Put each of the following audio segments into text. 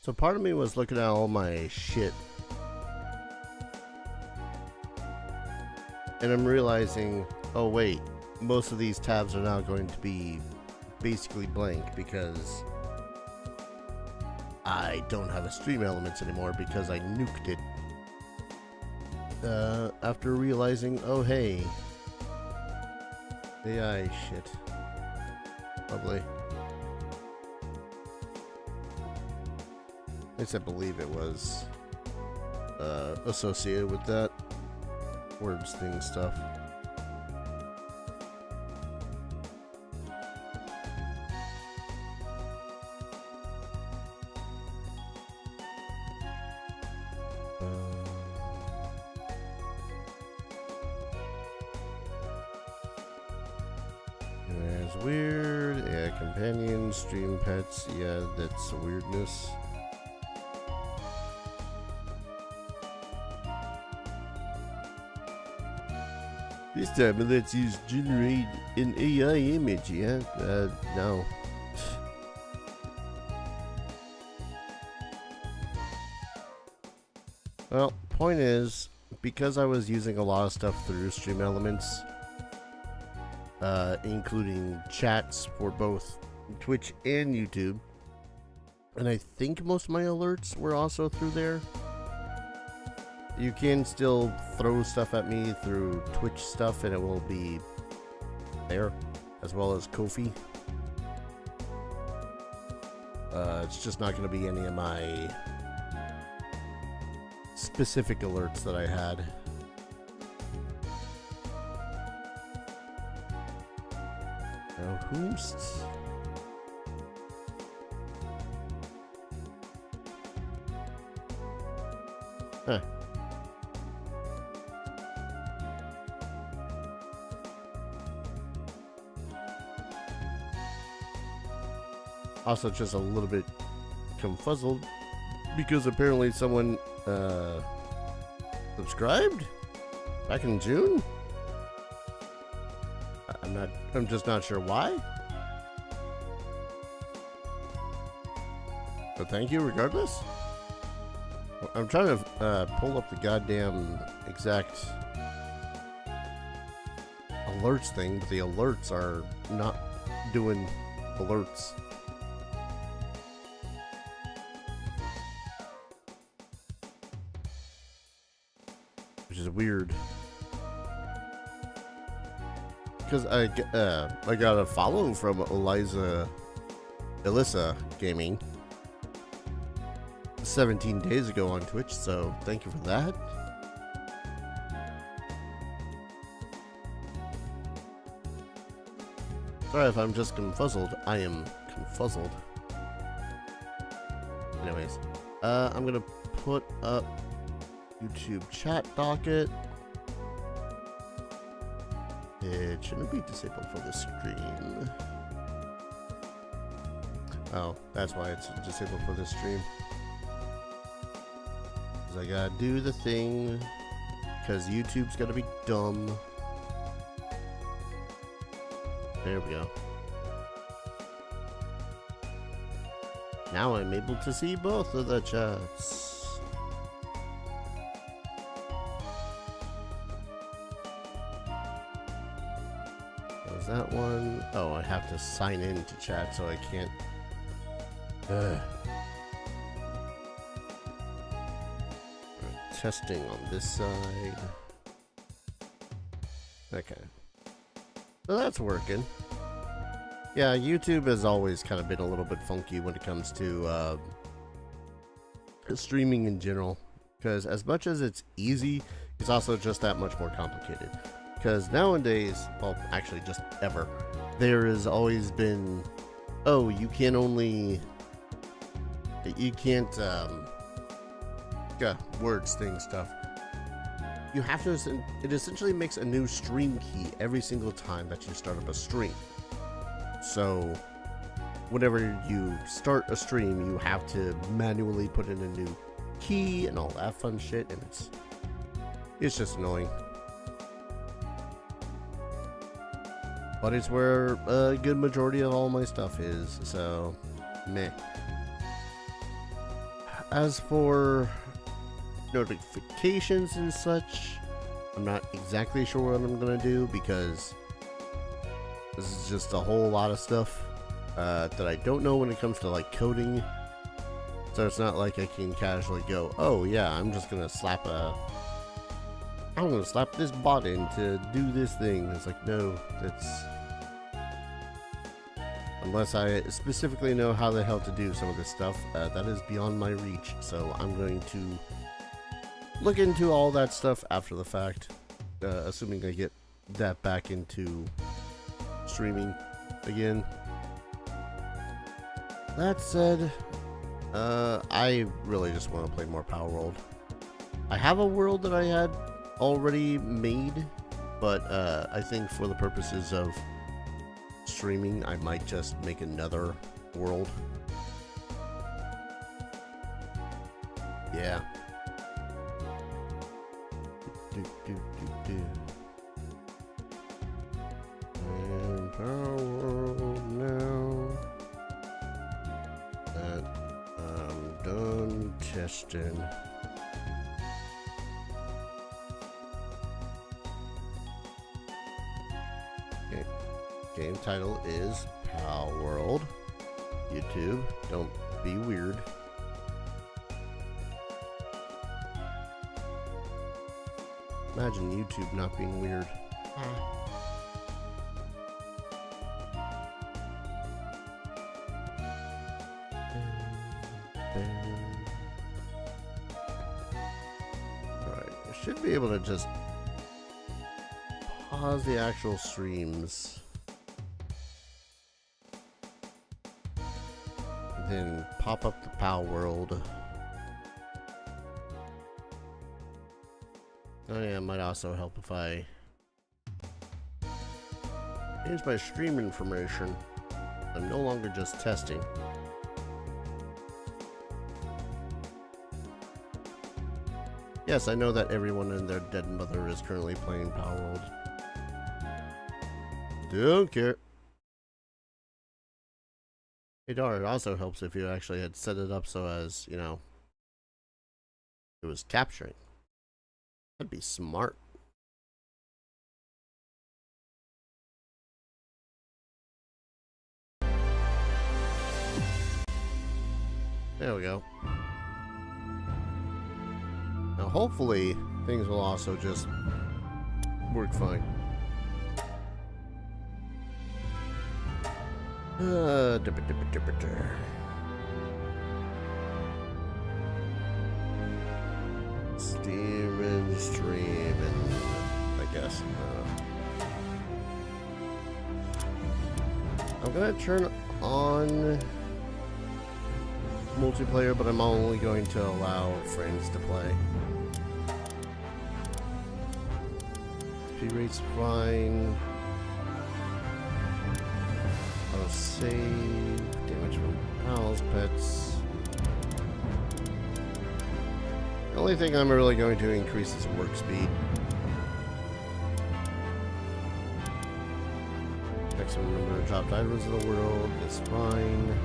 So part of me was looking at all my shit, and I'm realizing, oh wait, most of these tabs are now going to be basically blank because I don't have a Stream Elements anymore because I nuked it. After realizing, oh hey, AI shit. Lovely. At least I believe it was associated with that words thing stuff. It's weird. Yeah, companions, stream pets. Yeah, that's weirdness. This time it lets you generate an AI image, yeah? No. Well, point is, because I was using a lot of stuff through Stream Elements, including chats for both Twitch and YouTube, and I think most of my alerts were also through there. You can still throw stuff at me through Twitch stuff and it will be there, as well as Ko-fi. It's just not going to be any of my specific alerts that I had. Now, who's... Huh. Also just a little bit confuzzled because apparently someone subscribed back in June. I'm just not sure why. But thank you regardless. I'm trying to pull up the goddamn exact alerts thing, but the alerts are not doing alerts. Which is weird. Because I got a follow from Alyssa Gaming 17 days ago on Twitch, so thank you for that. Sorry if I'm just confuzzled. I am confuzzled. Anyways, I'm gonna put up YouTube chat docket. It shouldn't be disabled for the stream. Oh, that's why it's disabled for the stream. Because I gotta do the thing. Because YouTube's gonna be dumb. There we go. Now I'm able to see both of the chats. That one. Oh, I have to sign in to chat, so I can't. Testing on this side. Okay. So that's working. Yeah, YouTube has always kind of been a little bit funky when it comes to streaming in general. Because as much as it's easy, it's also just that much more complicated. Because nowadays, well, actually just ever, there has always been, oh, you can't, words, things, stuff. You have to, it essentially makes a new stream key every single time that you start up a stream. So, whenever you start a stream, you have to manually put in a new key and all that fun shit, and it's just annoying. But it's where a good majority of all my stuff is, so meh. As for notifications and such, I'm not exactly sure what I'm gonna do because this is just a whole lot of stuff that I don't know when it comes to like coding. So it's not like I can casually go, oh yeah, I'm gonna slap this bot in to do this thing. It's like, no, that's unless I specifically know how the hell to do some of this stuff, that is beyond my reach. So I'm going to look into all that stuff after the fact, assuming I get that back into streaming again. That said, I really just want to play more Palworld. I have a world that I had already made, but I think for the purposes of streaming, I might just make another world. Yeah. And Palworld now that I'm done testing. Okay. Game title is Palworld. YouTube, don't be weird. Imagine YouTube not being weird. Alright, I should be able to just pause the actual streams. Then pop up the Palworld. Oh yeah, it might also help if I... Here's my stream information. I'm no longer just testing. Yes, I know that everyone and their dead mother is currently playing Palworld. Don't care. Hey Dar, it also helps if you actually had set it up so as, you know, it was capturing. That'd be smart. There we go. Now hopefully things will also just work fine. Streaming, I guess. I'm gonna turn on multiplayer, but I'm only going to allow friends to play. P rate's fine. Auto save, damage from pals, pets. The only thing I'm really going to increase is work speed. Maximum number of dropped items in the world is fine.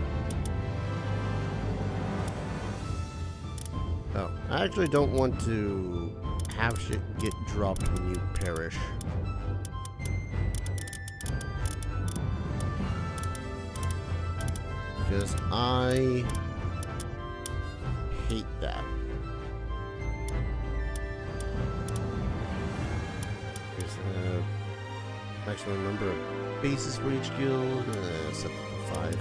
Oh, I actually don't want to have shit get dropped when you perish. Because I hate that. Here's the maximum number of bases for each guild, set to 5.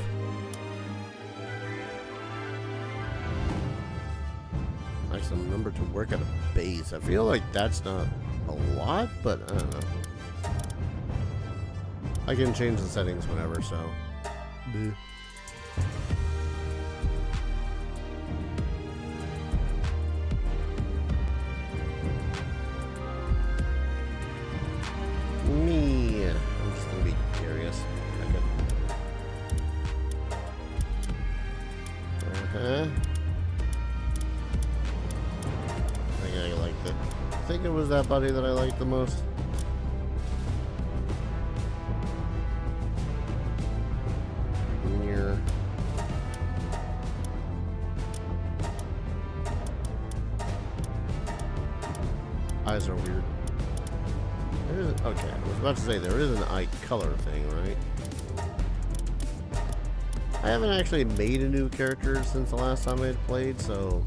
Maximum number to work at a base. I feel like that's not a lot, but I don't know. I can change the settings whenever, so. Bleh. Me. I'm just gonna be curious. Uh-huh. I think it was that buddy that I liked the most. Here. eyes are weird. Okay, I was about to say, there is an eye color thing, right? I haven't actually made a new character since the last time I had played, so...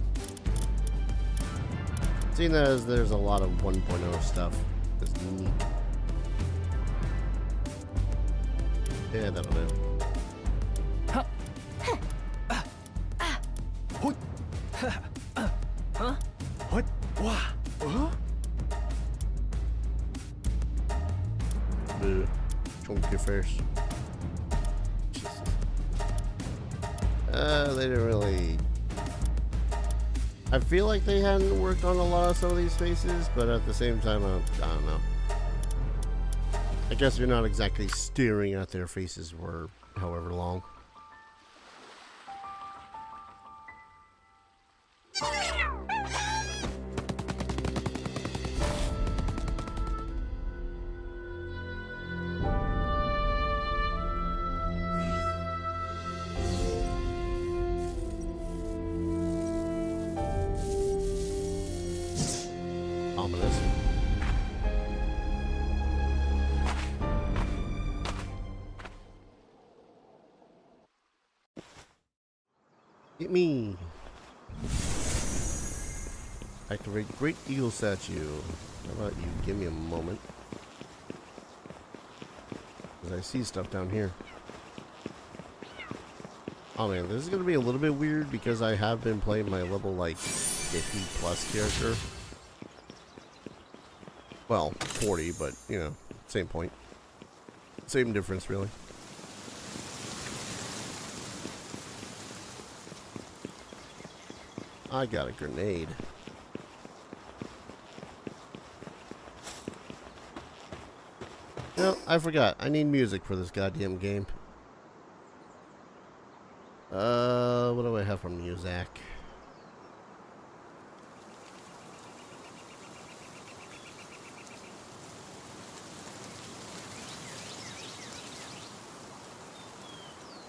Seeing as there's a lot of 1.0 stuff, that's neat. Yeah, that'll do. What? Wow. Boo. Chunky first. Jesus. They didn't really... I feel like they hadn't worked on a lot of some of these faces, but at the same time, I don't know. I guess you're not exactly staring at their faces for however long. Ominous. Hit me. Activate Great Eagle Statue. How about you give me a moment? Because I see stuff down here. Oh man, this is going to be a little bit weird because I have been playing my level like 50 plus character. Well, 40, but you know, same point. Same difference really. I got a grenade. No, I forgot. I need music for this goddamn game. What do I have from music?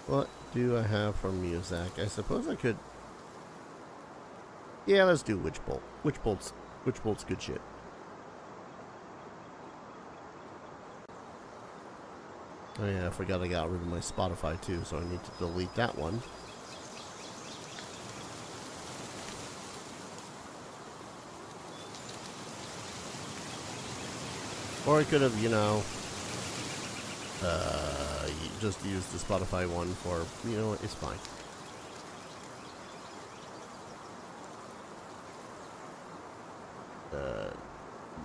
What do I have from music? I suppose I could... Yeah, let's do Witch Bolt. Witch Bolt's good shit. Oh yeah, I forgot I got rid of my Spotify too, so I need to delete that one. Or I could have, you know, just used the Spotify one for, you know what, it's fine.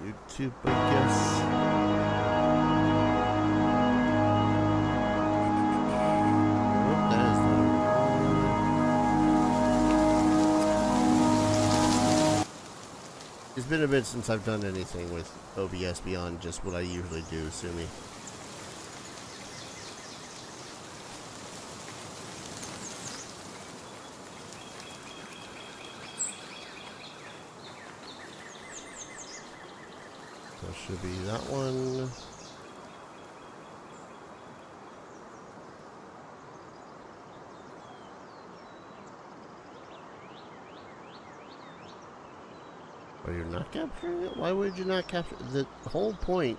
YouTube, I guess. It's been a bit since I've done anything with OBS beyond just what I usually do, sue me. So should be that one. Oh, you're not capturing it? Why would you not capture the whole point?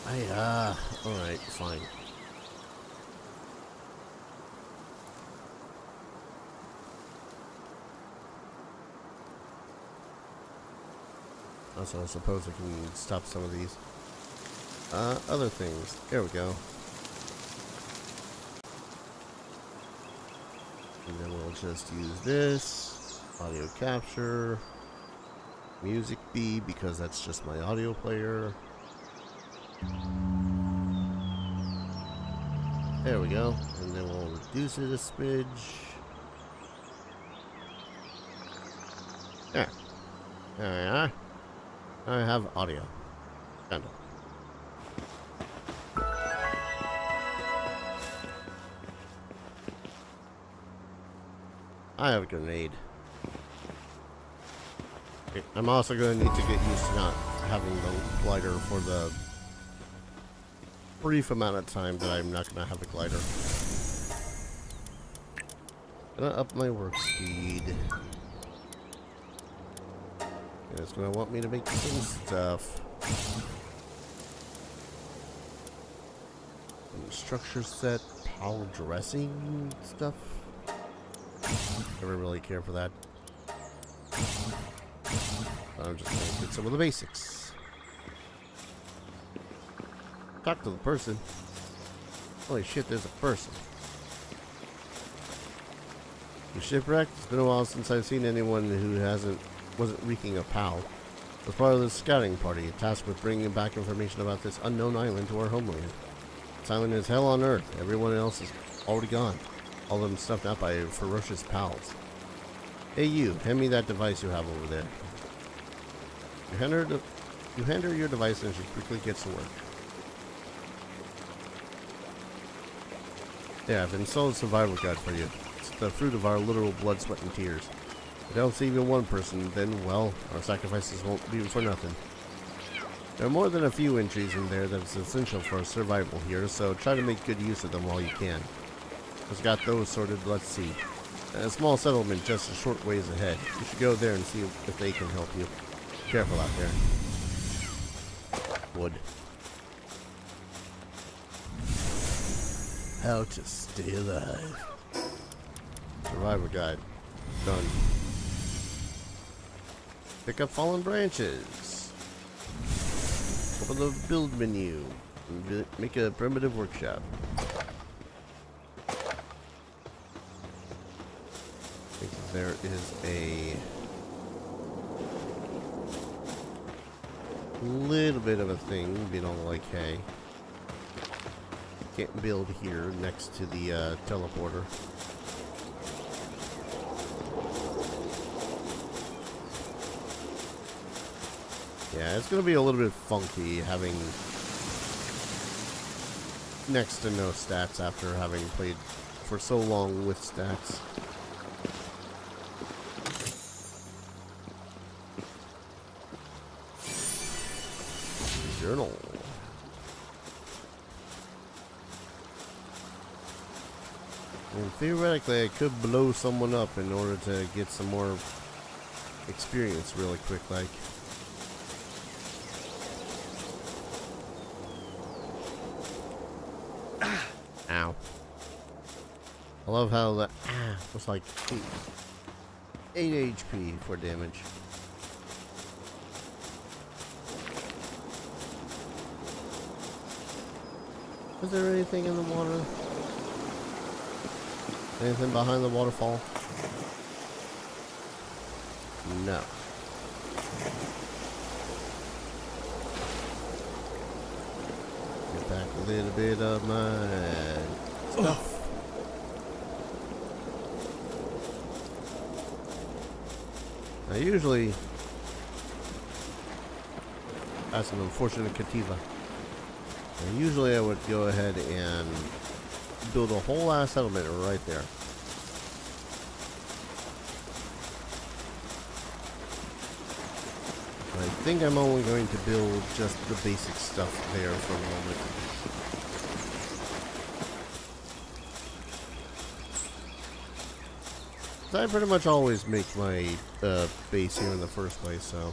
Alright, fine. Also, I suppose I can stop some of these. Other things. There we go. And then we'll just use this. Audio capture. Music B, because that's just my audio player. There we go. And then we'll reduce it a smidge. There. There we are. I have audio. Kind of. I have a grenade. Okay, I'm also going to need to get used to not having the glider for the brief amount of time that I'm not going to have a glider. Gonna up my work speed. It's gonna want me to make some stuff. Structure set, power dressing stuff. Never really care for that. I'm just gonna get some of the basics. Talk to the person. Holy shit, there's a person. You shipwrecked? It's been a while since I've seen anyone who wasn't reeking of POW. As part of the scouting party, tasked with bringing back information about this unknown island to our homeland. This island is hell on earth. Everyone else is already gone. All of them stuffed out by ferocious pals. Hey you, hand me that device you have over there. You hand her your device and she quickly gets to work. Yeah, I've installed a survival guide for you. It's the fruit of our literal blood, sweat, and tears. If it helps even one person, then, well, our sacrifices won't be for nothing. There are more than a few entries in there that's essential for survival here, so try to make good use of them while you can. Just got those sorted, let's see. A small settlement just a short ways ahead. You should go there and see if they can help you. Careful out there. Wood. How to stay alive. Survivor guide. Done. Pick up fallen branches. Open the build menu. And make a primitive workshop. I think there is a little bit of a thing, you know, like, hey, can't build here next to the teleporter. Yeah, it's gonna be a little bit funky having next to no stats after having played for so long with stats. Journal. Well, theoretically, I could blow someone up in order to get some more experience really quick, like. Ow. I love how that was like 8 HP for damage. Is there anything in the water? Anything behind the waterfall? No. Get back a little bit of my stuff. Now usually, that's an unfortunate Kativa. And usually I would go ahead and build a whole ass settlement right there. But I think I'm only going to build just the basic stuff there for a moment. I pretty much always make my base here in the first place, so.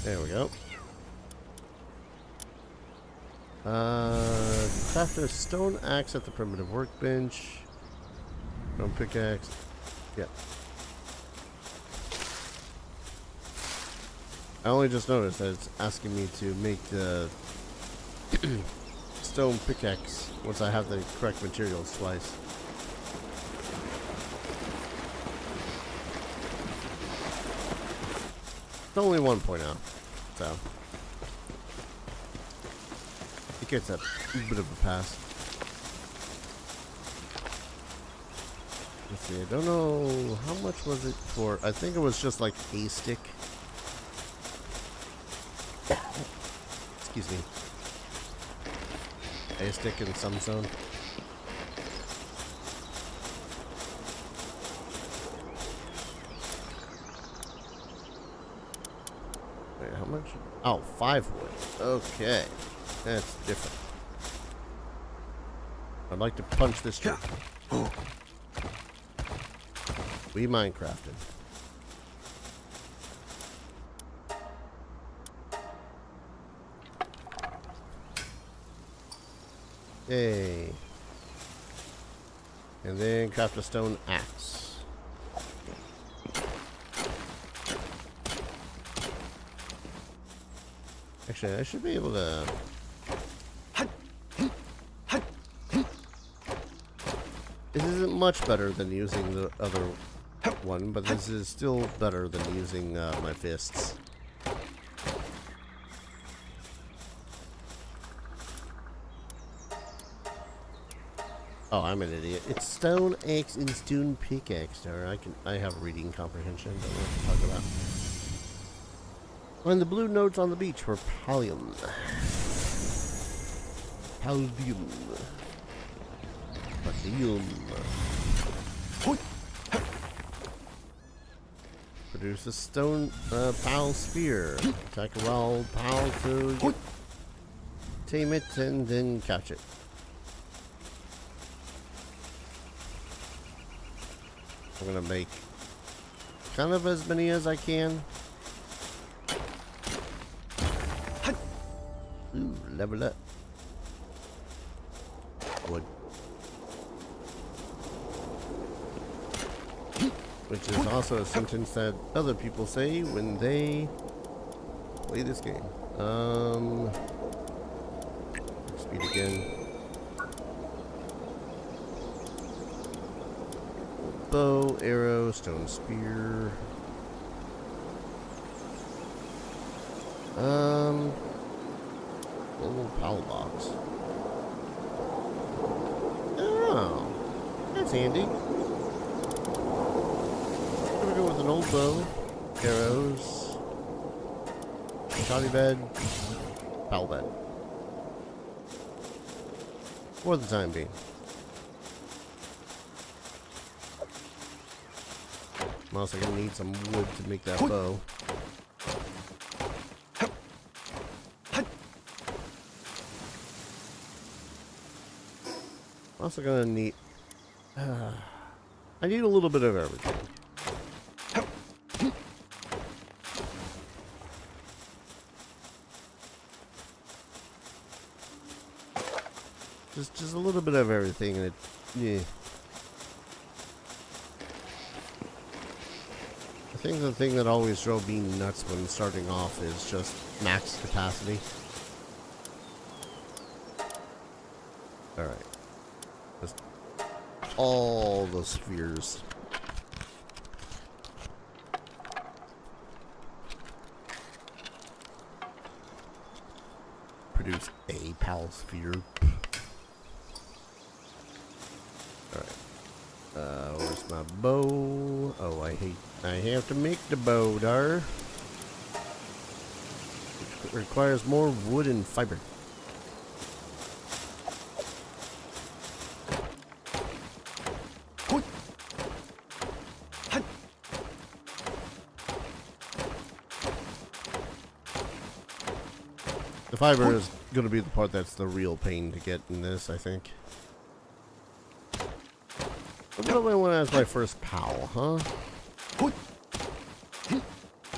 There we go. Craft a stone axe at the primitive workbench. Stone pickaxe. Yep. I only just noticed that it's asking me to make the stone pickaxe once I have the correct materials twice. It's only 1.0, so it gets a bit of a pass. Let's see, I don't know how much was it for. I think it was just like a stick. Excuse me. A stick in some zone. Wait, how much? Oh, 5 wood. Okay. That's different. I'd like to punch this tree. We Minecrafted. Yay. And then craft a stone axe. Actually, I should be able to... This isn't much better than using the other one, but this is still better than using my fists. Oh, I'm an idiot. It's stone axe and stone pickaxe. Or I have reading comprehension. Don't know what to talk about. Find the blue notes on the beach for Pallium. Pallium. Pallium. Produce a stone pal sphere. Attack a wild pal to tame it and then catch it. I'm gonna make kind of as many as I can. Ooh, level up. Wood. Which is also a sentence that other people say when they play this game. Speed again. Bow, arrow, stone spear. Little pal box. Oh, that's handy. I'm gonna go with an old bow, arrows, shoddy bed, pal bed. For the time being. I'm also gonna need some wood to make that bow. I'm also gonna need... I need a little bit of everything. Just a little bit of everything, and it... Yeah. I think the thing that always drove me nuts when starting off is just max capacity. Alright. Just all the spheres. Produce a pal sphere. Alright. Where's my bow? Oh, I have to make the bow there. Which requires more wood and fiber. The fiber is going to be the part that's the real pain to get in this, I think. What do I want as my first pal, huh?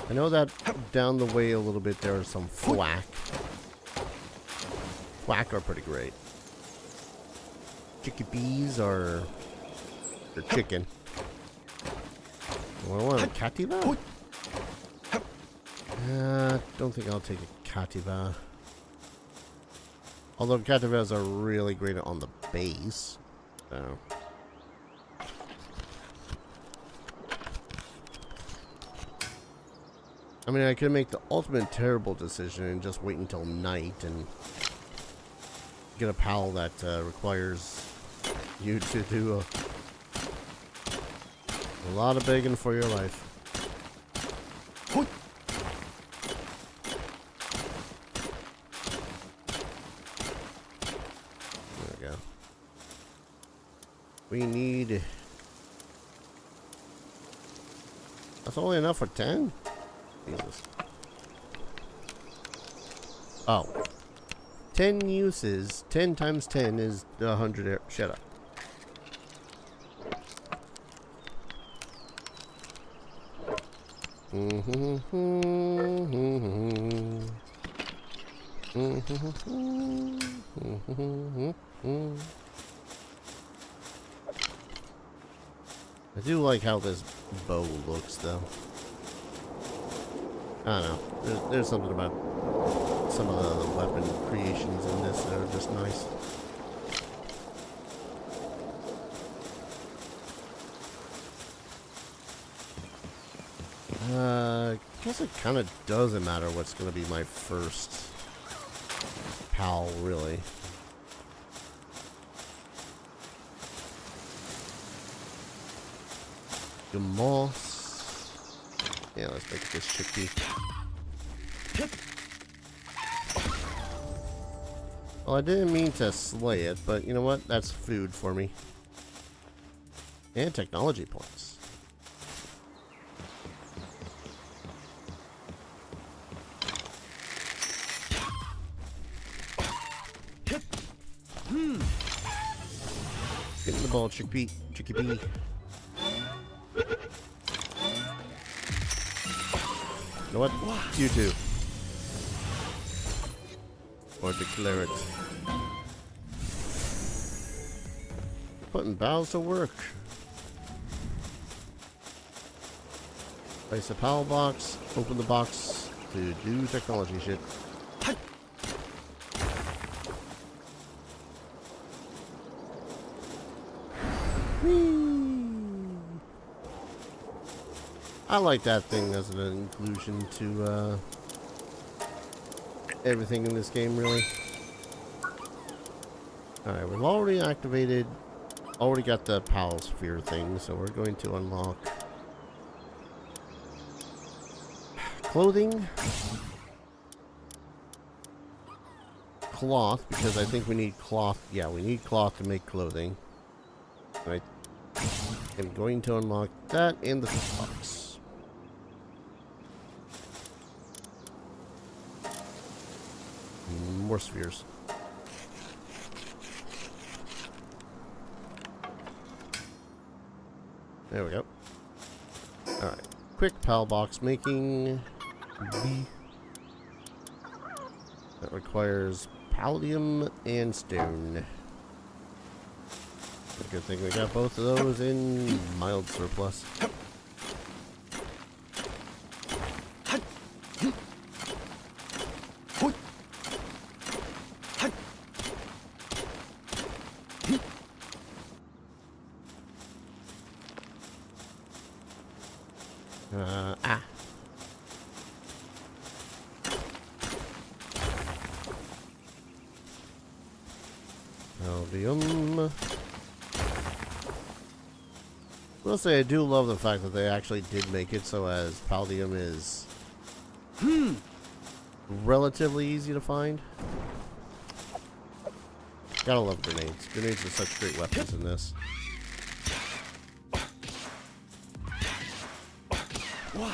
I know that down the way a little bit there are some thwack. Thwack are pretty great. Chickadees are... They're chicken. Do I want a Cativa? Don't think I'll take a Cativa. Although Cativas are really great on the base. So... I mean, I could make the ultimate terrible decision and just wait until night and get a pal that requires you to do a lot of begging for your life. There we go. We need... That's only enough for 10? Jesus. Oh. 10 uses. 10 times 10 is 100. Shut up. I do like how this bow looks, though. I don't know. There's something about some of the weapon creations in this that are just nice. I guess it kind of doesn't matter what's going to be my first pal, really. The moss. Yeah, let's make this chickpea. Well, I didn't mean to slay it, but you know what? That's food for me. And technology points. Get in the ball, chickpea. Chickpea. You know what? You too. Or declare it. Putting bows to work. Place a PAL box. Open the box to do technology shit. I like that thing as an inclusion to everything in this game, really. Alright, we've already got the PAL sphere thing, so we're going to unlock clothing, cloth, because I think we need cloth. Yeah, we need cloth to make clothing. Right. I'm going to unlock that and the fish box. More spheres. There we go. Alright. Quick PAL box making. B. That requires palladium and stone. Good thing we got both of those in mild surplus. Palladium. I will say I do love the fact that they actually did make it so as palladium is relatively easy to find. Gotta love grenades. Grenades are such great weapons in this. Well,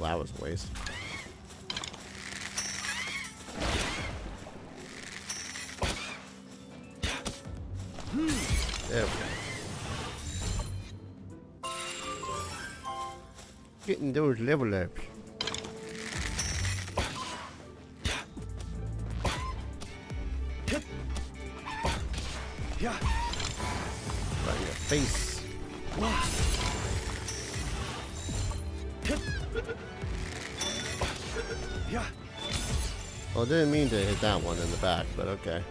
that was a waste. There we go. Getting those level ups. Yeah. Right in your face. Yeah. Well, I didn't mean to hit that one in the back, but okay.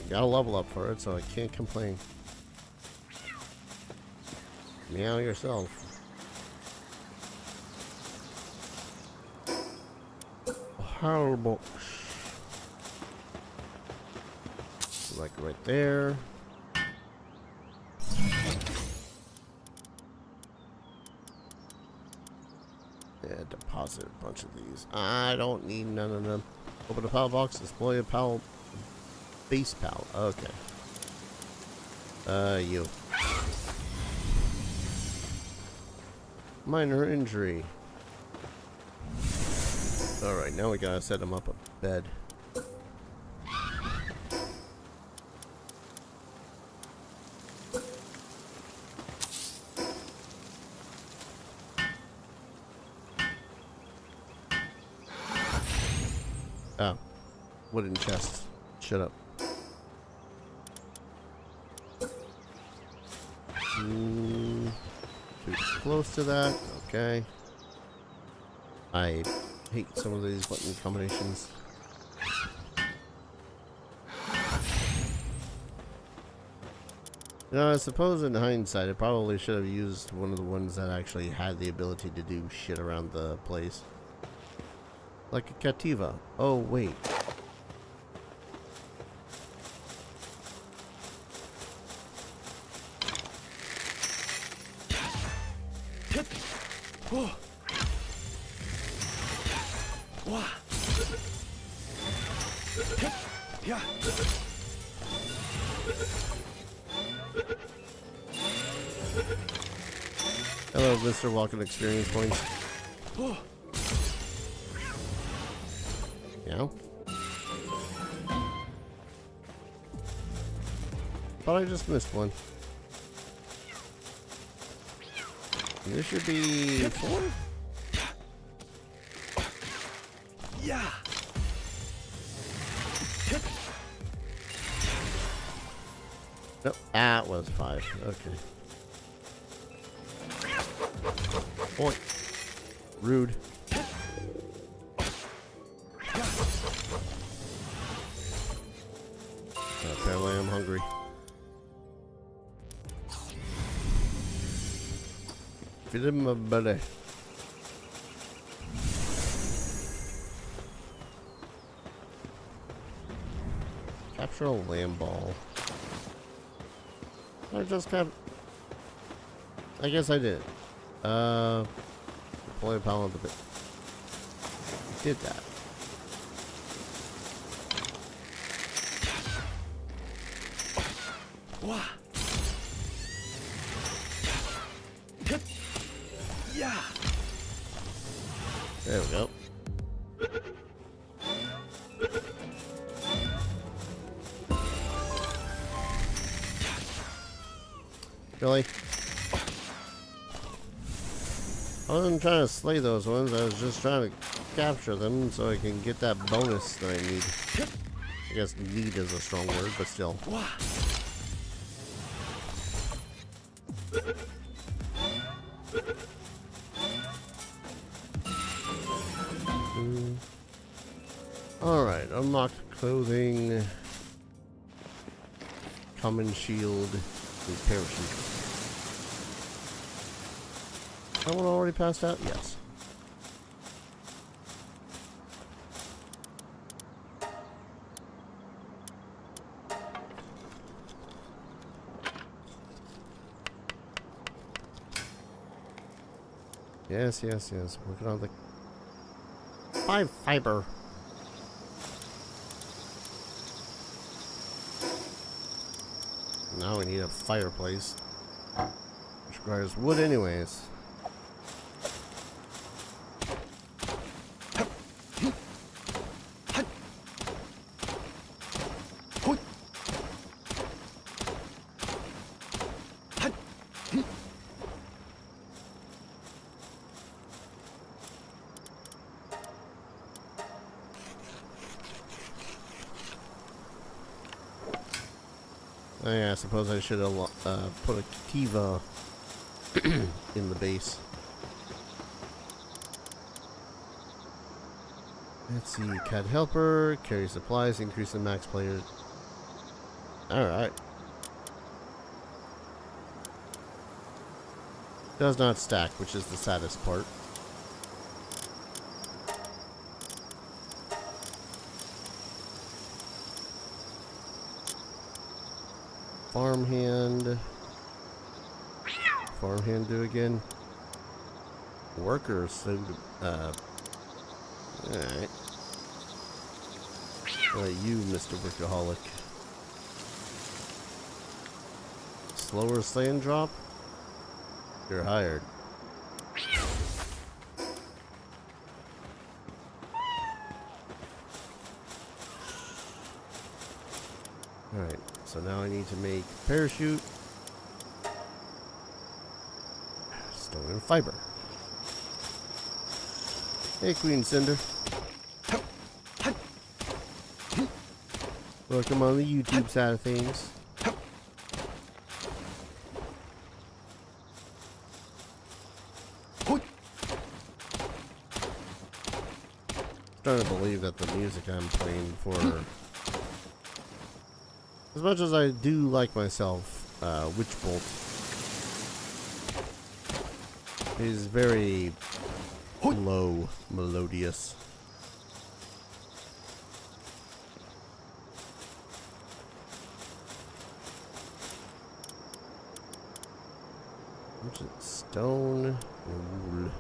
Got a level up for it, so I can't complain. Meow yourself. PAL box. Like right there. Yeah, deposit a bunch of these. I don't need none of them. Open the PAL box, display a PAL. Base PAL. Okay. You. Minor injury. Alright, now we gotta set him up a bed. Oh. Wooden chest. Shut up. Too close to that. Okay. I hate some of these button combinations. You know, I suppose in hindsight, I probably should have used one of the ones that actually had the ability to do shit around the place. Like a Cativa. Oh, wait. Oh. Wow. Yeah. Hello, Mr. Walking Experience Points. Oh. Yeah. Thought I just missed one. This should be 4? Yeah. Nope. That was 5. Okay. Boy. Rude. Apparently I'm hungry. Feed him my belly. Capture a lamb ball. I just kept. I guess I did. Deploy a Palworld a bit. Did that. Wow. Yeah. There we go. Really? I wasn't trying to slay those ones, I was just trying to capture them so I can get that bonus that I need. I guess need is a strong word, but still. Wow. Alright, unlocked clothing, common shield, and parachute. That one already passed out? Yes. Yes, yes, yes. Working on the 5 fiber. Now we need a fireplace, which requires wood anyways. Oh yeah, I suppose I should have put a Kiva in the base. Let's see, CAD helper, carry supplies, increase the max players. Alright. Does not stack, which is the saddest part. Farmhand. Farmhand do again. Workers, so alright. You, Mr. Workaholic. Slower sand drop? You're hired. Alright, so now I need to make parachute. Stone and fiber. Hey, Queen Cinder. Welcome on the YouTube side of things. Starting to believe that the music I'm playing for, as much as I do like myself, Witch Bolt is very low melodious. Which is stone and wool.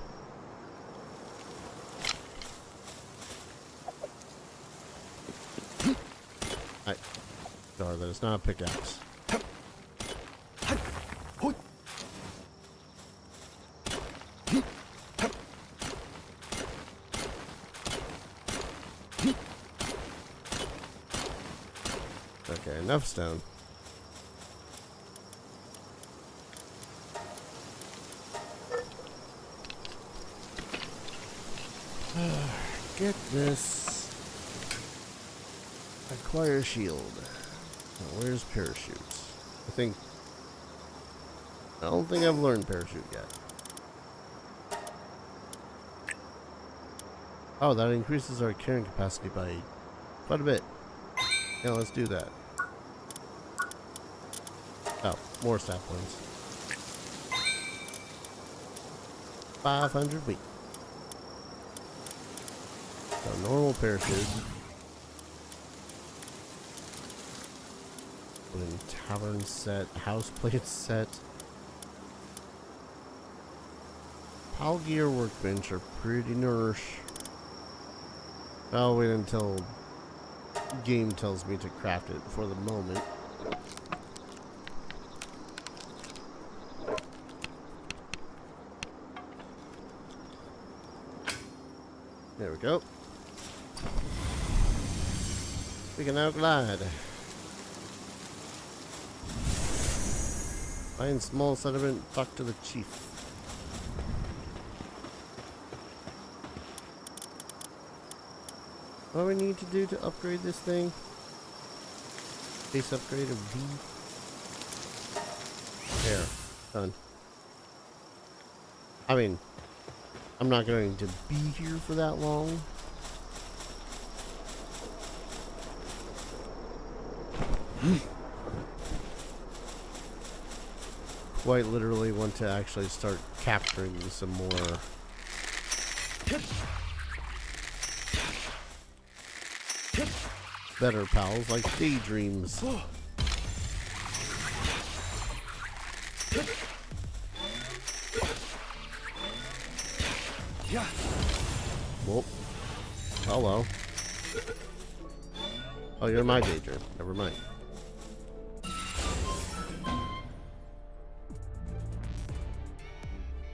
That it's not a pickaxe. Okay, enough stone. Get this. Acquire shield. Now, where's parachutes? I don't think I've learned parachute yet. Oh, that increases our carrying capacity by quite a bit. Yeah, let's do that. Oh, more saplings. 500 weight. So normal parachute. Wooden tavern set, house plate set. Pal gear workbench are pretty nourish. I'll wait until game tells me to craft it for the moment. There we go. We can now glide. Find small sediment, talk to the chief. What do we need to do to upgrade this thing? Base upgrade of V. There. Done. I mean, I'm not going to be here for that long. Quite literally want to actually start capturing some more better pals like daydreams. Whoop. Hello. Oh, you're my daydream. Never mind.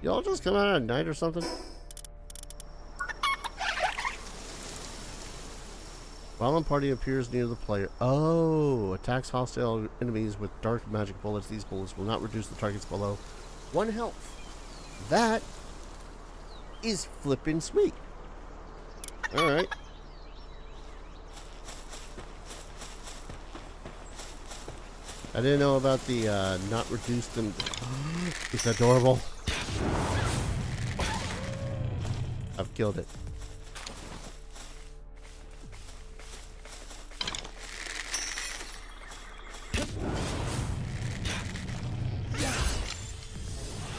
Y'all just come out at night or something? Violent party appears near the player. Oh, attacks hostile enemies with dark magic bullets. These bullets will not reduce the targets below 1 health. That is flippin' sweet. Alright. I didn't know about the not reduce them. It's adorable. I've killed it.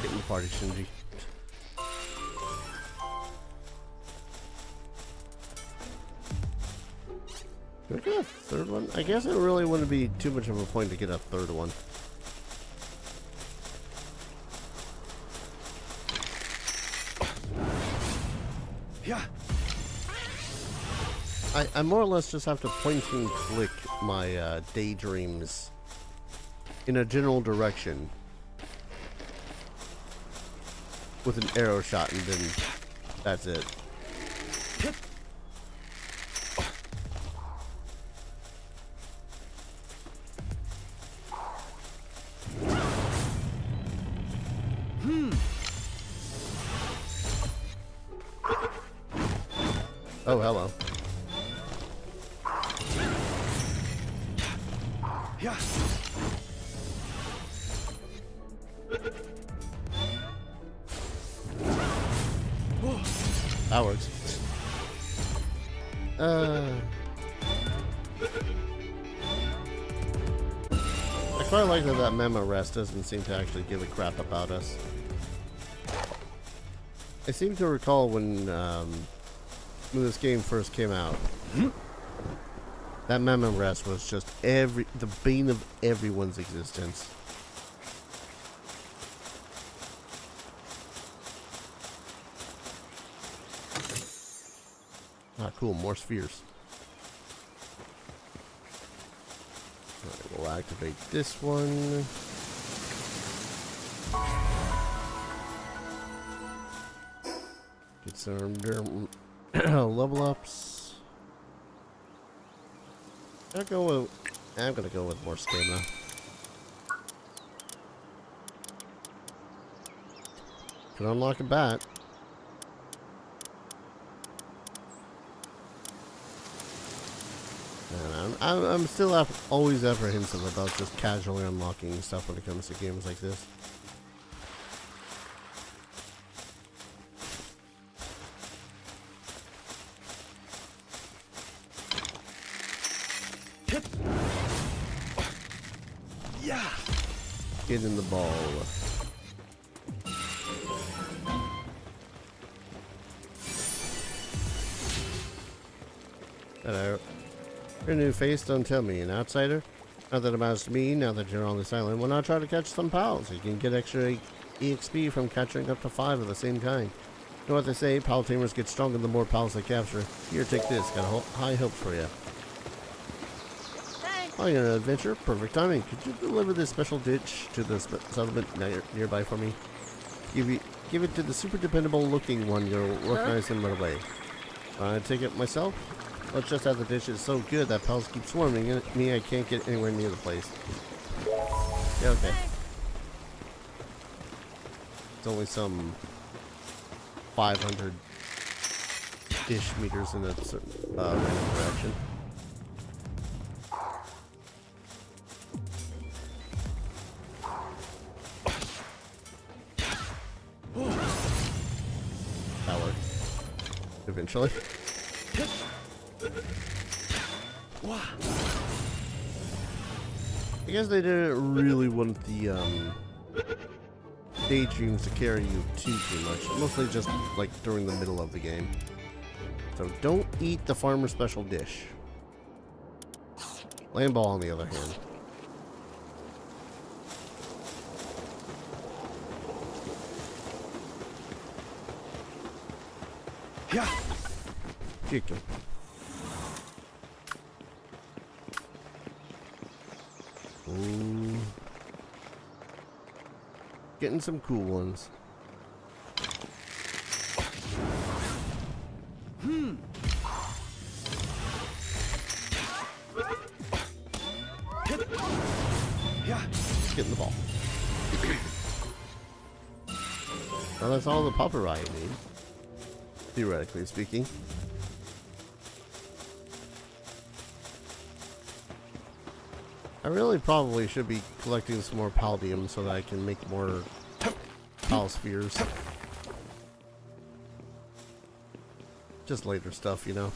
Get in the party, Shinji. Do I get a third one? I guess it really wouldn't be too much of a point to get a third one. Yeah. I more or less just have to point and click my daydreams in a general direction with an arrow shot, and then that's it. Oh, hello. Yeah. That works. I quite like that memo rest doesn't seem to actually give a crap about us. I seem to recall when this game first came out, that memo rest was just the bane of everyone's existence. Ah, cool, more spheres. Alright, we'll activate this one. Get some level ups. I'm gonna go with more stamina. Can unlock a bat. And I'm still always apprehensive about just casually unlocking stuff when it comes to games like this. Yeah. Get in the ball. Hello. You're a new face, don't tell me. An outsider? Not that it matters to me, now that you're on this island. Why not try to catch some pals? You can get extra EXP from capturing up to 5 of the same kind. You know what they say, pal tamers get stronger the more pals they capture. Here, take this. Got high hopes for you. Oh, you're an adventure? Perfect timing. Could you deliver this special dish to the settlement nearby for me? Give it to the super dependable looking one. You'll recognize him right away. I take it myself? Well, it's just that the dish is so good that pals keep swarming at me. I can't get anywhere near the place. Yeah, okay. It's only some 500 dish meters in a certain random direction. That worked. Eventually. I guess they didn't really want the daydreams to carry you too much. Mostly just like during the middle of the game. So don't eat the farmer special dish. Land ball on the other hand. Yeah. Chicken. Ooh. Getting some cool ones. Yeah. Getting the ball. Well, that's all the popper I need. Theoretically speaking. I really probably should be collecting some more palladium so that I can make more pal spheres. Just later stuff, you know.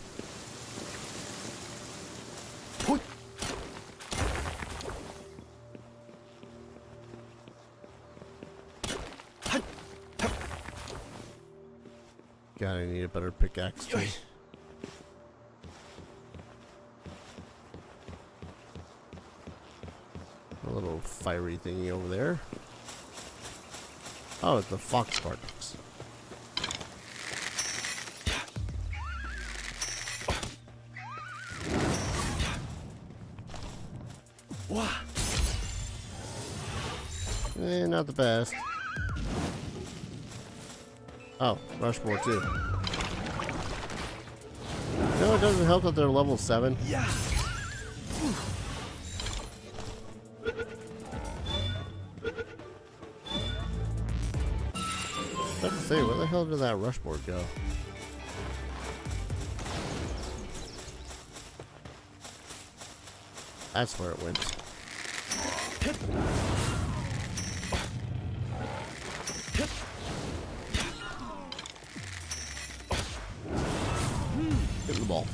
God, I need a better pickaxe too. A little fiery thingy over there. Oh, it's the fox sparks. Not the best. Oh, Rushmore too. No, it doesn't help that they're level 7. Yeah. I was about to say, where the hell did that Rushmore go? That's where it went. Hit the ball.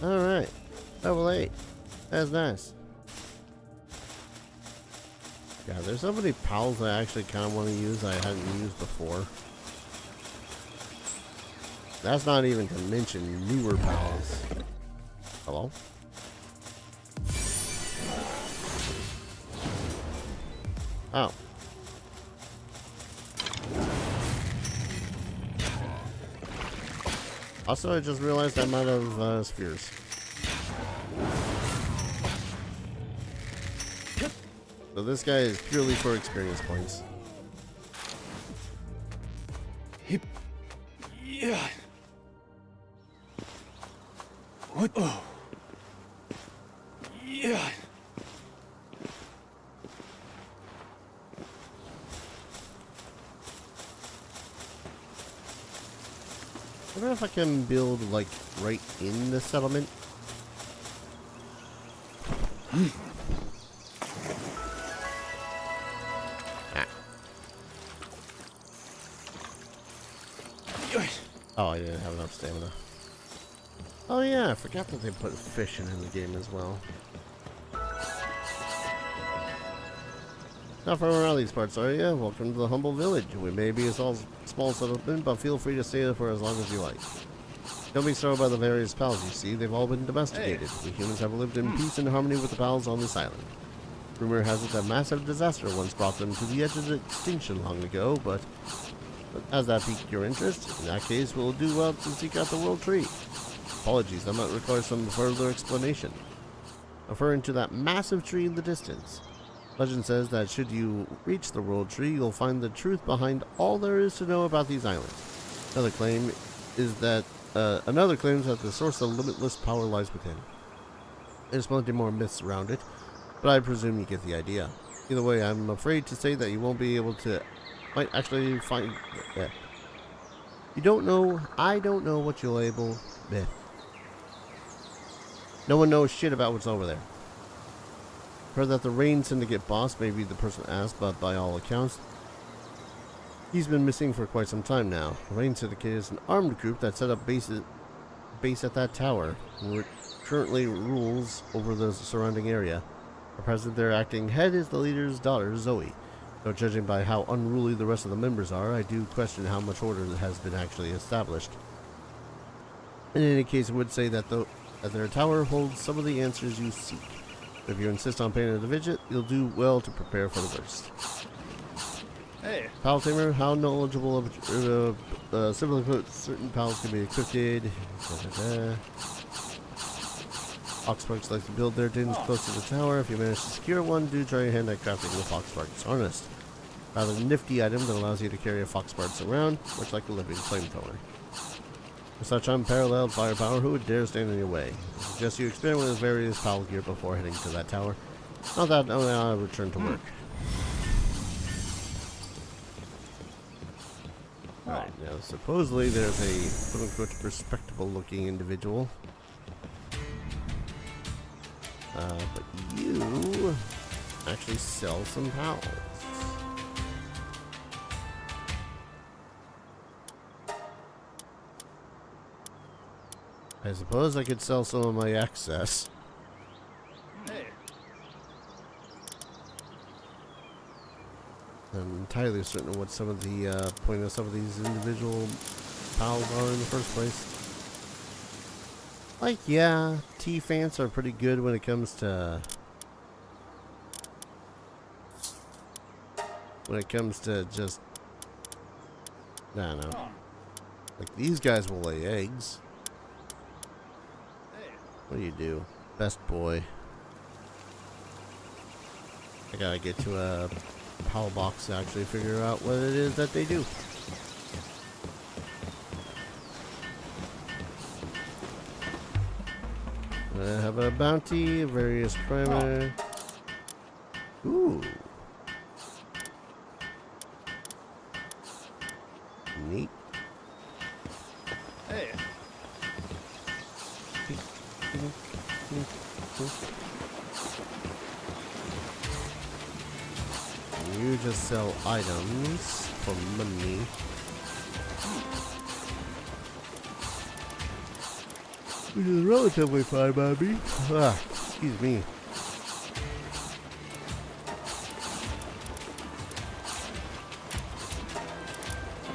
Alright. Level 8. That's nice. Yeah, there's so many pals I actually kind of want to use I hadn't used before. That's not even to mention newer pals. Hello? Oh. Also, I just realized I'm out of spheres. So this guy is purely for experience points. Hip. Yeah. What? Oh. Yeah. I wonder if I can build like right in the settlement. Oh, I didn't have enough stamina. Oh yeah, I forgot that they put fishing in the game as well. Not from around these parts, are you? Welcome to the humble village. We may be a small settlement, but feel free to stay there for as long as you like. Don't be startled by the various pals you see. They've all been domesticated. We humans have lived in peace and harmony with the pals on this island. Rumor has it that massive disaster once brought them to the edge of extinction long ago, but has that piqued your interest? In that case, we'll do well to seek out the world tree. Apologies, that might require some further explanation. Referring to that massive tree in the distance. Legend says that should you reach the world tree, you'll find the truth behind all there is to know about these islands. Another claim claims that the source of limitless power lies within. There's plenty more myths around it, but I presume you get the idea. Either way, I'm afraid to say that you won't be able to might actually find you don't know. I don't know what you'll able myth. No one knows shit about what's over there. Heard that the Rain Syndicate boss may be the person asked, but by all accounts, he's been missing for quite some time now. The Rain Syndicate is an armed group that set up base at that tower, and currently rules over the surrounding area. The present their acting head is the leader's daughter, Zoe. Though judging by how unruly the rest of the members are, I do question how much order has been actually established. In any case, I would say that their tower holds some of the answers you seek. If you insist on paying a visit, you'll do well to prepare for the worst. Hey. Pal Tamer, how knowledgeable of, simply put, certain pals can be encrypted. Foxsparks like to build their dens close to the tower. If you manage to secure one, do try your hand at crafting the Foxsparks harness. Rather nifty item that allows you to carry a Foxsparks around, much like a living flamethrower. With such unparalleled firepower, who would dare stand in your way? I suggest you experiment with various pal gear before heading to that tower. Not that I'll return to work. Alright, now supposedly there's a quote-unquote respectable looking individual. But you actually sell some pals. I suppose I could sell some of my excess. Hey. I'm entirely certain of what some of the point of some of these individual pals are in the first place. Like, yeah, T-Fants are pretty good when it comes to just, I don't know. Like, these guys will lay eggs. What do you do? Best boy. I gotta get to a PAL box to actually figure out what it is that they do. I have a bounty, various primer. Ooh. Neat. Hey. You just sell items for money. Which is relatively fine by me. Ah, excuse me.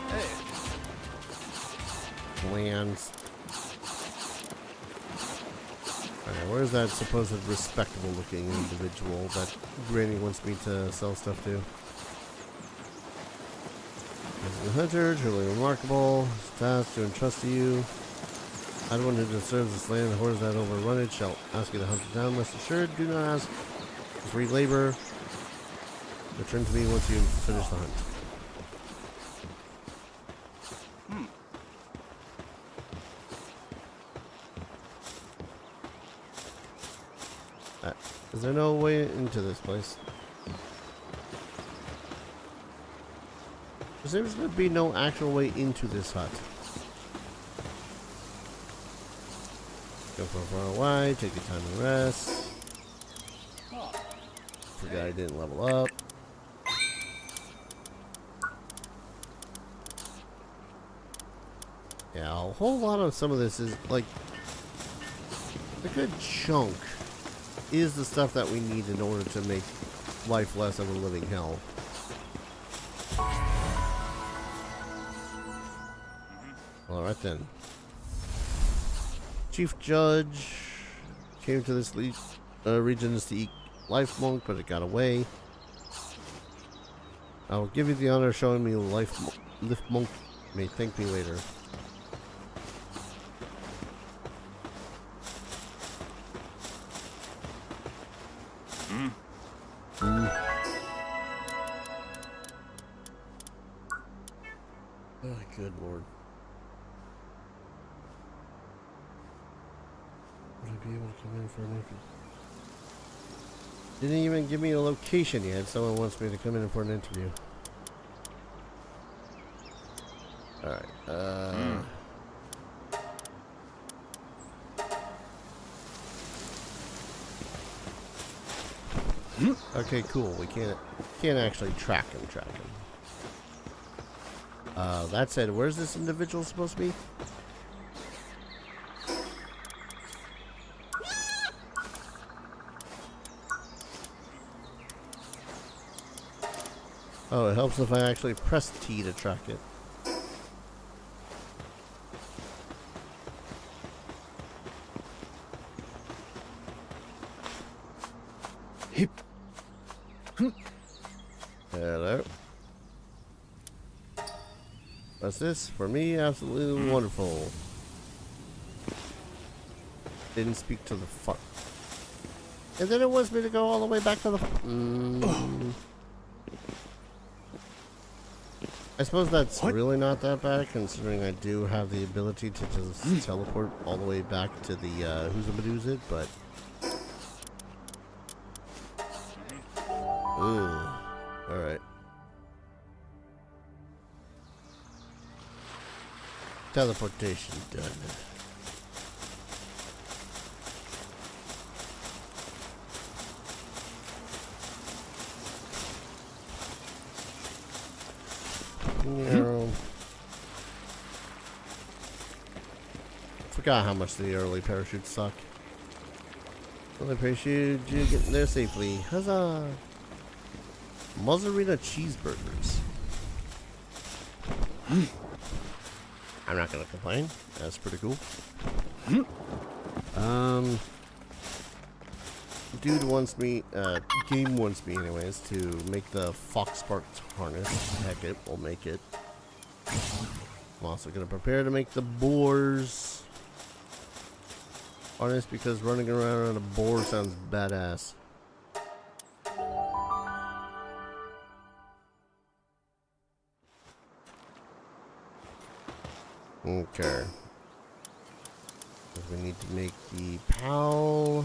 Hey. Lands. Alright, where's that supposed respectable looking individual that Granny wants me to sell stuff to? As a hunter, truly remarkable. His task to entrust to you. Anyone who disturbs this land and hordes that overrun it shall ask you to hunt it down. Rest assured, do not ask for free labor. Return to me once you finish the hunt. Is there no way into this place? There seems to be no actual way into this hut. Go far away, take your time to rest. Forgot I didn't level up. Yeah, a whole lot of some of this is like a good chunk is the stuff that we need in order to make life less of a living hell. Alright then. Chief Judge came to this region to seek Life Monk, but it got away. I will give you the honor of showing me Life Monk. May thank me later. Oh, good lord. Would I be able to come in for an interview? Didn't even give me a location yet. Someone wants me to come in for an interview. Alright, okay, cool. We can't actually track him. That said, where's this individual supposed to be? Oh, it helps if I actually press T to track it. Hello. What's this? For me, absolutely wonderful. Didn't speak to the fuck. And then it wants me to go all the way back to the I suppose that's really not that bad, considering I do have the ability to just teleport all the way back to the Who's-a-Madoozit, but... Ooh. Alright. Teleportation done. Forgot how much the early parachutes suck. Early parachute, you get there safely. Huzzah! Mozzarella cheeseburgers. I'm not gonna complain. That's pretty cool. Dude wants me, game wants me anyways, to make the Fox Sparks harness. Heck it, we'll make it. I'm also gonna prepare to make the boars harness because running around on a boar sounds badass. Okay. We need to make the PAL.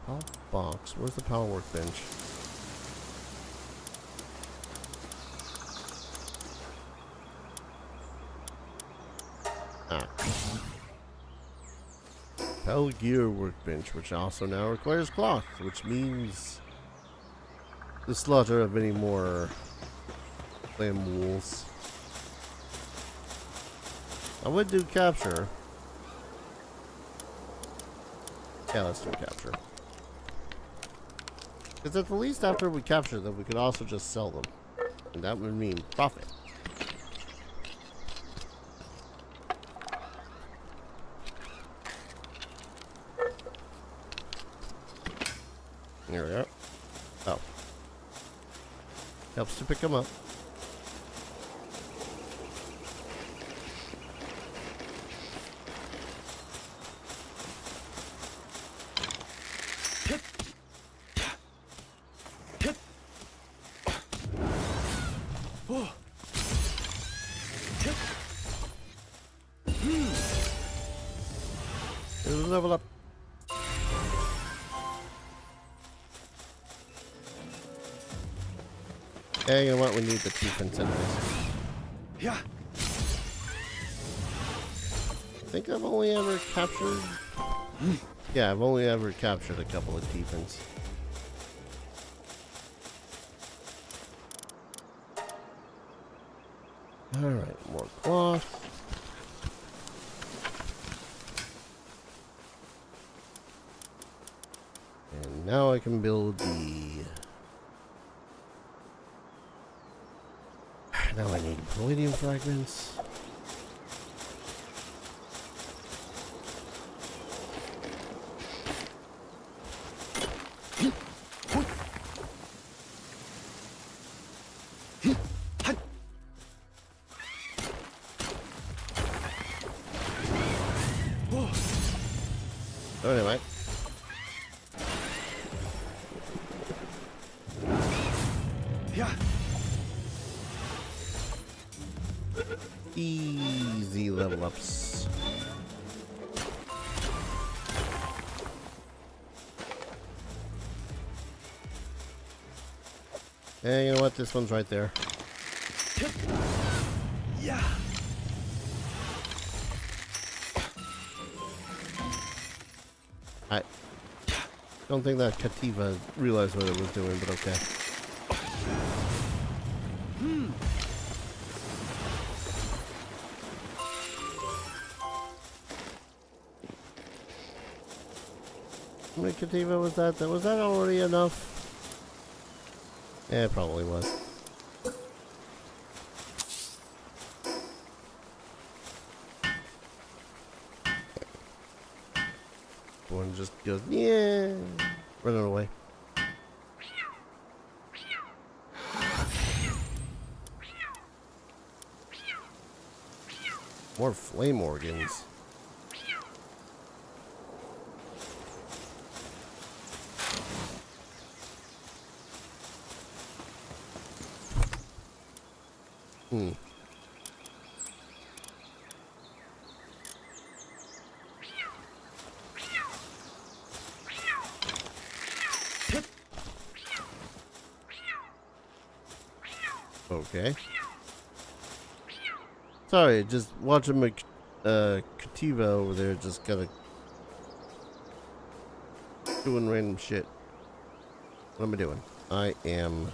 Oh, box. Where's the power workbench? Ah. Power gear workbench, which also now requires cloth, which means the slaughter of many more lamb wools. I would do capture. Yeah, let's do capture. Because at the least after we capture them, we could also just sell them. And that would mean profit. There we go. Oh. Helps to pick them up. Level up. Yeah, you know what? We need the defense anyways. Yeah. I think I've only ever captured... Yeah, I've only ever captured a couple of defense. Alright, more cloth. And now I can build the... Now I need palladium fragments. So anyway. Yeah. Easy level ups. And you know what? This one's right there. Yeah. I don't think that Kativa realized what it was doing, but okay. How many Kativa was that? Was that already enough? Yeah, it probably was. One just goes, yeah, running away. More flame organs. Okay. Sorry, just watching my Kativa over there just kind of doing random shit. What am I doing? I am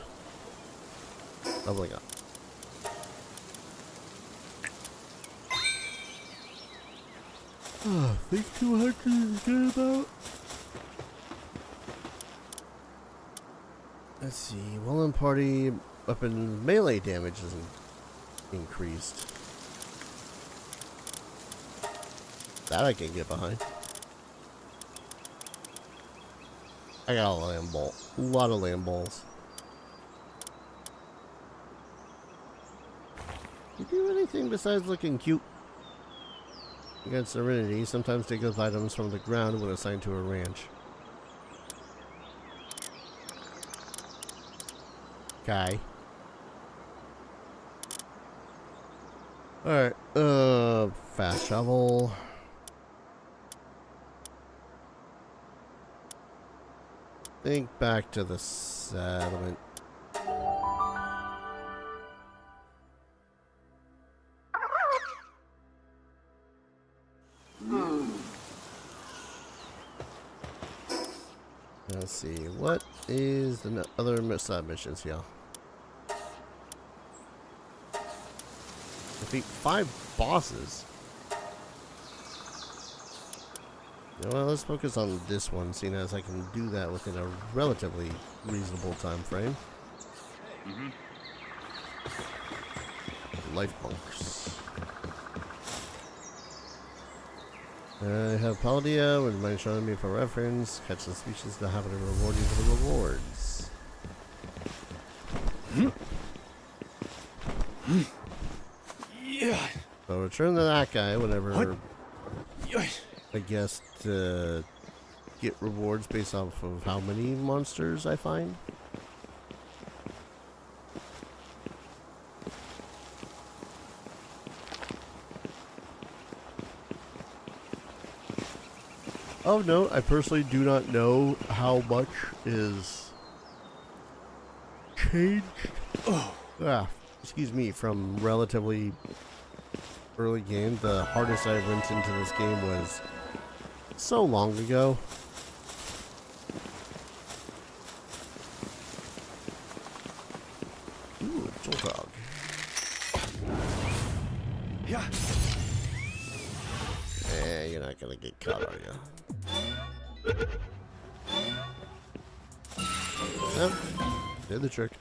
leveling up. I think 200 is good about. Let's see. Woolen party weapon melee damage isn't increased. That I can get behind. I got a lamb ball. A lot of lamb balls. You do anything besides looking cute? Against Serenity, sometimes take up items from the ground when assigned to a ranch. Okay. Alright, fast travel. Think back to the settlement. Let's see, what is the other side missions here? Defeat 5 bosses. Well, let's focus on this one, seeing as I can do that within a relatively reasonable time frame. Life bunkers. I have Paldia, with my showing me for reference. Catch the species that happen to reward you for the rewards. Yeah. So return to that guy whenever, What? I guess, to get rewards based off of how many monsters I find. Oh no, I personally do not know how much is changed. Excuse me, from relatively early game. The hardest I went into this game was so long ago. Ooh, Jolt Dog. Yeah. Eh, you're not gonna get caught, are you? Yep, did the trick.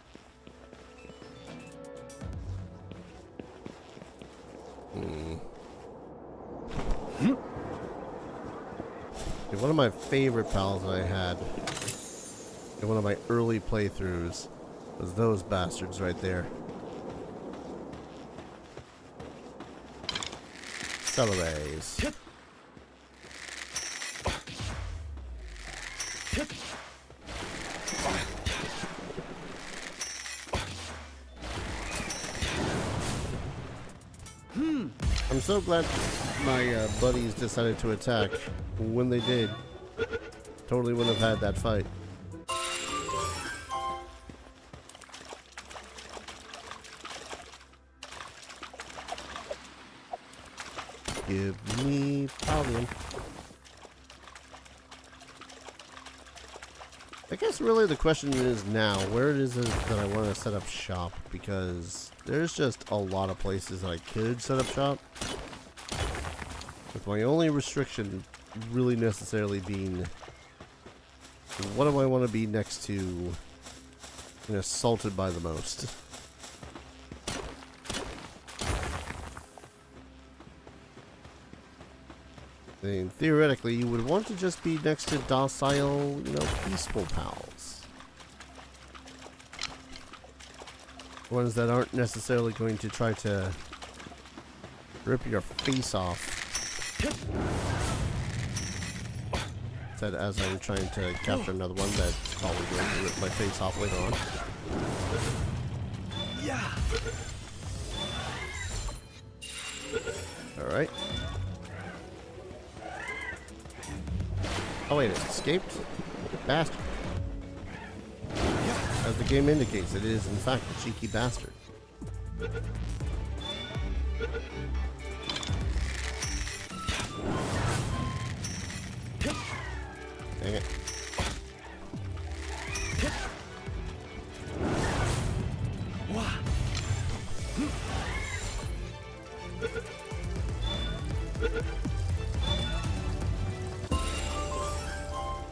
One of my favorite pals that I had in one of my early playthroughs was those bastards right there. Celeries. I'm so glad my buddies decided to attack when they did. Totally wouldn't have had that fight. Give me Palworld. I guess really the question is now, where is it that I want to set up shop? Because there's just a lot of places that I could set up shop. With my only restriction really necessarily being, what do I want to be next to and assaulted by the most? I mean, theoretically, you would want to just be next to docile, you know, peaceful pals. Ones that aren't necessarily going to try to rip your face off. Said as I'm trying to capture another one that's probably going to rip my face off later on. Yeah. Alright. Oh wait, it escaped? Bastard. As the game indicates, it is in fact a cheeky bastard. Dang it.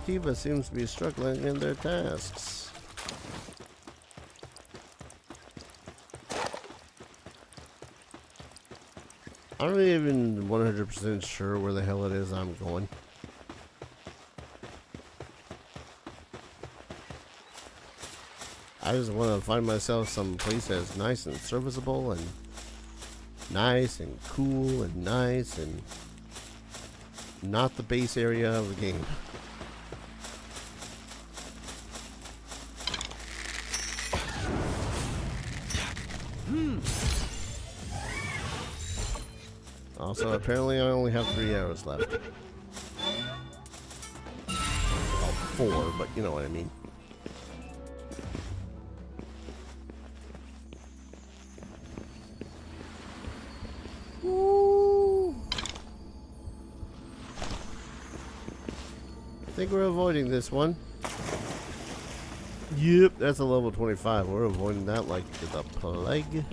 Kiva seems to be struggling in their tasks. I'm not even 100% sure where the hell it is I'm going. I just want to find myself some place that's nice and serviceable and nice and cool and nice and not the base area of the game. Also, apparently I only have 3 arrows left. Oh. 4, but you know what I mean. Woo! I think we're avoiding this one. Yep, that's a level 25. We're avoiding that like the plague.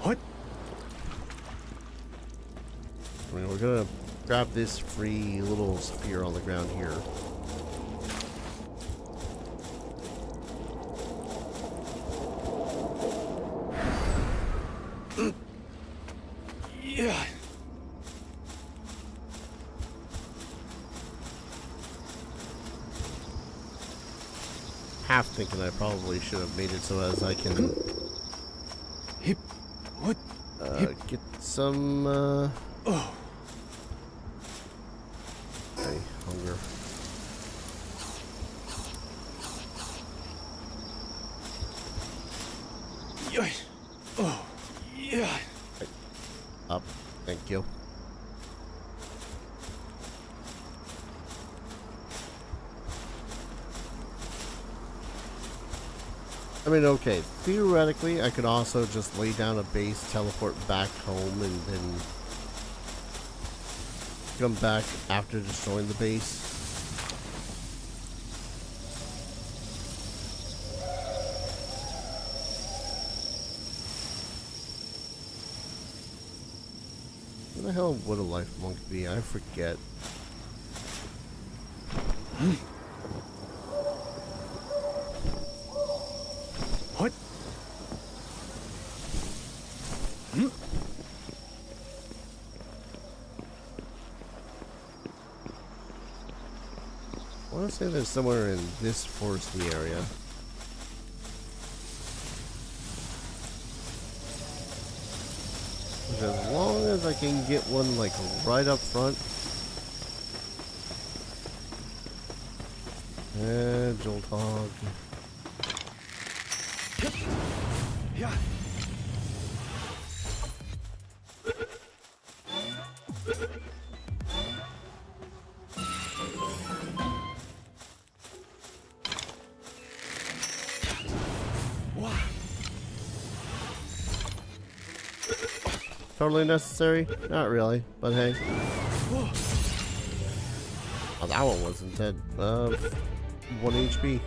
What? I mean, we're gonna grab this free little sphere on the ground here. Yeah. Half thinking I probably should have made it so as I can Hip. What? get some Oh. hunger. Yeah. Oh. Yeah. Up. Thank you. I mean, okay, theoretically, I could also just lay down a base, teleport back home, and then come back after destroying the base. Where the hell would a life monk be? I forget. What? Hmm? I want to say there's somewhere in this foresty area. Which, as long as I can get one like right up front. Jolt hog. Yeah. Wow. Totally necessary? Not really, but hey. Whoa. Oh, that one wasn't dead. 1 HP.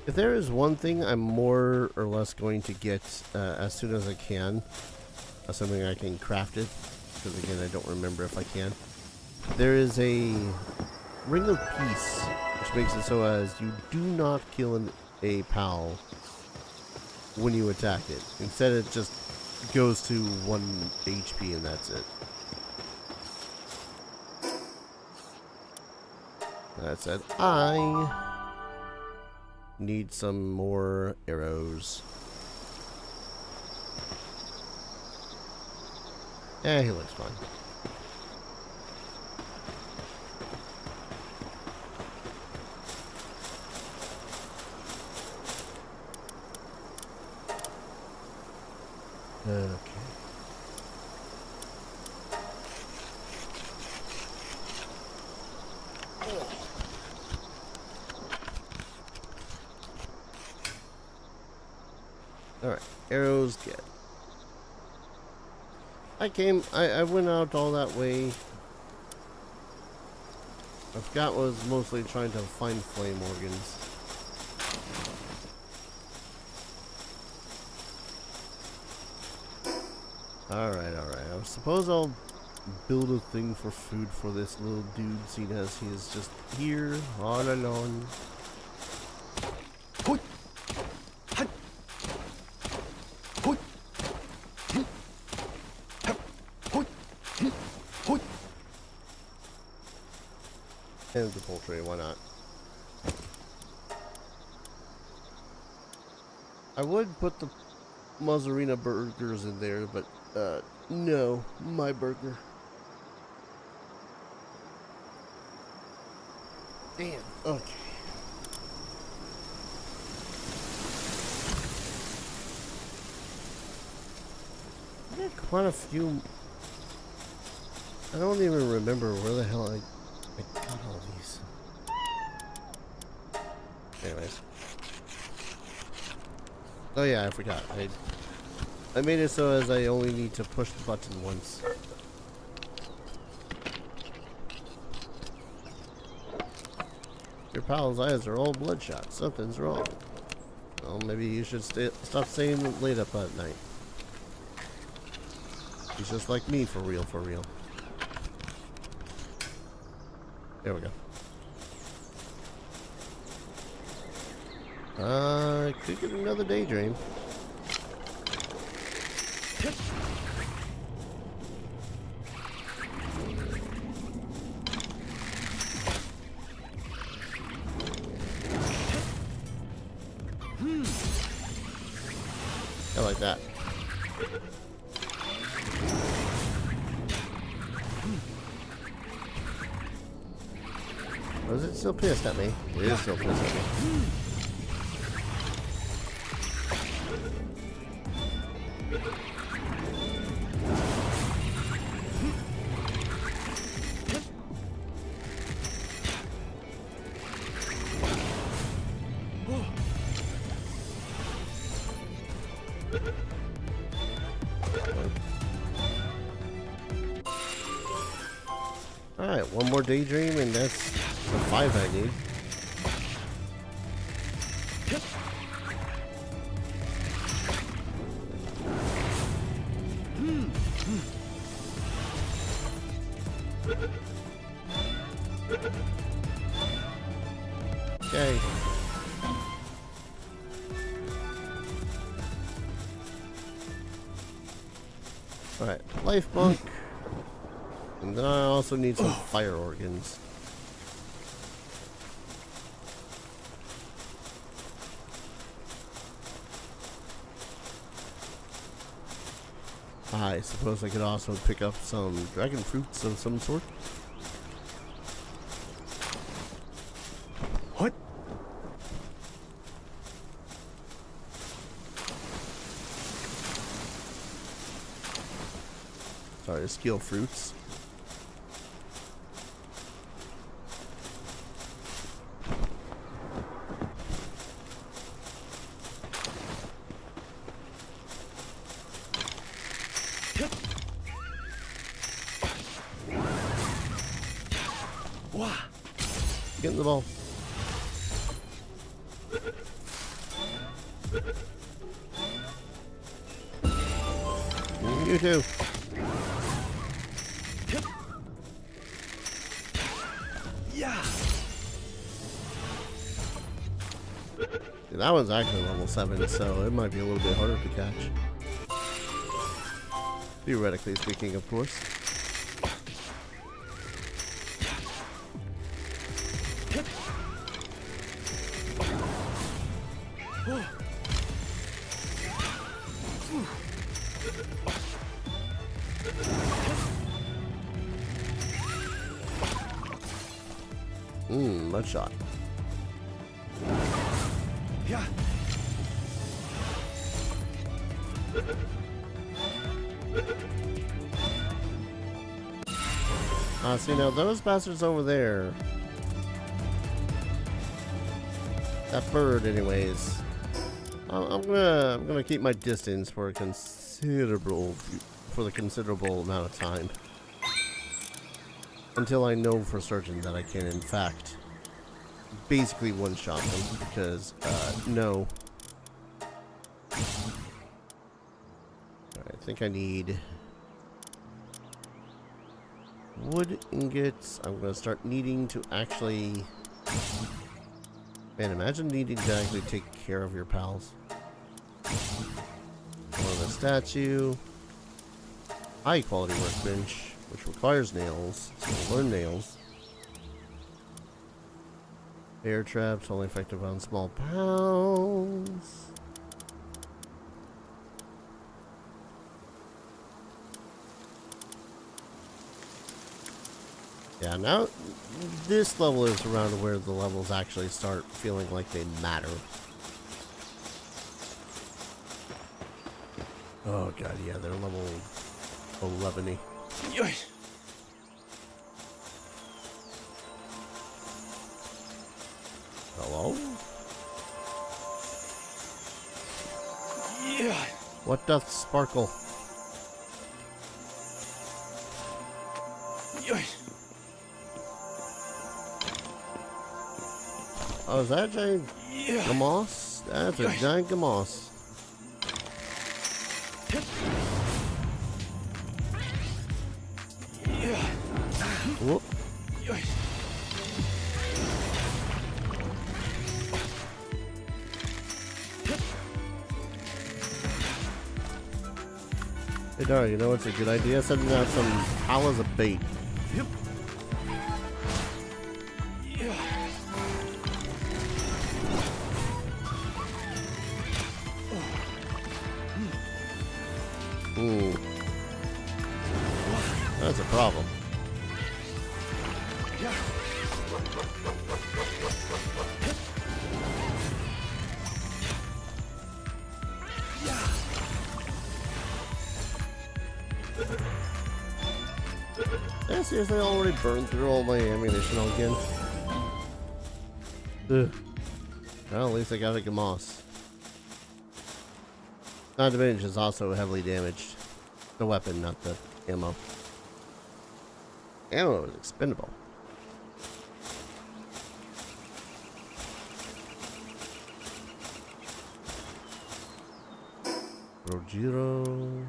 If there is one thing I'm more or less going to get as soon as I can, assuming I can craft it, because again I don't remember if I can, there is a Ring of Peace, which makes it so as you do not kill a pal when you attack it. Instead it just goes to 1 HP and that's it. That said, I need some more arrows. Yeah, he looks fine. Okay. Alright, arrows get. I went out all that way. I forgot was mostly trying to find flame organs. Alright. I suppose I'll build a thing for food for this little dude, seeing as he is just here, all alone. And the poultry, why not? I would put the Mozzarella burgers in there, but no, my burger. Damn. Okay. quite a few. I don't even remember where the hell I got all these. Anyways. Oh yeah, I forgot. I made it so as I only need to push the button once. Your pal's eyes are all bloodshot. Something's wrong. Well, maybe you should stop staying late up at night. He's just like me, for real, for real. There we go. I could get another daydream. I like that. Or is it still pissed at me? It is still pissed at me. Alright, one more daydream and that's the 5 I need. Okay. Alright, life bunk. And then I also need some fire organs. I suppose I could also pick up some dragon fruits of some sort. What? Sorry, skill fruits. Get in the ball. You too. Yeah. That one's actually level 7, so it might be a little bit harder to catch. Theoretically speaking, of course. Mud shot. Yeah. See now those bastards over there. That bird, anyways. I'm gonna keep my distance for the considerable amount of time until I know for certain that I can, in fact, basically one-shot them. Because no. I think I need wood ingots. I'm gonna start needing to actually. Man, imagine needing to actually take care of your pals. One of the statue. High quality workbench, which requires nails. So we'll learn nails. Bear traps, only effective on small pals. Yeah, now this level is around where the levels actually start feeling like they matter. Oh god, yeah, they're level 11-y. Yeah. Hello? Yeah. What doth sparkle? Yeah. Oh, is that a giant Yeah. Gamos? That's a giant Gamos. Yeah. Whoop. Yeah. Hey, Dara, you know what's a good idea? Sending out some pallets of bait. Yep. Yeah. Ooh. That's a problem. Yeah. Yeah. Did I seriously already burned through all my ammunition again? Ugh. Well, at least I got a Gamos. Non-damage is also heavily damaged. The weapon, not the ammo. Ammo is expendable. Rojiro.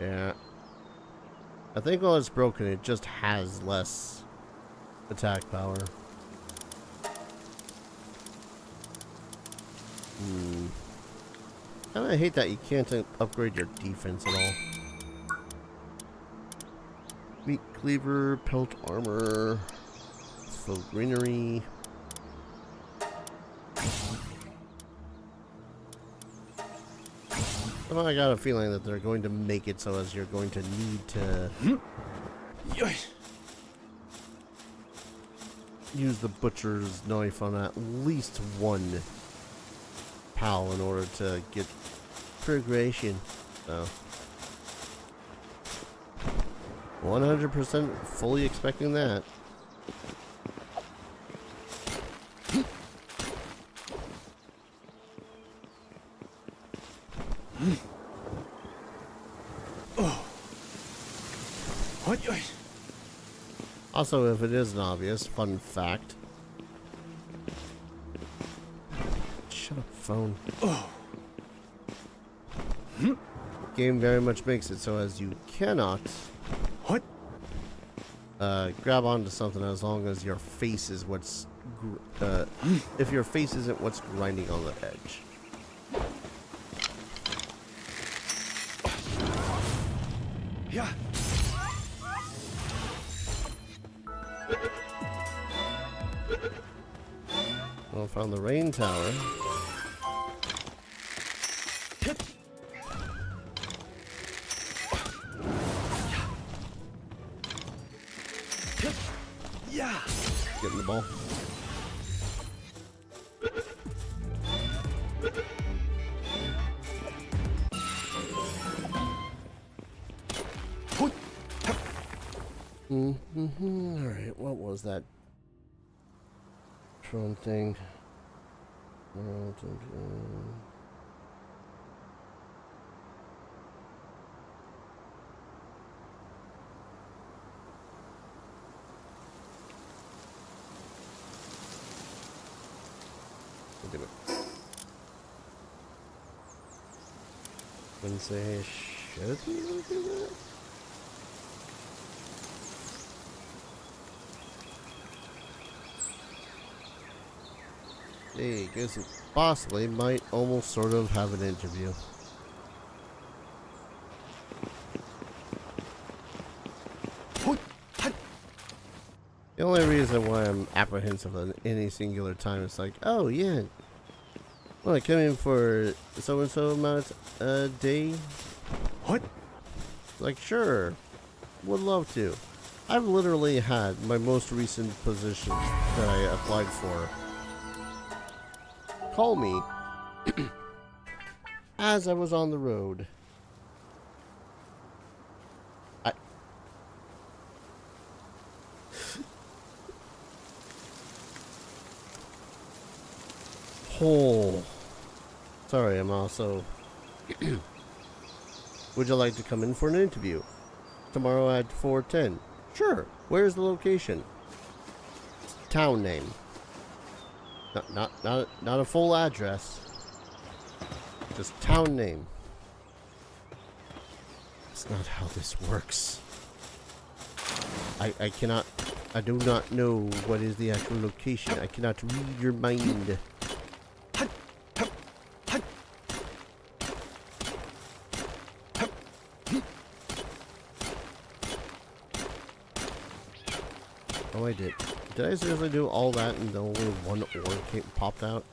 Yeah. I think while it's broken, it just has less attack power. I hate that you can't upgrade your defense at all. Meat cleaver, pelt armor, full greenery. Well, I got a feeling that they're going to make it so as you're going to need to Yeah. use the butcher's knife on at least one pal in order to get progression. So 100% fully expecting that. What? Yeah. Also, if it isn't obvious, fun fact. Shut up, phone. Oh. Game very much makes it so as you cannot What? grab onto something as long as your face is what's if your face isn't what's grinding on the edge. Yeah. Well, found the rain tower. Yeah. Getting the ball. Alright, what was that drone thing? Wouldn't say should we do that? Hey, guess it possibly might almost sort of have an interview. The only reason why I'm apprehensive at any singular time is like, oh yeah, well, I come in for so and so amount a day. What? Like, sure, would love to. I've literally had my most recent position that I applied for call me as I was on the road. Oh. Sorry, I'm also... Would you like to come in for an interview? Tomorrow at 4:10. Sure. Where's the location? Town name. Not a full address. Just town name. That's not how this works. I cannot... I do not know what is the actual location. I cannot read your mind. Oh, I did. Did I seriously do all that and only one ore popped out?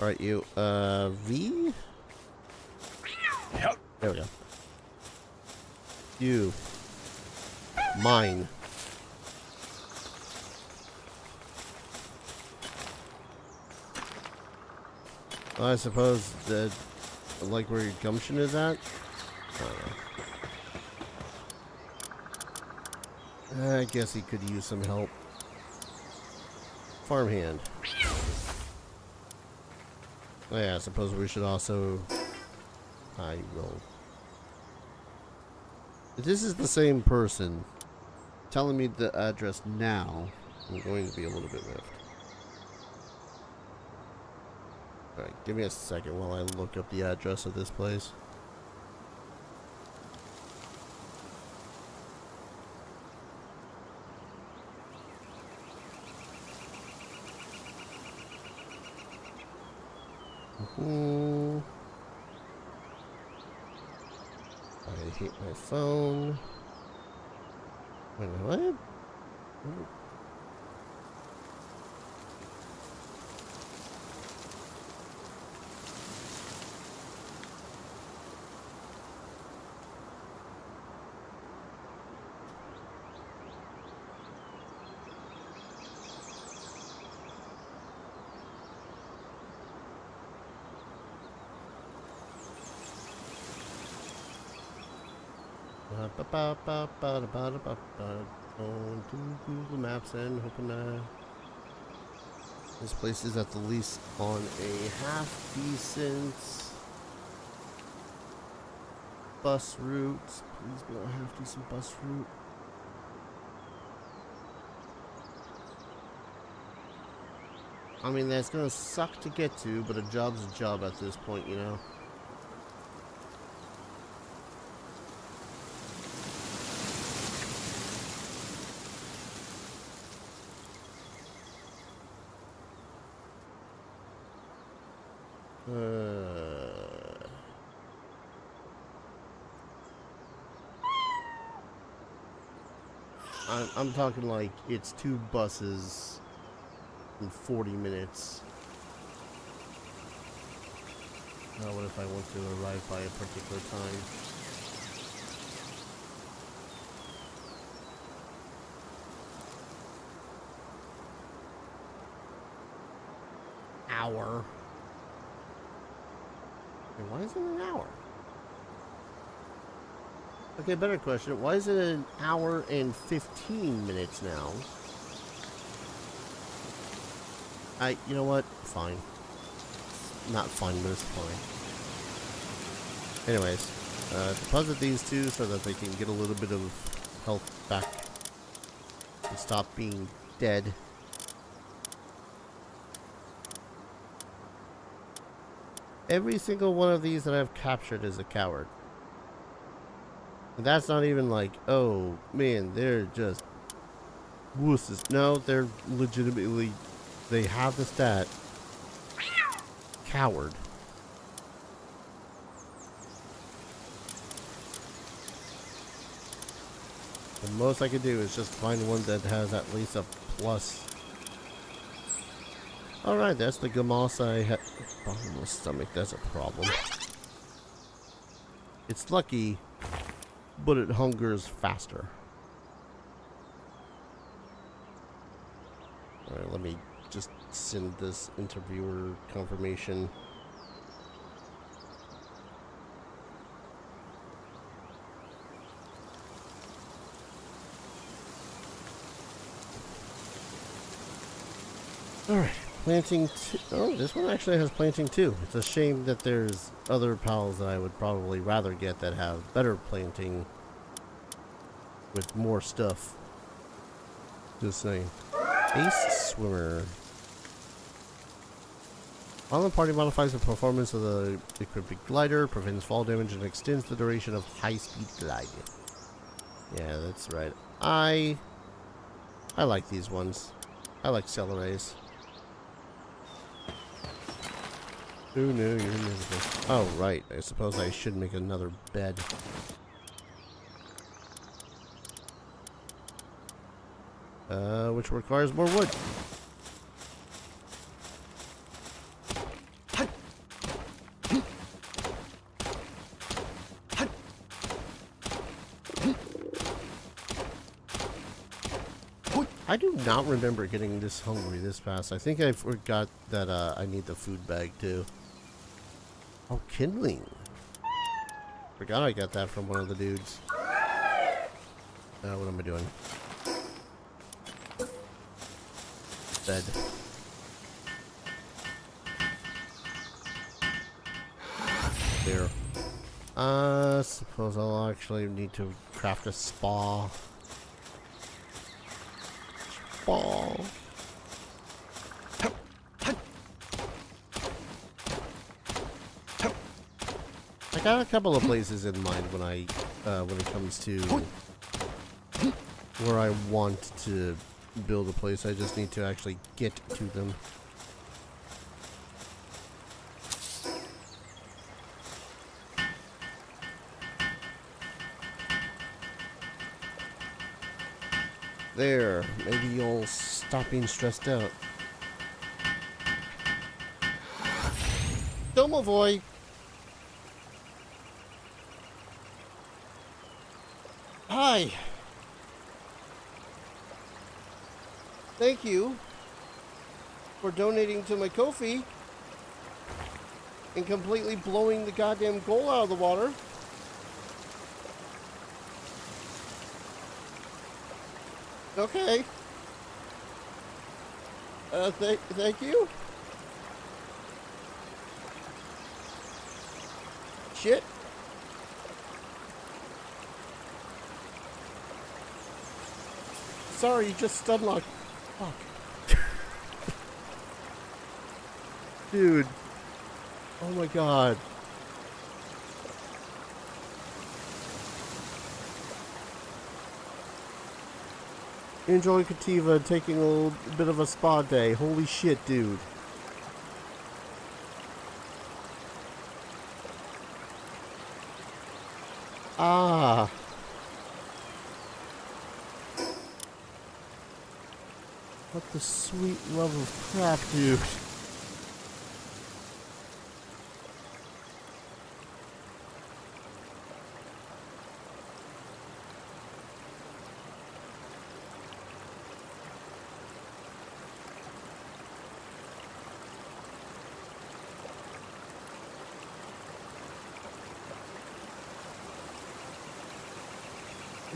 Alright, you, V? Yep. There we go. You. Mine. Well, I suppose that, like where your gumption is at? I don't know. I guess he could use some help. Farmhand. Oh yeah, I suppose we should also... I will... If this is the same person telling me the address now, I'm going to be a little bit miffed. Alright, give me a second while I look up the address of this place. I hate my phone. Wait, what? Ooh. Going to Google Maps and hoping this place is at the least on a half decent bus route. Please be on a half decent bus route. I mean, that's gonna suck to get to, but a job's a job at this point, you know. I'm talking like it's 2 buses in 40 minutes. Now what if I want to arrive by a particular time? Hour. Hey, why is it an hour? Okay, better question. Why is it an hour and 15 minutes now? You know what? Fine. Not fine, but it's fine. Anyways, deposit these two so that they can get a little bit of health back and stop being dead. Every single one of these that I've captured is a coward. And that's not even like, oh man, they're just wusses. No, they're legitimately, they have the stat coward. The most I could do is just find one that has at least a plus. Alright, that's the Gamas I had. Bottomless stomach, that's a problem. It's lucky, but it hungers faster. Alright, let me just send this interviewer confirmation. Alright, planting two. Oh, this one actually has planting too. It's a shame that there's other pals that I would probably rather get that have better planting with more stuff. Just saying. Ace Swimmer. While the party modifies the performance of the equipped glider, prevents fall damage, and extends the duration of high-speed gliding. Yeah, that's right. I like these ones. I like Celeres. Who knew you're invisible? Oh, right. I suppose I should make another bed. Which requires more wood. I do not remember getting this hungry this fast. I think I forgot that I need the food bag too. Oh, kindling. Forgot I got that from one of the dudes. What am I doing? Bed. There. Suppose I'll actually need to craft a spa. Ball. I got a couple of places in mind when it comes to where I want to build a place. I just need to actually get to them. There, maybe you'll stop being stressed out. Domovoy! Hi! Thank you for donating to my Ko-fi and completely blowing the goddamn goal out of the water. Okay. Thank you. Shit. Sorry, you just stun locked. Fuck. Dude. Oh my god. Enjoy Kativa taking a little bit of a spa day. Holy shit, dude. Ah. What the sweet love of crap, dude.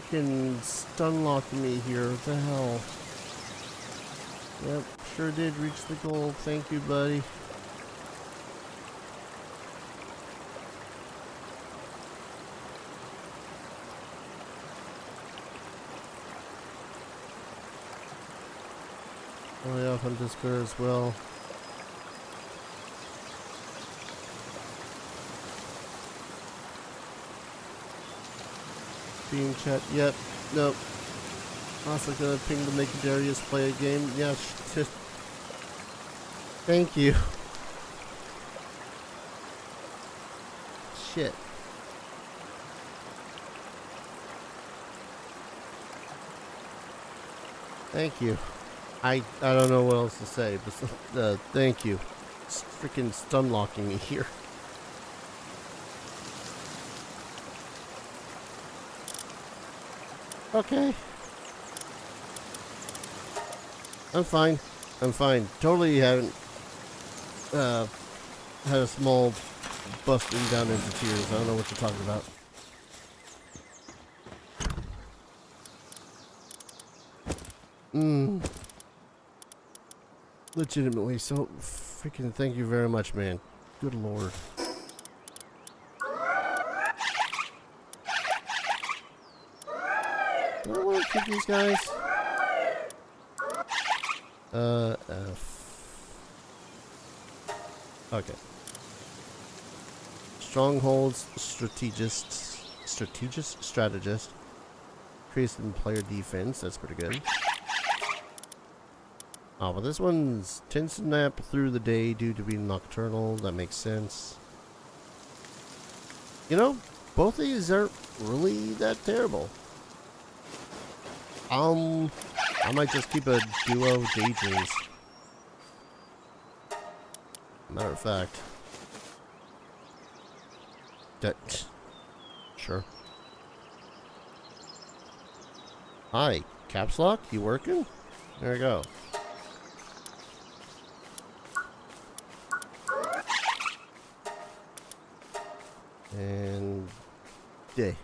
Freaking stun locked me here. What the hell? Yep, sure did reach the goal. Thank you, buddy. Play off on Discord as well. Being chat. Yep. Nope. Also gonna ping to make Darius play a game. Yeah, just thank you. Shit. Thank you. I don't know what else to say, but thank you. It's freaking stun locking me here. Okay. I'm fine. I'm fine. Totally haven't had a small busting down into tears. I don't know what you're talking about. Legitimately, so freaking thank you very much, man. Good lord. Do I want to keep these guys? F. Okay. Strongholds, strategist. Increase in player defense, that's pretty good. Oh, but this one's tends to nap through the day due to being nocturnal. That makes sense. You know, both of these aren't really that terrible. I might just keep a duo daydreams. Matter of fact. That. Sure. Hi, caps lock, you working? There we go. And day.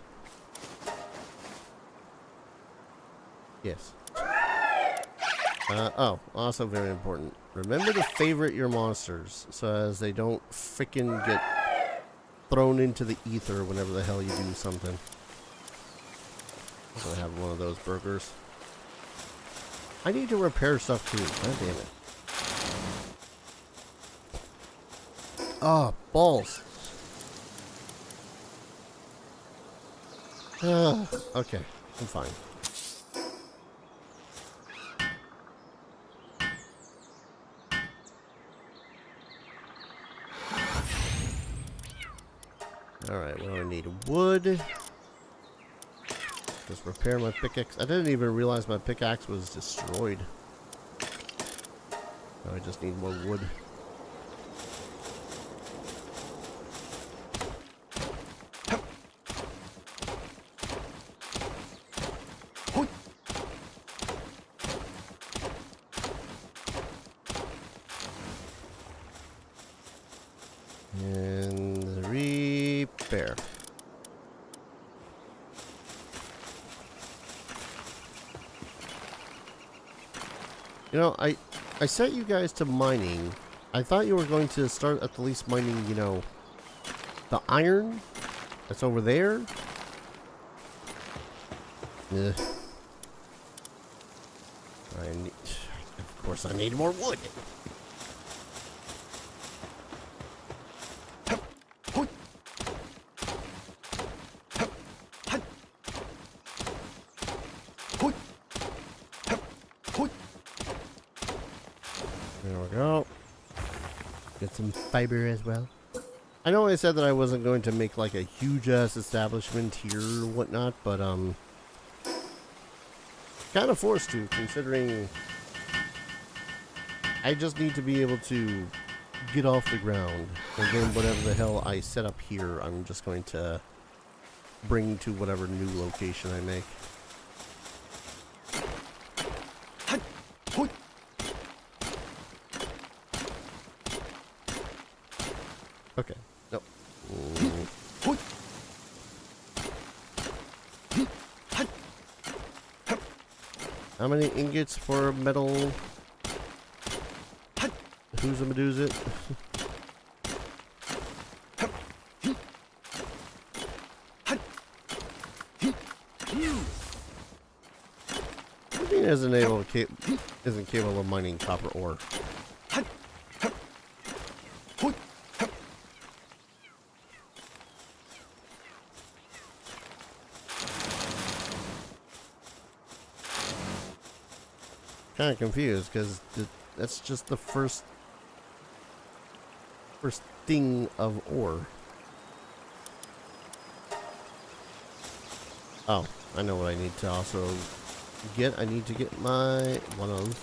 Yes. Oh, also very important. Remember to favorite your monsters so as they don't frickin' get thrown into the ether whenever the hell you do something. I'm gonna have one of those burgers. I need to repair stuff too. God damn it. Oh, balls. Okay, I'm fine. Alright, what do I need? Wood. Just repair my pickaxe. I didn't even realize my pickaxe was destroyed. Now I just need more wood. And repair. You know, I sent you guys to mining. I thought you were going to start at the least mining, you know, the iron that's over there. Ugh. Of course, I need more wood. There we go. Get some fiber as well. I know I said that I wasn't going to make like a huge ass establishment here or whatnot, but kind of forced to, considering I just need to be able to get off the ground, and then whatever the hell I set up here, I'm just going to bring to whatever new location I make. Okay. Nope. How many ingots for metal? Who's a Medusa? Isn't capable of mining copper ore. Kind of confused because that's just the first thing of ore. Oh, I know what I need to also get. I need to get my one of.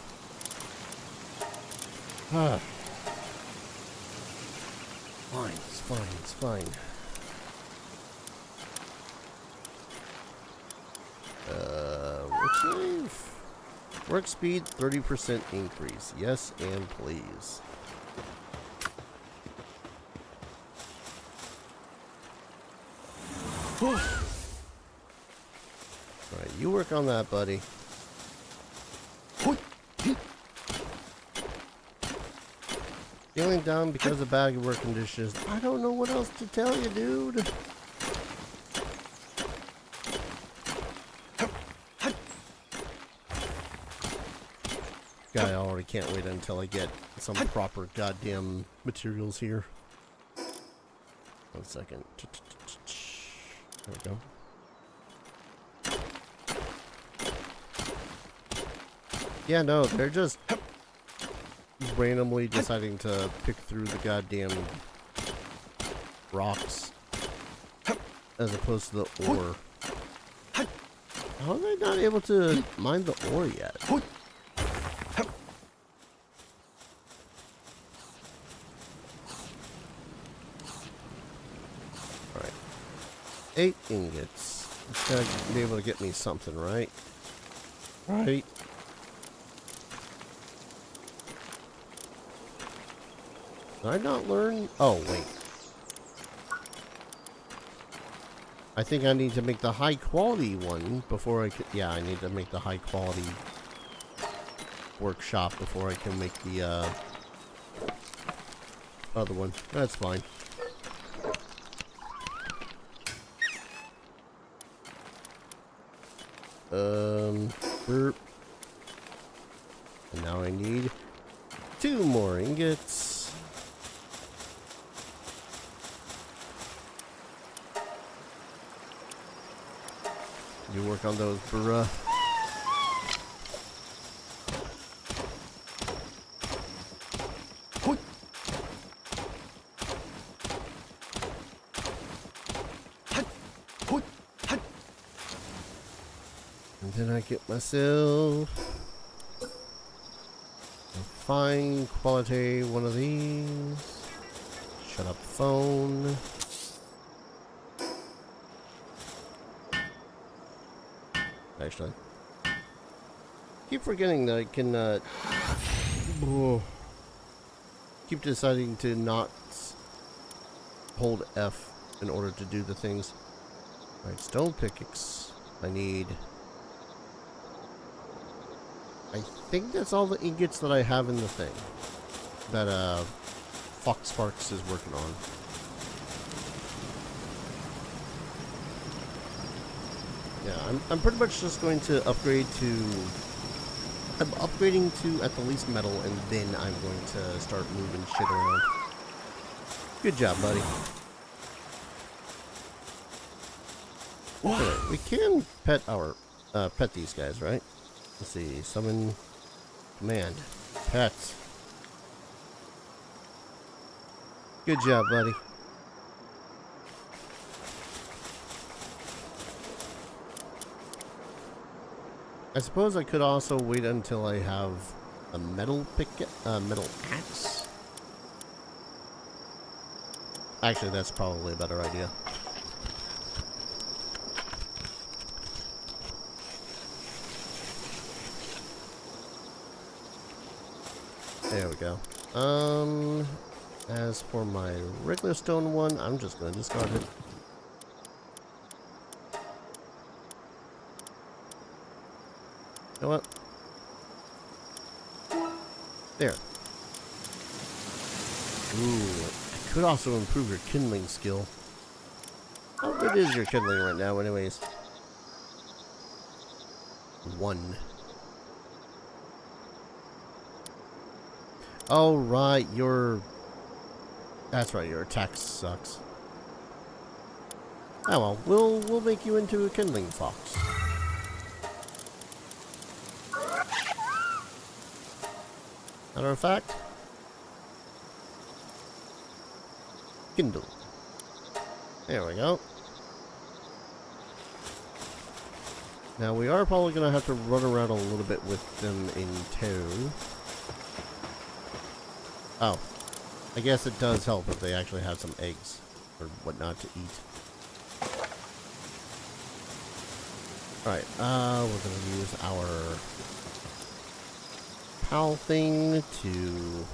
Fine, it's fine, it's fine. Work speed 30% increase. Yes, and please. Alright, you work on that, buddy. Feeling down because of bad work conditions. I don't know what else to tell you, dude. Guy, I already can't wait until I get some proper goddamn materials here. 1 second. There we go. Yeah, no, they're just randomly deciding to pick through the goddamn rocks as opposed to the ore. How are they not able to mine the ore yet? Alright. 8 ingots. It's gotta be able to get me something, right? Right. Did I not learn? Oh, wait. I think I need to make the high quality one before I can... Yeah, I need to make the high quality workshop before I can make the other one. That's fine. Burp. And now I need 2 more ingots. You work on those, bruh. And then I get myself a fine quality one of these. Shut up, phone. Actually, keep forgetting that I can keep deciding to not hold F in order to do the things. Alright, stone pickaxe. I think that's all the ingots that I have in the thing that Fox Sparks is working on. Yeah, I'm pretty much just going to upgrade to... I'm upgrading to at the least metal, and then I'm going to start moving shit around. Good job, buddy. Right, we can pet our... pet these guys, right? Let's see, summon... Command. Pet. Good job, buddy. I suppose I could also wait until I have a metal metal axe. Actually, that's probably a better idea. There we go. As for my regular stone one, I'm just going to discard it. You know what? There. Ooh, I could also improve your kindling skill. How good is your kindling right now, anyways? 1. Oh, right, that's right, your attack sucks. Oh well, we'll make you into a kindling fox. Matter of fact, kindle. There we go. Now we are probably going to have to run around a little bit with them in tow. Oh, I guess it does help if they actually have some eggs or whatnot to eat. Alright, we're going to use our PAL thing to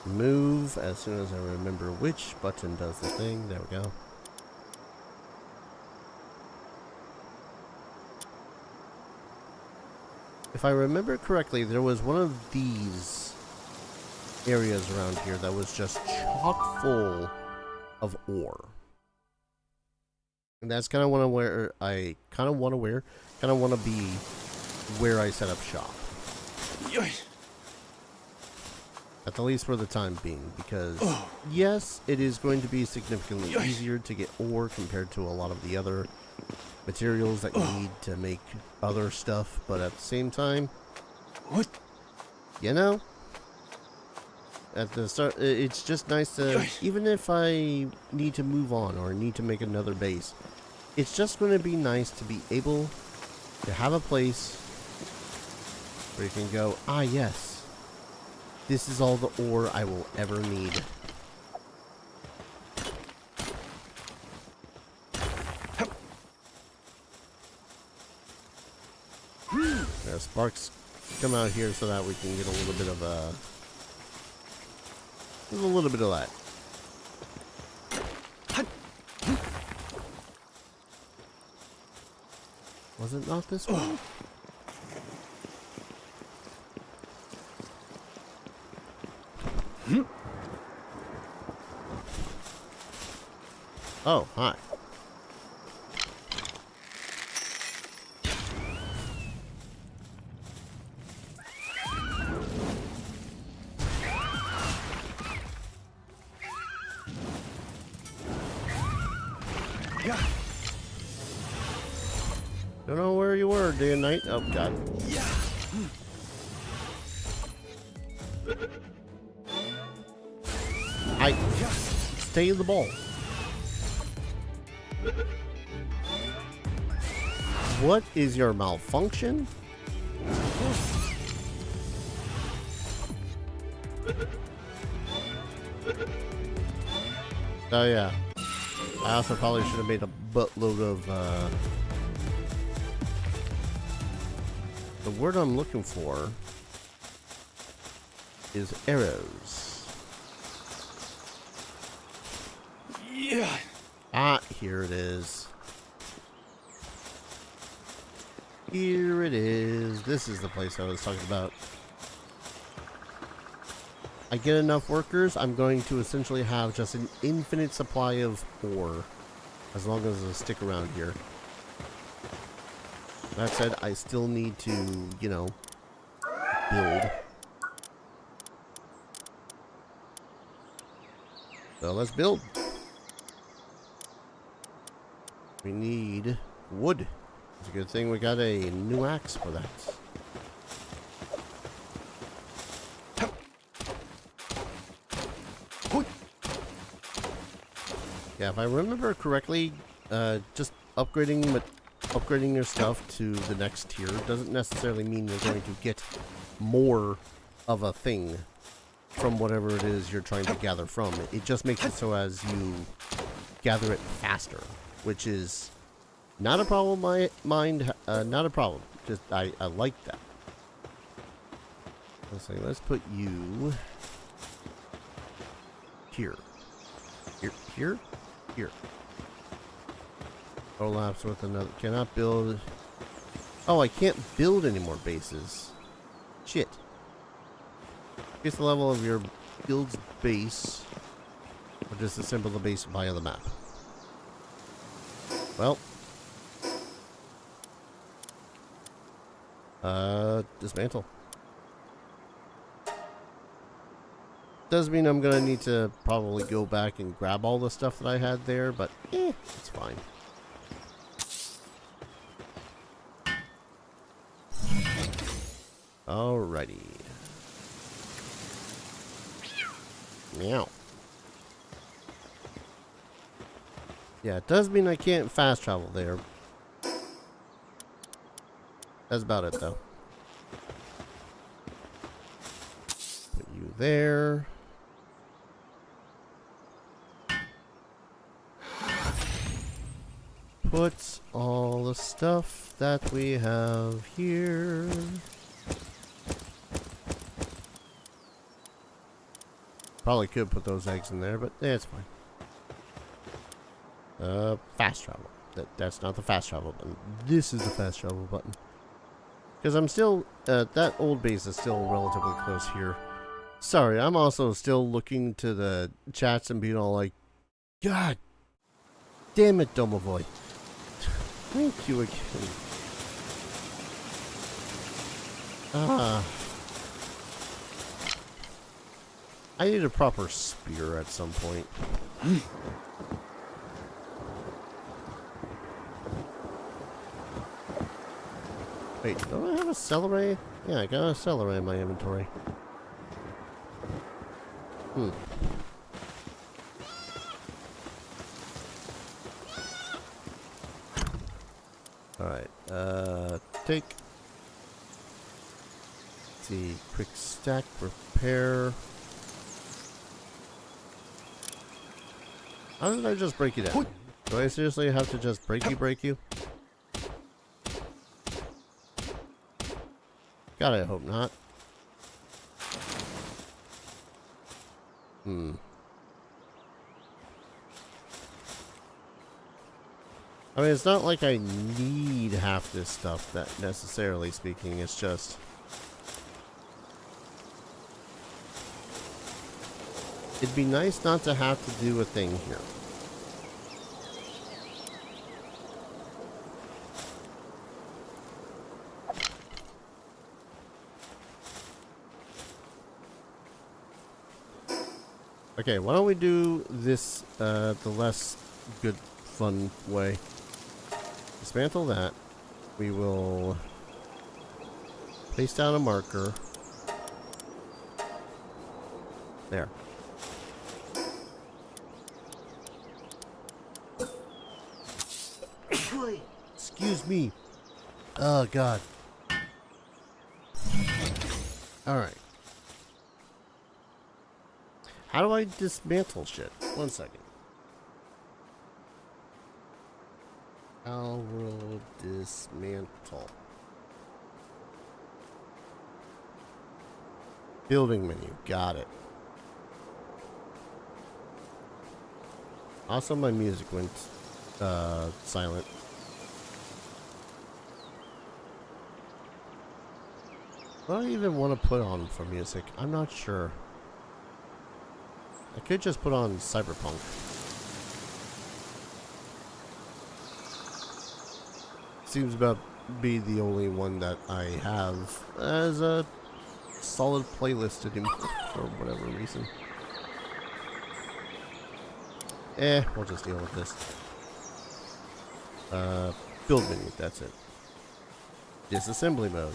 move as soon as I remember which button does the thing. There we go. If I remember correctly, there was one of these areas around here that was just chock full of ore. And that's kind of where I kind of want to be where I set up shop. At the least for the time being, because yes, it is going to be significantly easier to get ore compared to a lot of the other materials that you need to make other stuff, but at the same time, you know, at the start, it's just nice to, even if I need to move on or need to make another base, it's just going to be nice to be able to have a place where you can go, ah yes, this is all the ore I will ever need. Yeah, sparks come out here so that we can get a little bit of that. Was it not this one? Oh, hi. Don't know where you were day and night. Oh, God. Stay in the ball. What is your malfunction? Oh yeah. I also probably should have made a buttload of the word I'm looking for is arrows. Yeah. Ah, here it is. Here it is. This is the place I was talking about. I get enough workers, I'm going to essentially have just an infinite supply of ore, as long as I stick around here. That said, I still need to, you know, build. So let's build. We need wood. It's a good thing we got a new axe for that. Yeah, if I remember correctly, just upgrading your stuff to the next tier doesn't necessarily mean you're going to get more of a thing from whatever it is you're trying to gather from. It just makes it so as you gather it faster, which is not a problem. Not a problem. Just I like that. Let's say let's put you here. Here. Overlaps with another. Cannot build. Oh, I can't build any more bases. Shit. Increase the level of your build's base, or disassemble the base via the map. Well. Dismantle. Does mean I'm gonna need to probably go back and grab all the stuff that I had there, but it's fine. Alrighty. Meow. Yeah, it does mean I can't fast travel there. That's about it, though. Put you there. Put all the stuff that we have here. Probably could put those eggs in there, but it's fine. Fast travel. That's not the fast travel button. This is the fast travel button. Because I'm still, that old base is still relatively close here. Sorry, I'm also still looking to the chats and being all like, God damn it, Domovoy. Thank you again. I need a proper spear at some point. Wait, don't I have a celery? Yeah, I got a celery in my inventory. Alright, take. Let's see, quick stack, repair. How did I just break you down? Do I seriously have to just break you? God, I hope not. I mean, it's not like I need half this stuff, that necessarily speaking. It's just... it'd be nice not to have to do a thing here. Okay, why don't we do this the less good, fun way. Dismantle that. We will place down a marker. There. Excuse me. Oh, God. Alright. How do I dismantle shit? 1 second. Palworld dismantle. Building menu. Got it. Also, my music went silent. What do I even want to put on for music? I'm not sure. I could just put on Cyberpunk. Seems about to be the only one that I have as a solid playlist anymore for whatever reason. We'll just deal with this. Build menu, that's it. Disassembly mode.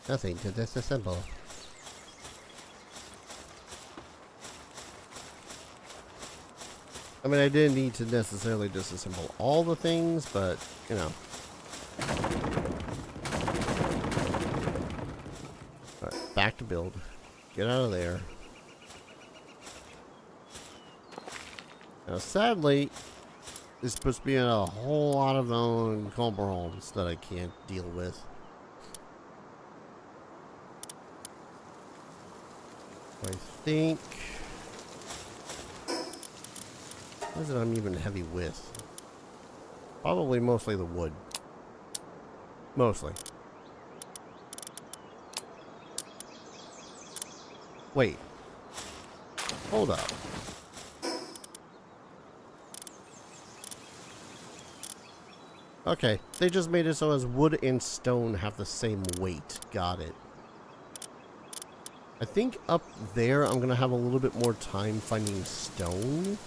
Nothing to disassemble. I mean, I didn't need to necessarily disassemble all the things, but, you know. Alright, back to build. Get out of there. Now, sadly, there's supposed to be a whole lot of encumbrances that I can't deal with. I think... what is it I'm even heavy with? Probably mostly the wood. Mostly. Wait. Hold up. Okay, they just made it so as wood and stone have the same weight. Got it. I think up there I'm gonna have a little bit more time finding stone.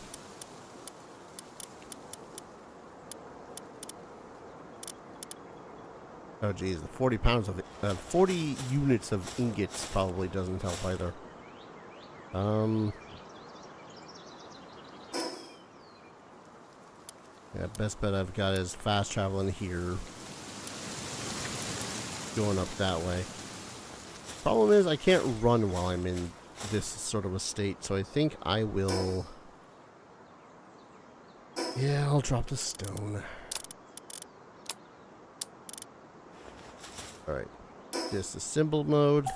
Oh geez, the 40 pounds of 40 units of ingots probably doesn't help either. Yeah, best bet I've got is fast traveling here, going up that way. Problem is, I can't run while I'm in this sort of a state, so I think I will... yeah, I'll drop the stone. Alright, disassemble mode.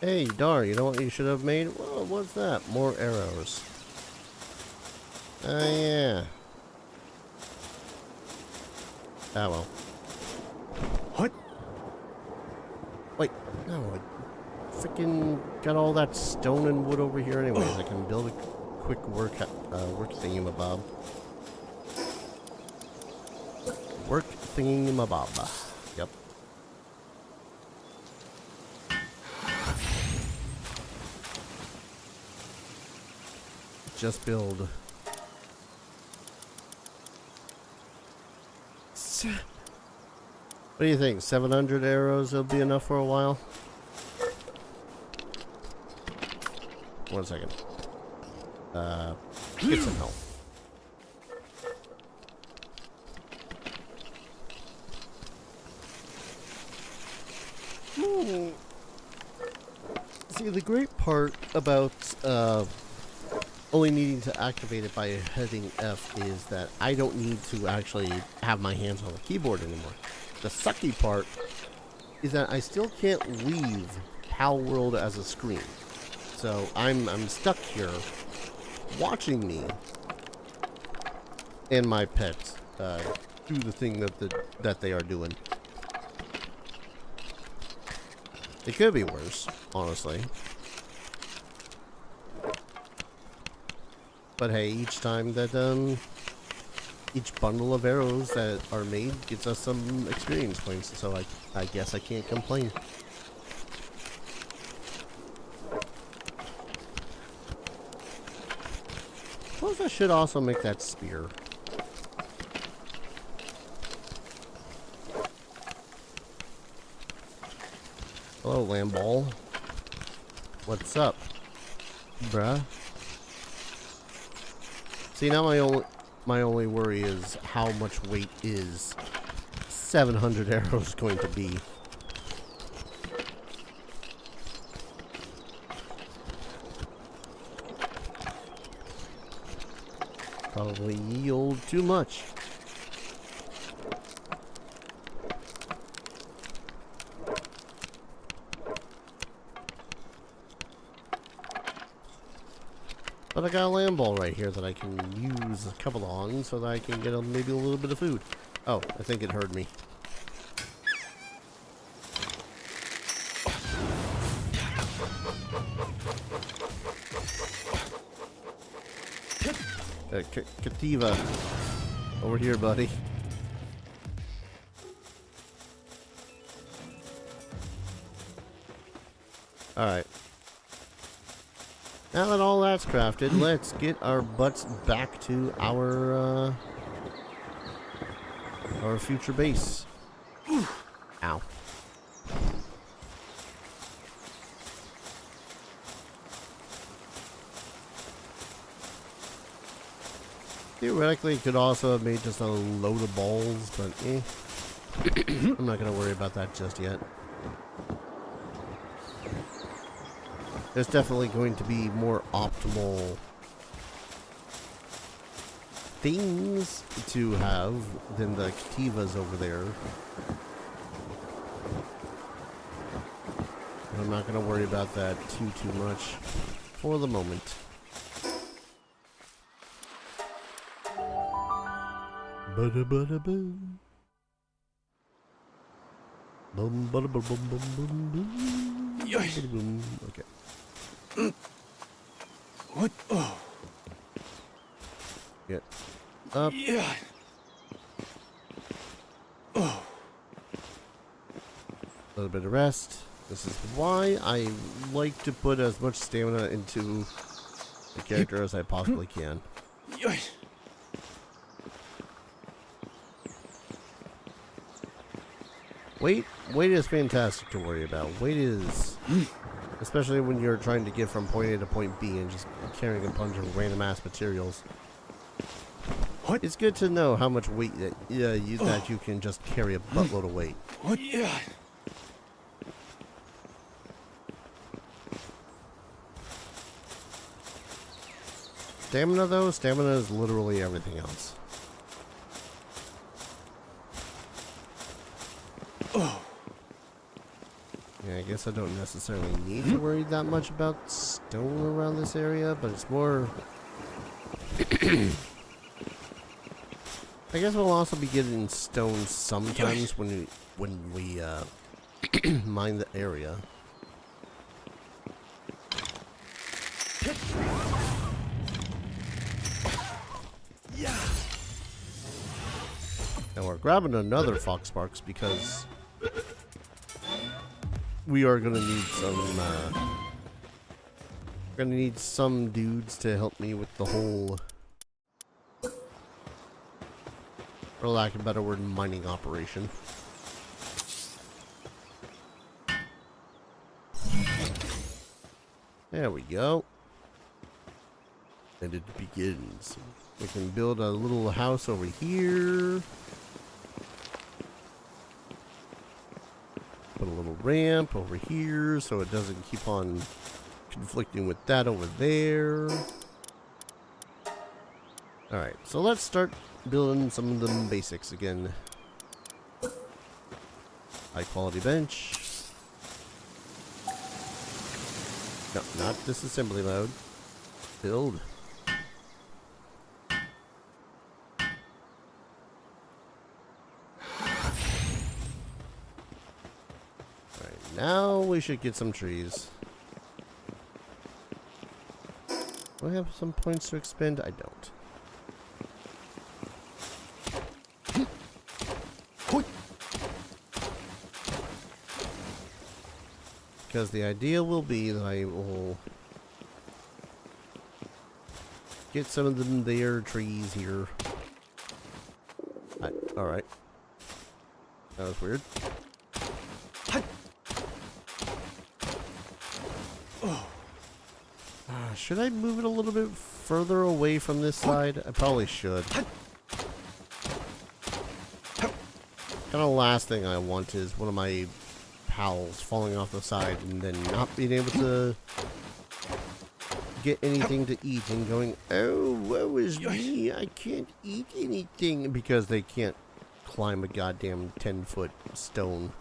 Hey, Dar, you know what you should have made? Well, what's that? More arrows. Oh, yeah. Ah, well. What? Wait, no, I freaking got all that stone and wood over here anyways. I can build a quick work thingamabob. Work thingamabob. Yep. Just build. What do you think? 700 arrows will be enough for a while? 1 second. Get some help. See, the great part about only needing to activate it by hitting F is that I don't need to actually have my hands on the keyboard anymore. The sucky part is that I still can't leave Palworld as a screen. So I'm stuck here watching me and my pets do the thing that they are doing. It could be worse, honestly. But hey, each time that each bundle of arrows that are made gets us some experience points, so I guess I can't complain. Suppose I should also make that spear. Hello, Lamball. What's up, bruh? See, now my only worry is how much weight is 700 arrows going to be. Probably yield too much. But I got a lamb ball right here that I can use a couple on so that I can get maybe a little bit of food. Oh, I think it heard me. Kativa, over here, buddy. Alright. Now that all that's crafted, let's get our butts back to our future base. Ow. Theoretically, it could also have made just a load of balls, but eh. I'm not going to worry about that just yet. There's definitely going to be more optimal things to have than the Kativas over there. I'm not going to worry about that too much for the moment. Ba-da-ba-da-boom. Boom, ba-da-ba-boom, boom, boom, boom. Boom. Okay. What? Oh. Get up. Yeah. Oh. A little bit of rest. This is why I like to put as much stamina into the character as I possibly can. Weight is fantastic to worry about. Weight is, especially when you're trying to get from point A to point B and just carrying a bunch of random ass materials. What? It's good to know how much weight that you can just carry a buttload of weight. What? Yeah. Stamina though, stamina is literally everything else. Oh. Yeah, I guess I don't necessarily need to worry that much about stone around this area, but it's more... I guess we'll also be getting stone sometimes when we mine the area. And we're grabbing another fox sparks because we are gonna need some. We're gonna need some dudes to help me with the whole, for lack of a better word, mining operation. There we go. And it begins. We can build a little house over here. Put a little ramp over here so it doesn't keep on conflicting with that over there. Alright, so let's start building some of the basics again. High quality bench. No, not disassembly mode. Build. Alright, now we should get some trees. Do I have some points to expend? I don't. Because the idea will be that I will get some of them there trees here. Alright. That was weird. Should I move it a little bit further away from this side? I probably should. Kind of last thing I want is one of my pals falling off the side and then not being able to get anything to eat and going, oh, woe is me, I can't eat anything, because they can't climb a goddamn 10-foot stone.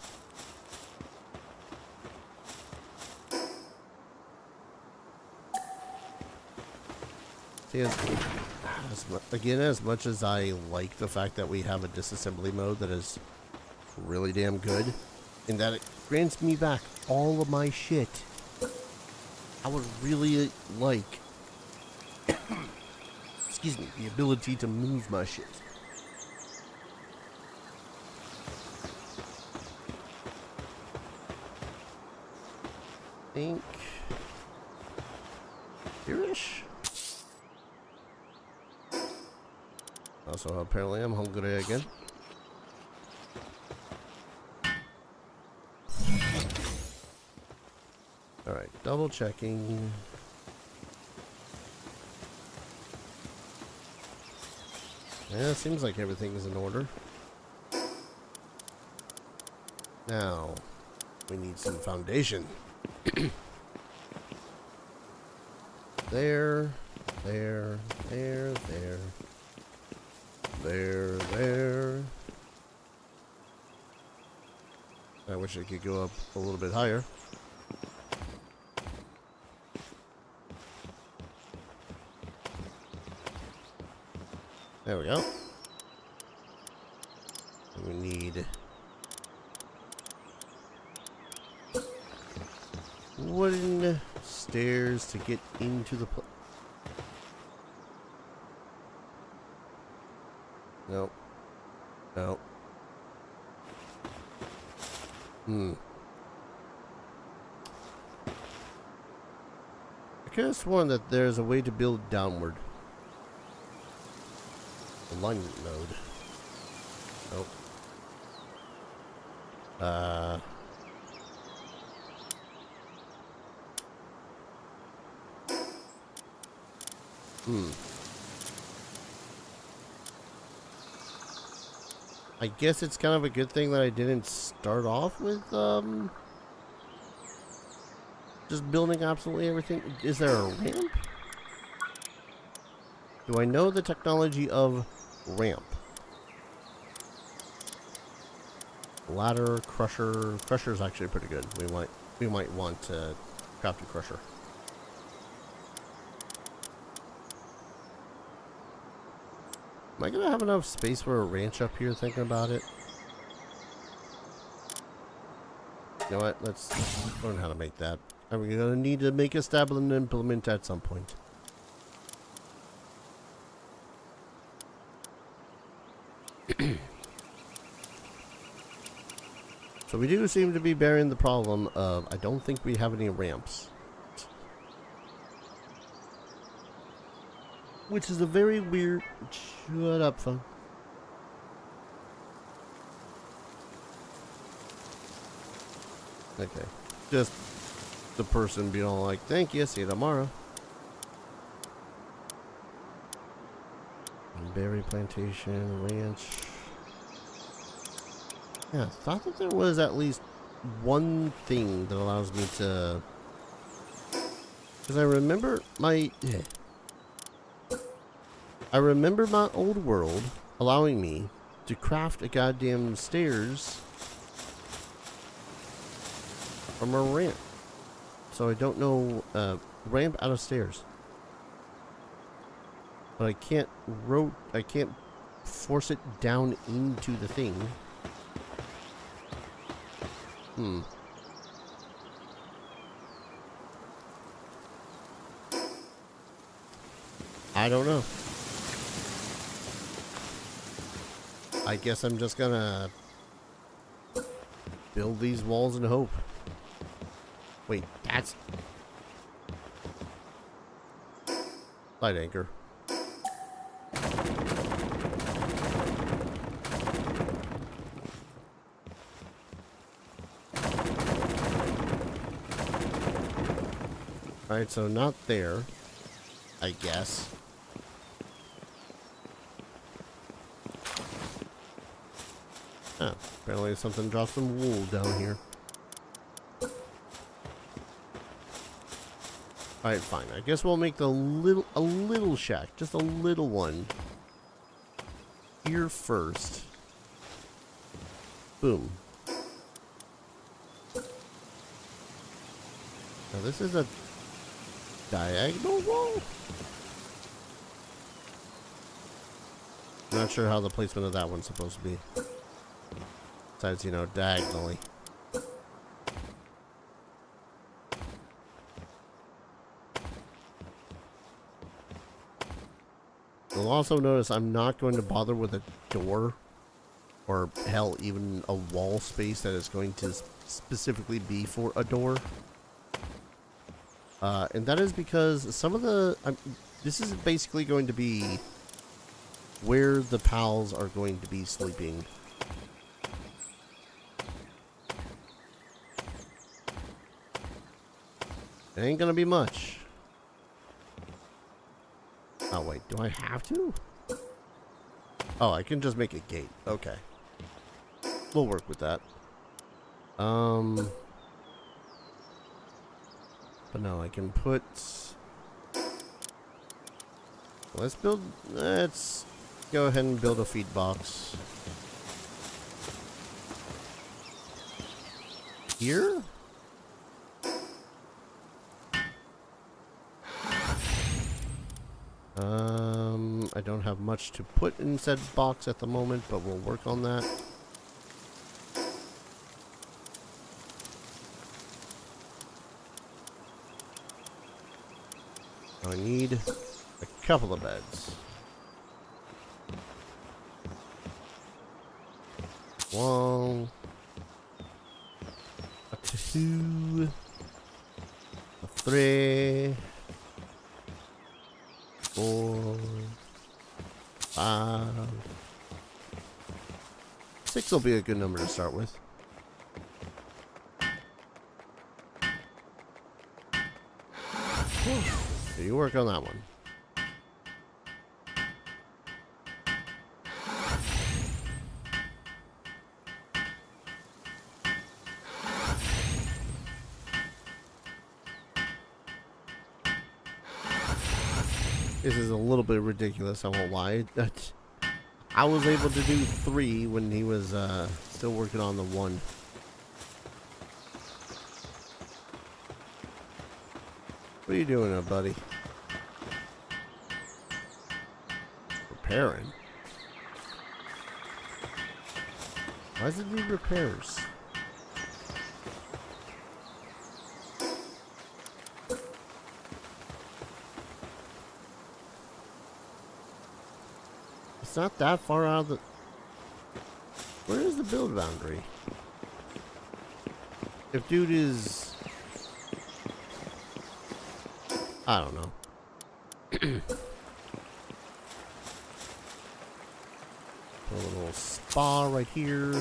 See, as much as I like the fact that we have a disassembly mode that is really damn good, in that it grants me back all of my shit, I would really like, excuse me, the ability to move my shit. Think here-ish. Also, apparently I'm hungry again. Alright, double checking. Yeah, seems like everything is in order. Now, we need some foundation. There. I wish I could go up a little bit higher. There we go. We need wooden stairs to get into the place. Nope. Nope. I could have sworn that there's a way to build downward. Alignment mode. Nope. I guess it's kind of a good thing that I didn't start off with, just building absolutely everything. Is there a ramp? Do I know the technology of ramp? Ladder, crusher. Crusher is actually pretty good. We might want to craft a crusher. Am I gonna have enough space for a ranch up here? Thinking about it. You know what? Let's learn how to make that. And we're gonna need to make a stable and implement at some point. So we do seem to be bearing the problem of I don't think we have any ramps. Which is a very weird... Shut up, phone. Okay. Just the person being all like, thank you, see you tomorrow. Berry plantation, ranch. Yeah, I thought that there was at least one thing that allows me to... Because I remember my... I remember my old world allowing me to craft a goddamn stairs from a ramp. So I don't know, ramp out of stairs. But I can't force it down into the thing. I don't know. I guess I'm just gonna build these walls and hope. Wait, that's... Light anchor. Alright, so not there, I guess. Ah, apparently something dropped some wool down here. Alright, fine. I guess we'll make a little shack. Just a little one. Here first. Boom. Now this is a diagonal wall? Not sure how the placement of that one's supposed to be. Besides, you know, diagonally. You'll also notice I'm not going to bother with a door. Or, hell, even a wall space that is going to specifically be for a door. And that is because some of the... this is basically going to be where the pals are going to be sleeping. It ain't gonna be much. Oh, wait. Do I have to? Oh, I can just make a gate. Okay. We'll work with that. But no, I can put... Let's go ahead and build a feed box. Here? I don't have much to put in said box at the moment, but we'll work on that. I need a couple of beds. One, a two, a three, 4, 5, 6 will be a good number to start with. So you work on that one. This is a little bit ridiculous, I won't lie. I was able to do 3 when he was still working on the 1. What are you doing there, buddy? Repairing? Why does it need repairs? It's not that far out of the... Where is the build boundary? If dude is... I don't know. A little spa right here.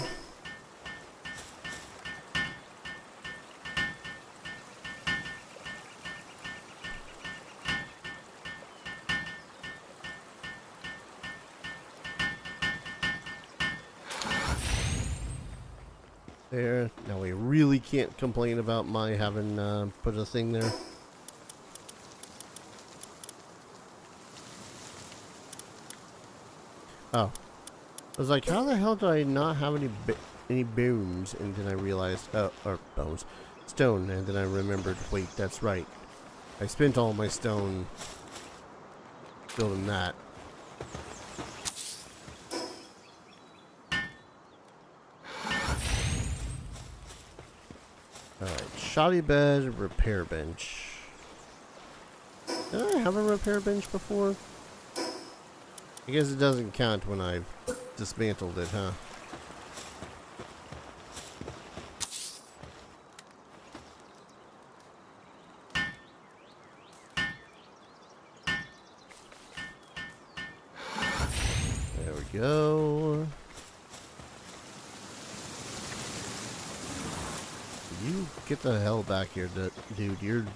There. Now we really can't complain about my having put a thing there. Oh. I was like, how the hell did I not have any bones? And then I realized, or bones, stone. And then I remembered, wait, that's right. I spent all my stone building that. Alright, shoddy bed, repair bench. Did I have a repair bench before? I guess it doesn't count when I've dismantled it, huh? There we go. You get the hell back here, dude. You're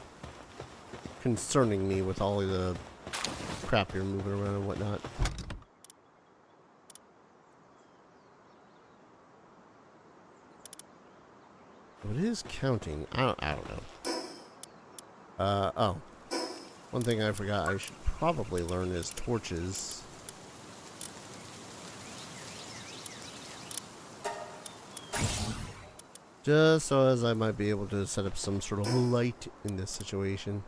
concerning me with all of the crap you're moving around and whatnot. What is counting? I don't know. Oh. One thing I forgot I should probably learn is torches. Just so as I might be able to set up some sort of light in this situation.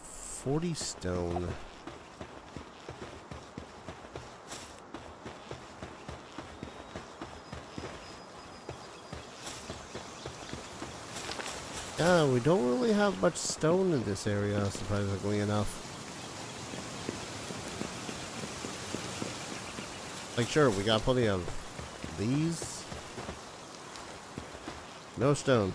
40 stone. Yeah, we don't really have much stone in this area, surprisingly enough. Like, sure, we got plenty of these. No stone.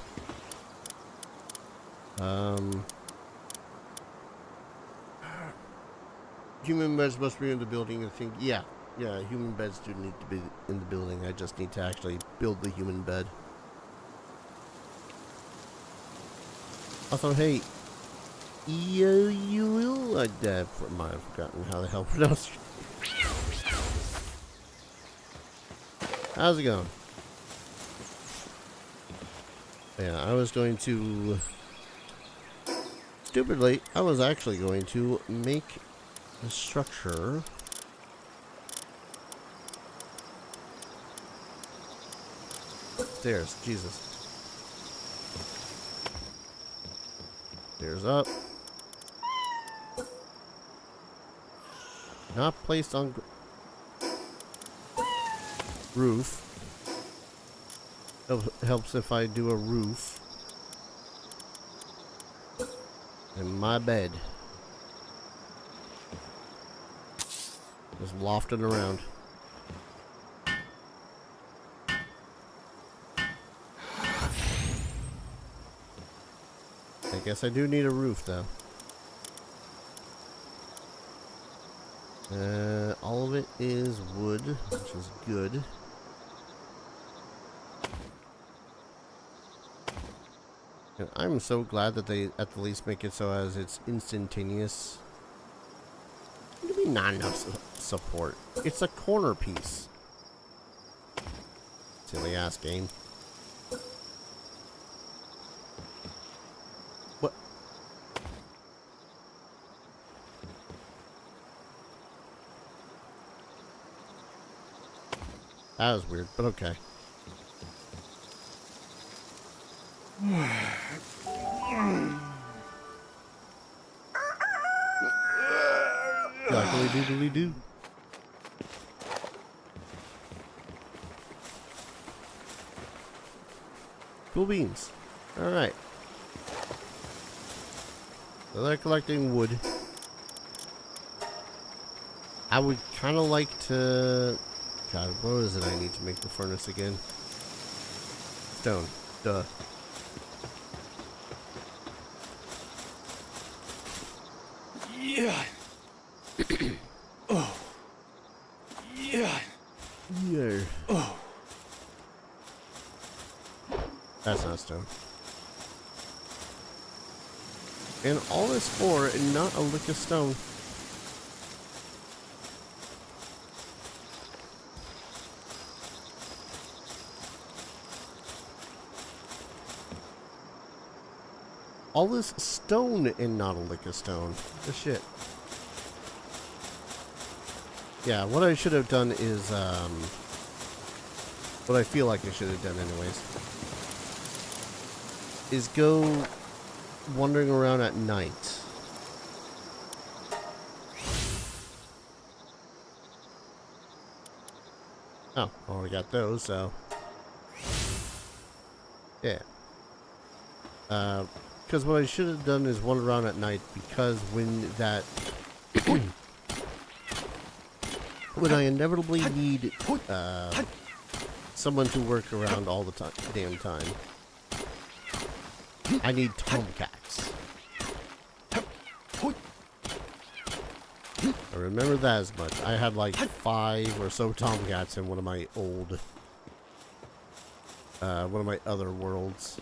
Human beds must be in the building, I think. Yeah, human beds do need to be in the building. I just need to actually build the human bed. Also, hey, I might have forgotten how the hell to pronounce it. How's it going? Yeah, I was going to... Stupidly, I was actually going to make the structure... Stairs, Jesus. Stairs up. Not placed on roof. Helps if I do a roof. And my bed. Just lofting around. I guess I do need a roof, though. All of it is wood, which is good. And I'm so glad that they at the least make it so as it's instantaneous. What do you mean not enough support? It's a corner piece. Silly ass game. What? That was weird, but okay. Doodly doodly doo. Cool beans. Alright. So they're collecting wood. I would kind of like to... God, what is it I need to make the furnace again? Stone. Duh. Yeah. Oh. Yeah. Yeah. Oh. That's not stone. And all this for and not a lick of stone. All this stone and not a lick of stone. The shit. Yeah, what I should have done is, what I feel like I should have done anyways, is go wandering around at night. Oh, already got those, so. Yeah. Because what I should have done is wander around at night, because when that... when I inevitably need someone to work around all the damn time, I need tomcats. I remember that as much. I had like 5 or so tomcats in one of my old, one of my other worlds.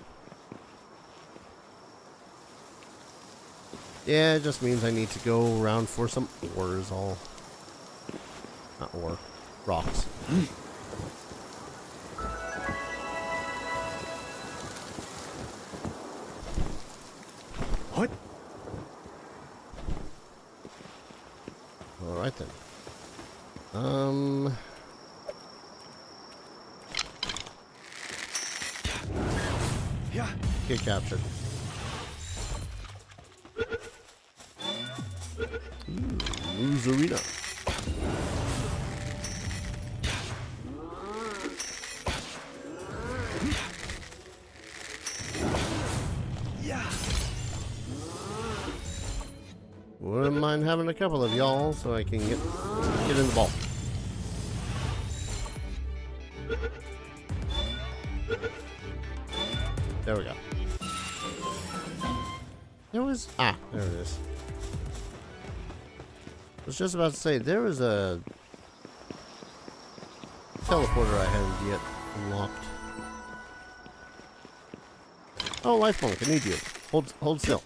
Yeah, it just means I need to go around for some ores, not ore, rocks. What? Alright then. Yeah. Get captured. Ooh, arena. Yeah. Wouldn't mind having a couple of y'all so I can get in the ball. There we go. There was... Ah, there it is. I was just about to say, there was a teleporter I hadn't yet unlocked. Oh, life monk, I need you. Hold still.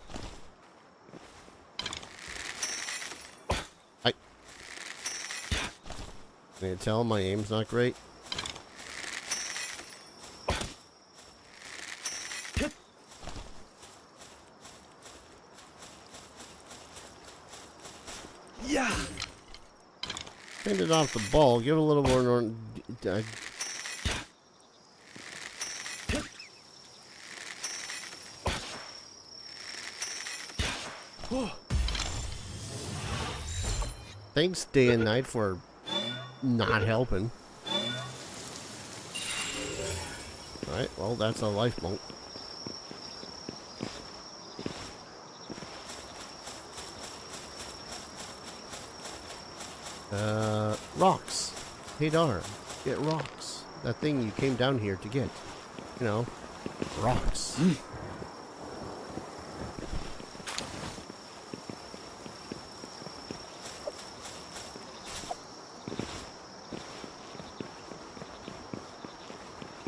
Can you tell my aim's not great? Yeah. Hand it off the ball. Give it a little more. Thanks, day and night, for not helping. Alright, well, that's a life monk. Rocks. Hey, darn. Get rocks. That thing you came down here to get. You know, rocks.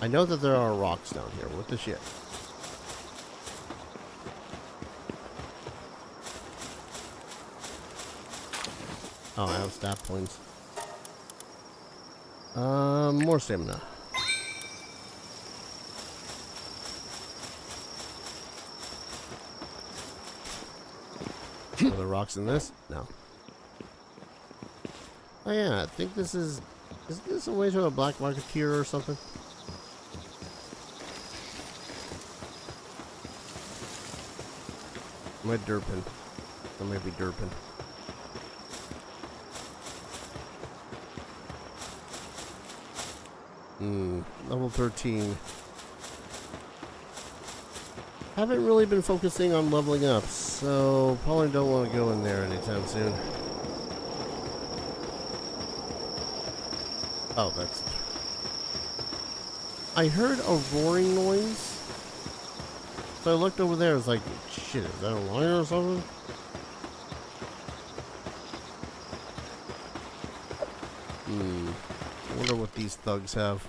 I know that there are rocks down here. What the shit? Oh, I have stat points. More stamina. Are there rocks in this? No. Oh yeah, I think this is Is this a way to a black marketeer or something? Am I derping? I might be derping. Level 13. Haven't really been focusing on leveling up, so probably don't want to go in there anytime soon. Oh, that's... I heard a roaring noise. So I looked over there, I was like, shit, is that a lion or something? I wonder what these thugs have.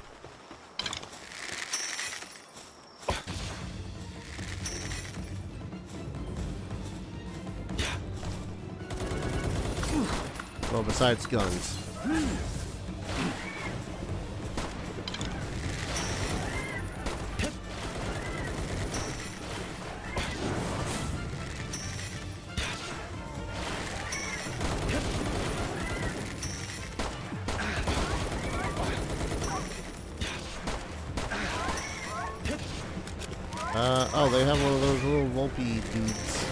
Well, besides guns. Oh, they have one of those little Volpy dudes.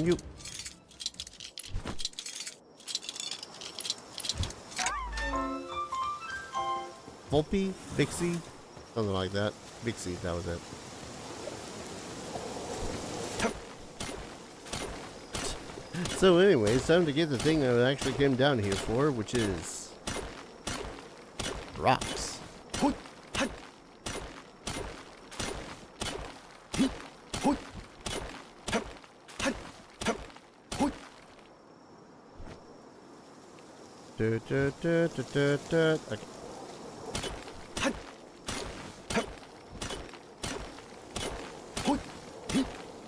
Nope. Volpy? Vixie? Something like that. Vixie, that was it. So anyway, it's time to get the thing I actually came down here for, which is rocks. Okay.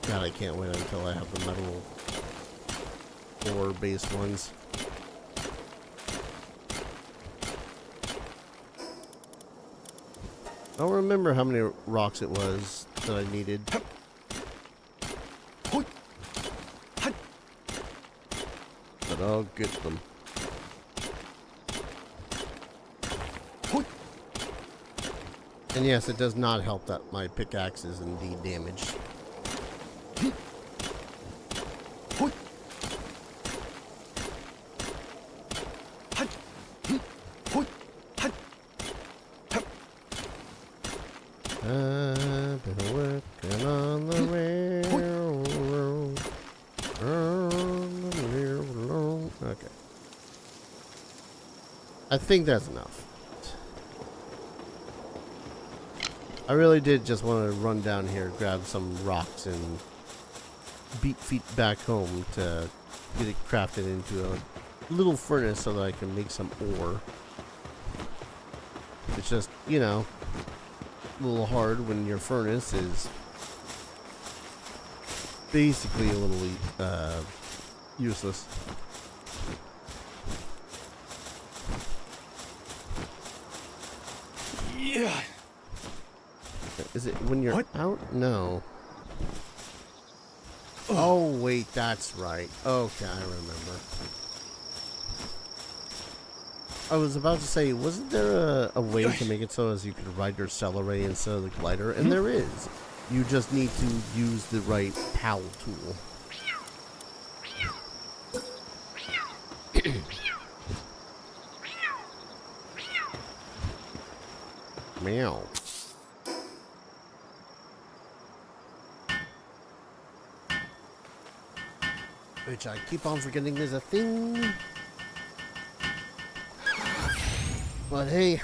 God, I can't wait until I have the metal ore-based ones. I don't remember how many rocks it was that I needed. But I'll get them. And yes, it does not help that my pickaxe is indeed damaged. I've been working on the railroad. On the railroad. Okay. I think that's enough. I really did just want to run down here, grab some rocks, and beat feet back home to get it crafted into a little furnace so that I can make some ore. It's just, you know, a little hard when your furnace is basically a little useless. Yeah. Is it when you're What? out? No. Oh, wait, that's right. Okay, I remember. I was about to say, wasn't there a way to make it so as you could ride your celery instead of the glider? And there is. You just need to use the right PAL tool. Meow. Which I keep on forgetting is a thing. But hey.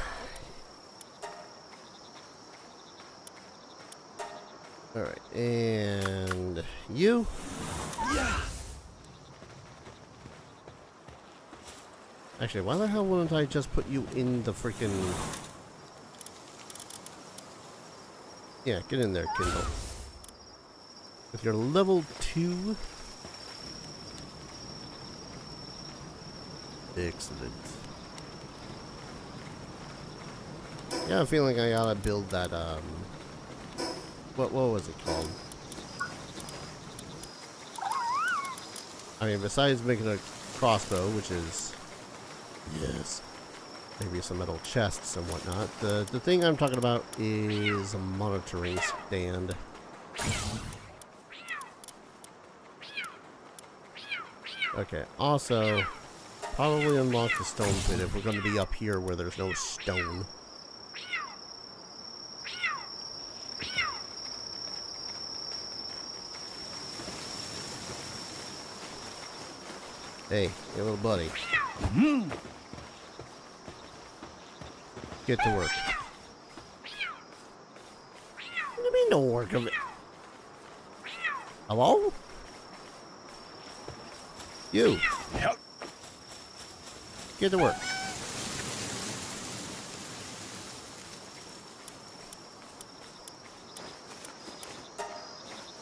Alright, and you? Yeah. Actually, why the hell wouldn't I just put you in the freaking... Yeah, get in there, Kindle. With your level 2. Excellent. Yeah, I feel like I gotta build that, what was it called? I mean, besides making a crossbow, which is, yes, maybe some metal chests and whatnot, the thing I'm talking about is a monitoring stand. Okay, also, probably unlock the stone pit if we're going to be up here where there's no stone. Hey, hey little buddy. Get to work. What do you mean no work of it? Hello? You. Yep. Get to work.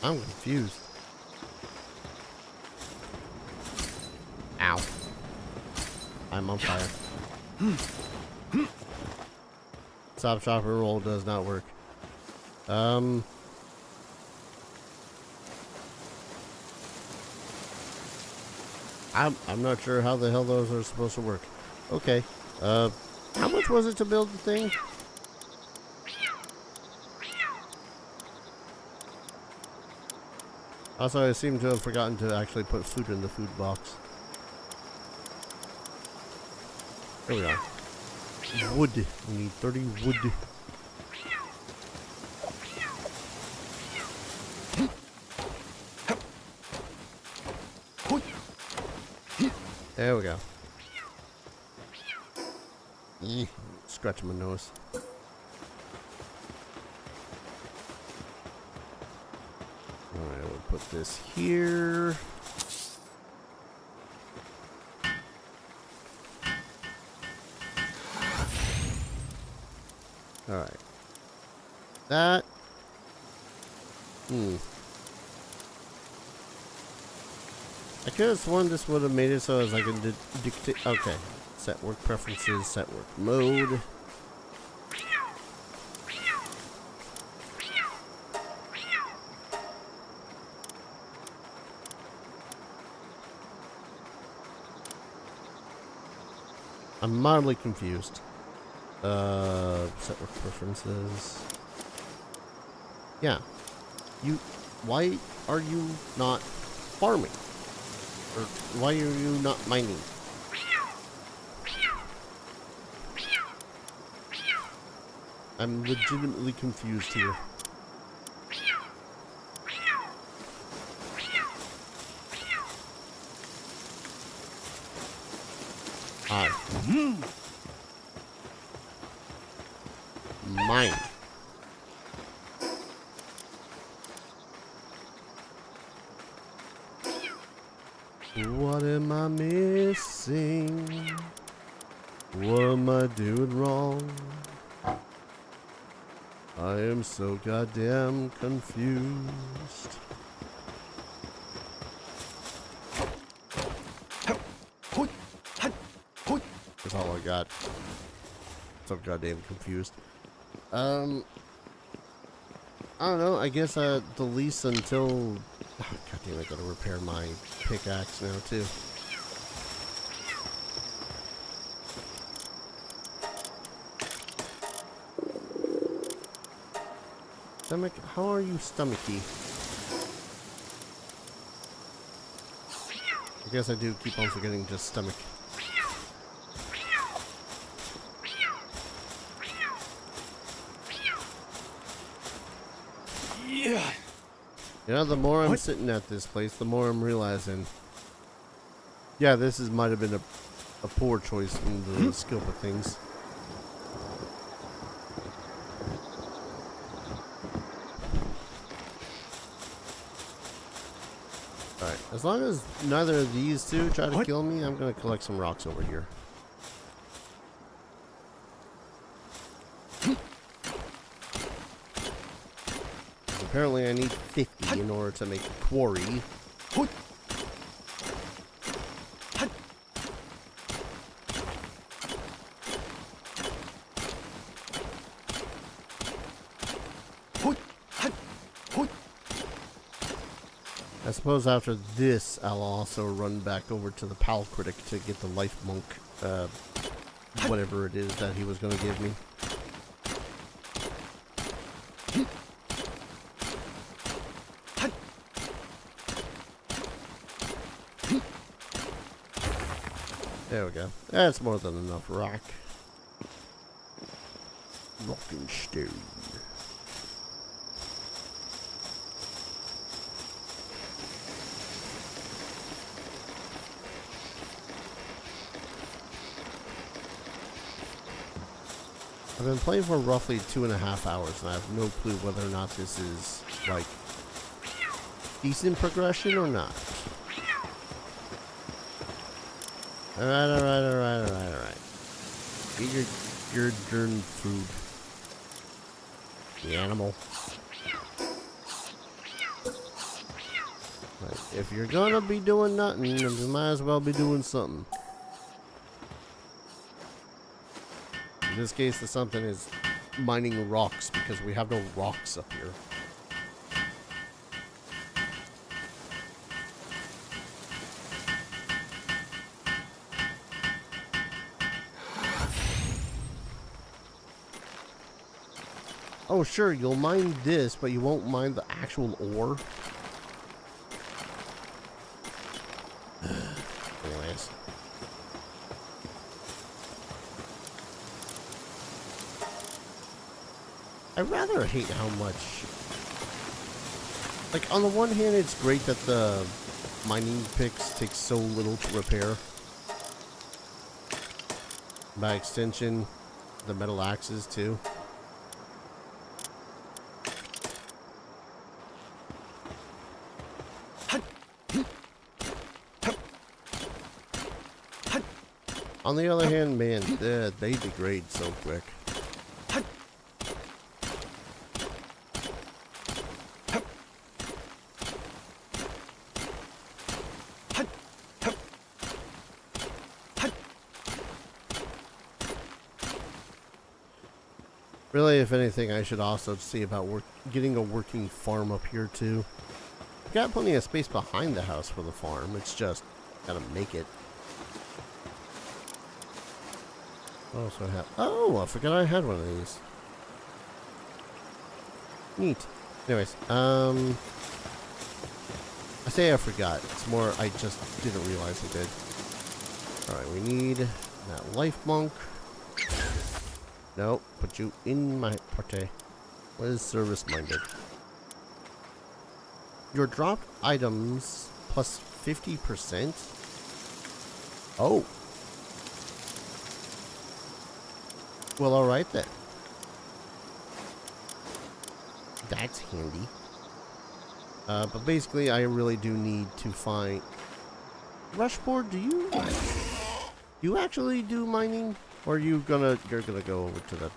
I'm confused. Ow. I'm on fire. Stop, shop, and roll does not work. I'm not sure how the hell those are supposed to work. Okay. How much was it to build the thing? Also, I seem to have forgotten to actually put food in the food box. There we are. Wood. We need 30 wood. There we go. Scratch my nose. Alright, we'll put this here. Alright. That. I could have sworn this would have made it so as I can dictate. Okay. Set work preferences, set work mode. I'm mildly confused. Set work preferences. Yeah. Why are you not farming? Or why are you not mining? I'm legitimately confused here. Hi. Mine. What am I missing? What am I doing wrong? I am so goddamn confused. That's all I got. So goddamn confused. I don't know. I guess the lease until. Oh, God damn! I gotta repair my pickaxe now too. Stomach, how are you stomachy? I guess I do keep on forgetting just stomach. Yeah. You know, the more I'm sitting at this place, the more I'm realizing, yeah, this might have been a poor choice in the scope of things. Alright, as long as neither of these two try to kill me, I'm going to collect some rocks over here. Apparently I need 50 in order to make a quarry. I suppose after this, I'll also run back over to the Pal Critic to get the Life Monk, whatever it is that he was going to give me. There we go. That's more than enough rock. Rock and stone. I've been playing for roughly 2.5 hours, and I have no clue whether or not this is, like, decent progression or not. Alright. Eat your darn food. The animal. Right. If you're gonna be doing nothing, you might as well be doing something. In this case, the something is mining rocks because we have no rocks up here. Oh, sure, you'll mine this, but you won't mine the actual ore. Anyways. I rather hate how much... Like, on the one hand, it's great that the mining picks take so little to repair. By extension, the metal axes, too. On the other hand, man, they degrade so quick. Really, if anything, I should also see about getting a working farm up here, too. I've got plenty of space behind the house for the farm. It's just gotta make it. Also have... Oh, I forgot I had one of these. Neat. Anyways, I say I forgot. It's more I just didn't realize I did. Alright, we need that Life Monk. Nope, put you in my party. What is service-minded? Your dropped items plus 50%? Oh. Well, alright then. That's handy. But basically, I really do need to find... Rushboard, do you actually do mining? Or are you're gonna go over to the...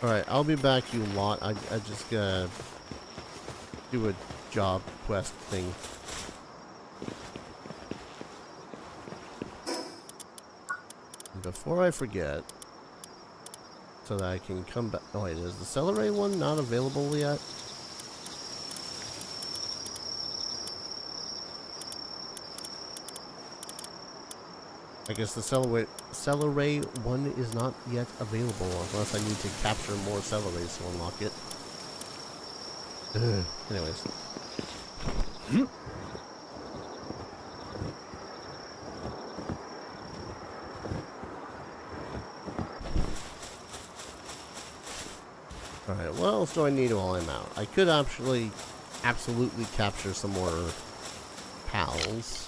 Alright, I'll be back, you lot. I just gotta do a job quest thing. Before I forget, so that I can come back. Oh wait, is the Celery one not available yet? I guess the Celery one is not yet available unless I need to capture more celeries to unlock it. Anyways. Alright, what else do I need while I'm out? I could actually absolutely capture some more pals.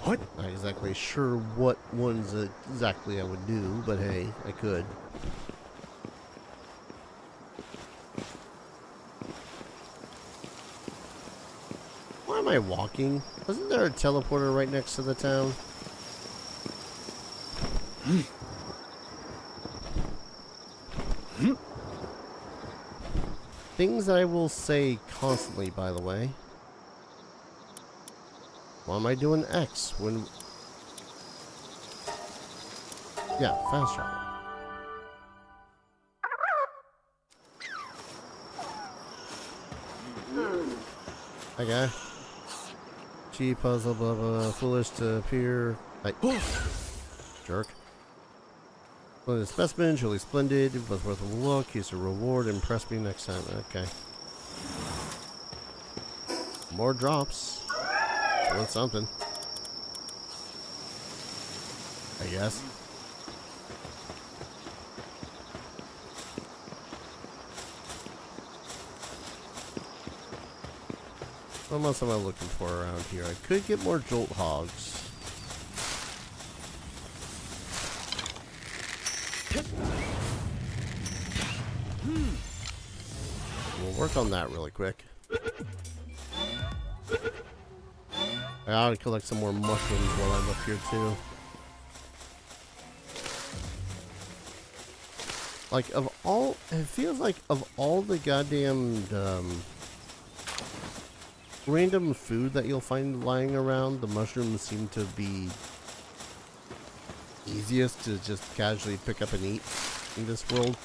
What? Not exactly sure what ones exactly I would do, but hey, I could. Why am I walking? Wasn't there a teleporter right next to the town? Things that I will say constantly, by the way. Why am I doing X when Yeah, fast travel. Okay. Cheap puzzle, blah, blah, blah. Foolish to appear. Jerk. Well, the specimen, truly splendid. It was worth a look. Here's a reward. Impress me next time. Okay. More drops. It's worth something. I guess. What else am I looking for around here? I could get more jolt hogs. We'll work on that really quick. I ought to collect some more mushrooms while I'm up here too. Like, of all, it feels like of all the goddamn random food that you'll find lying around, the mushrooms seem to be easiest to just casually pick up and eat in this world.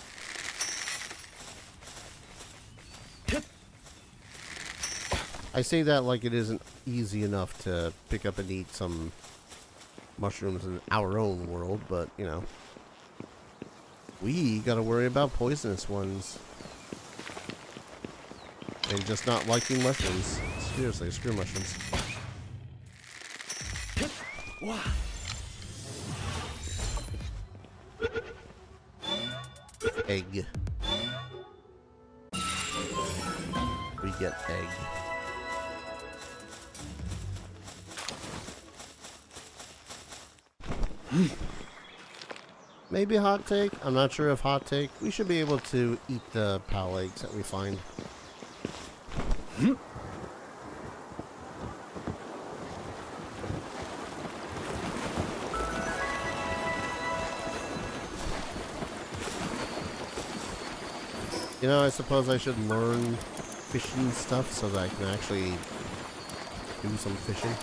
I say that like it isn't easy enough to pick up and eat some mushrooms in our own world, but, you know, we gotta worry about poisonous ones. And just not liking mushrooms. Seriously, screw mushrooms. Egg. We get egg. Maybe hot take. I'm not sure if hot take. We should be able to eat the pal eggs that we find. You know, I suppose I should learn fishing stuff so that I can actually do some fishing.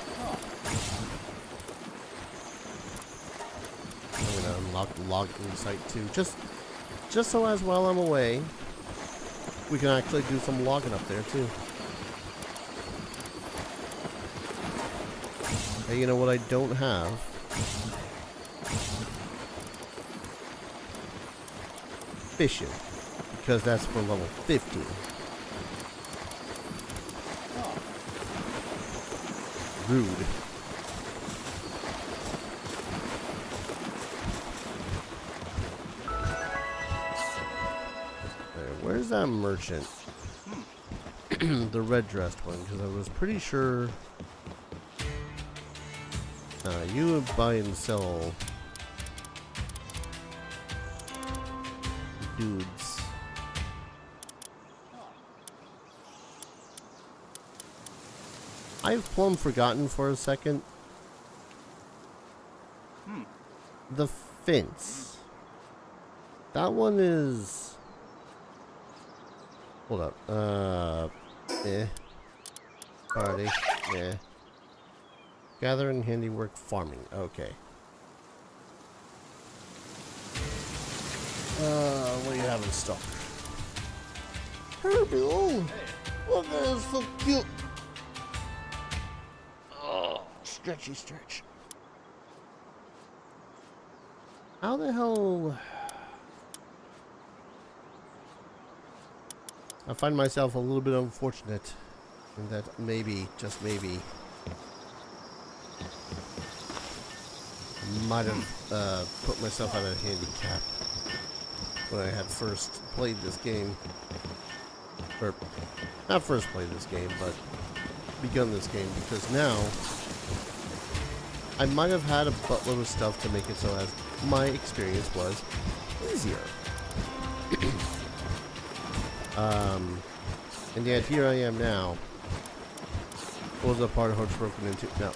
I'm gonna unlock the logging site too, just so as while I'm away, we can actually do some logging up there too. Hey, you know what I don't have? Fishing. Because that's for level 15. Rude. Where's that merchant? The red dressed one, because I was pretty sure you buy and sell dudes. I've plumb forgotten for a second. The fence. That one is... Hold up. Party. Gathering, handiwork, farming. Okay. What do you have in stock? Herbie, oh! Look at this, so cute! Oh, stretchy stretch. How the hell... I find myself a little bit unfortunate in that maybe, just maybe, might have put myself at a handicap when I had first played this game. Or, not first played this game, but begun this game, because now I might have had a buttload of stuff to make it so as my experience was easier. And yet here I am now. Pulls apart, hearts broken into. No,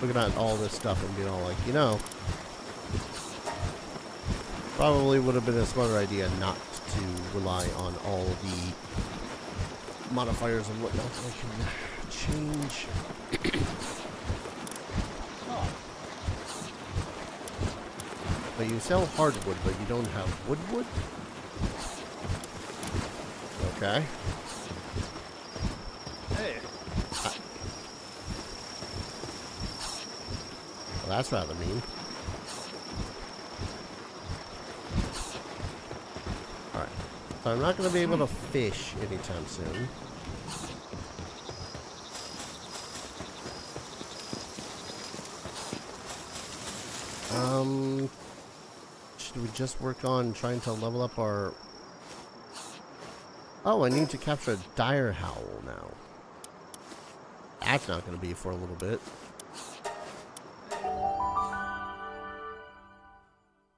looking at all this stuff and being all like, you know, probably would have been a smarter idea not to rely on all the modifiers and whatnot that I can change. But you sell hardwood, but you don't have wood? Okay. Hey. Well, that's rather mean. Alright. So I'm not going to be able to fish anytime soon. Should we just work on trying to level up our... Oh, I need to capture a dire howl now. That's not going to be for a little bit.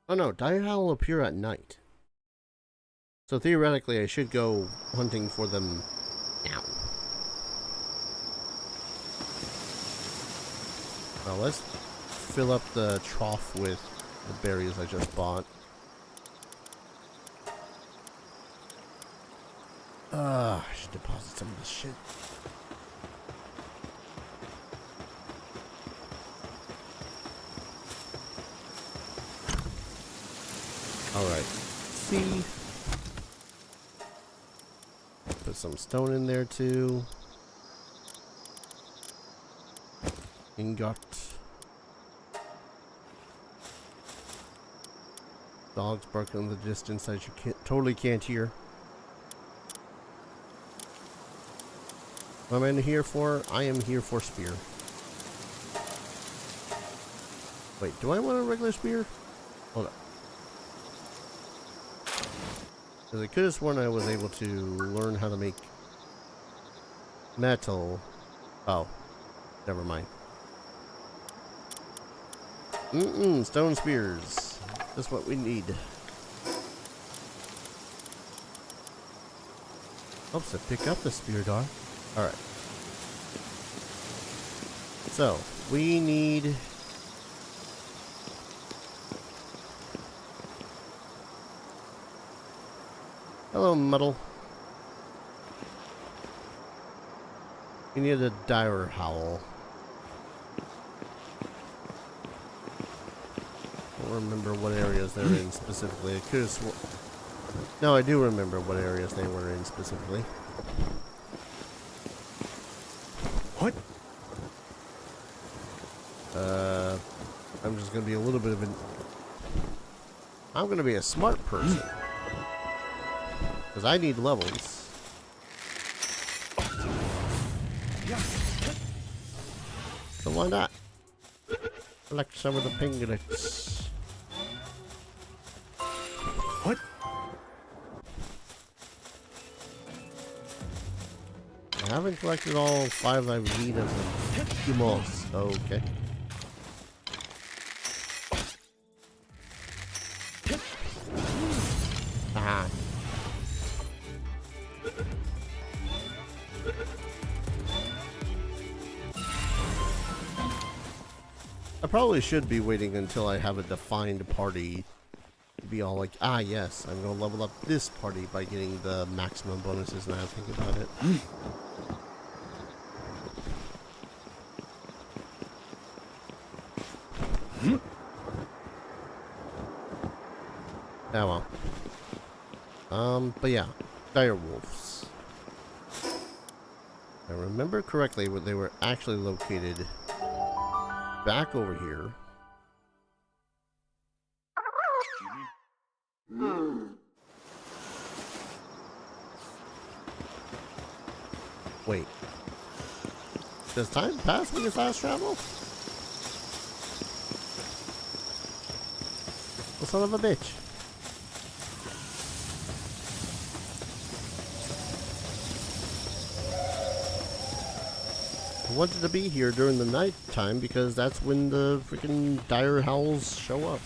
Oh no, dire howl will appear at night. So theoretically, I should go hunting for them now. Well, let's fill up the trough with the berries I just bought. I should deposit some of this shit. Alright. See. Put some stone in there too. Ingot. Dogs barking in the distance that you totally can't hear. What am I in here for? I am here for spear. Wait, do I want a regular spear? Hold up. Because I could have sworn I was able to learn how to make metal. Oh, never mind. Stone spears. That's what we need. Helps to pick up the spear dog. Alright. So, we need... Hello, Muddle. We need a dire howl. I don't remember what areas they're in specifically. I could have sworn... No, I do remember what areas they were in specifically. What? I'm just gonna be a little bit of an... I'm gonna be a smart person. Because I need levels. So why not? Collect some of the pinglets. What? I haven't collected all 5 I need of them. Humos. Okay. Aha. I probably should be waiting until I have a defined party to be all like, ah yes, I'm going to level up this party by getting the maximum bonuses now I think about it. Oh well. But yeah, dire wolves. If I remember correctly, where they were actually located back over here. Wait. Does time pass when you fast travel? The son of a bitch. I wanted to be here during the night time because that's when the freaking dire howls show up.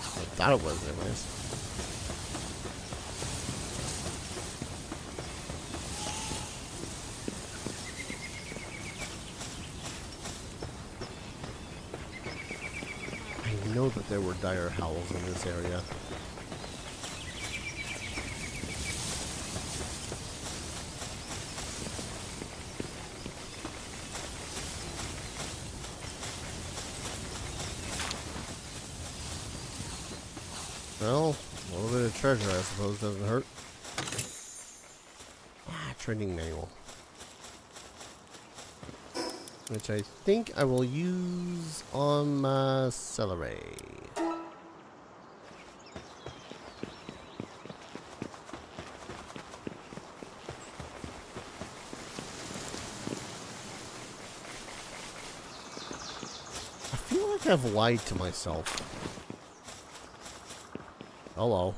I thought it was anyways. I know that there were dire howls in this area. Well, a little bit of treasure, I suppose, doesn't hurt. Training manual. Which I think I will use on my celery. I feel like I've lied to myself. Hello.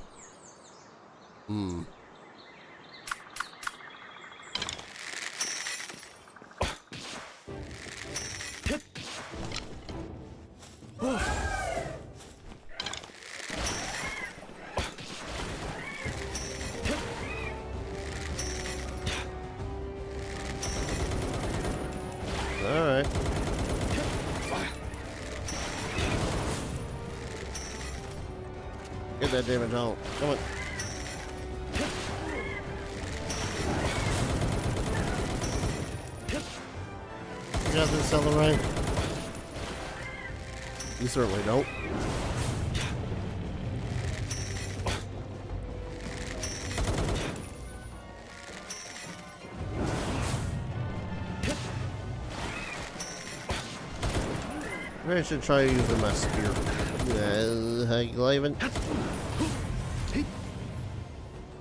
Alright. Get that damage out. Come on. You got this, Celery? You certainly don't. Maybe I should try using my spear. How you leaving?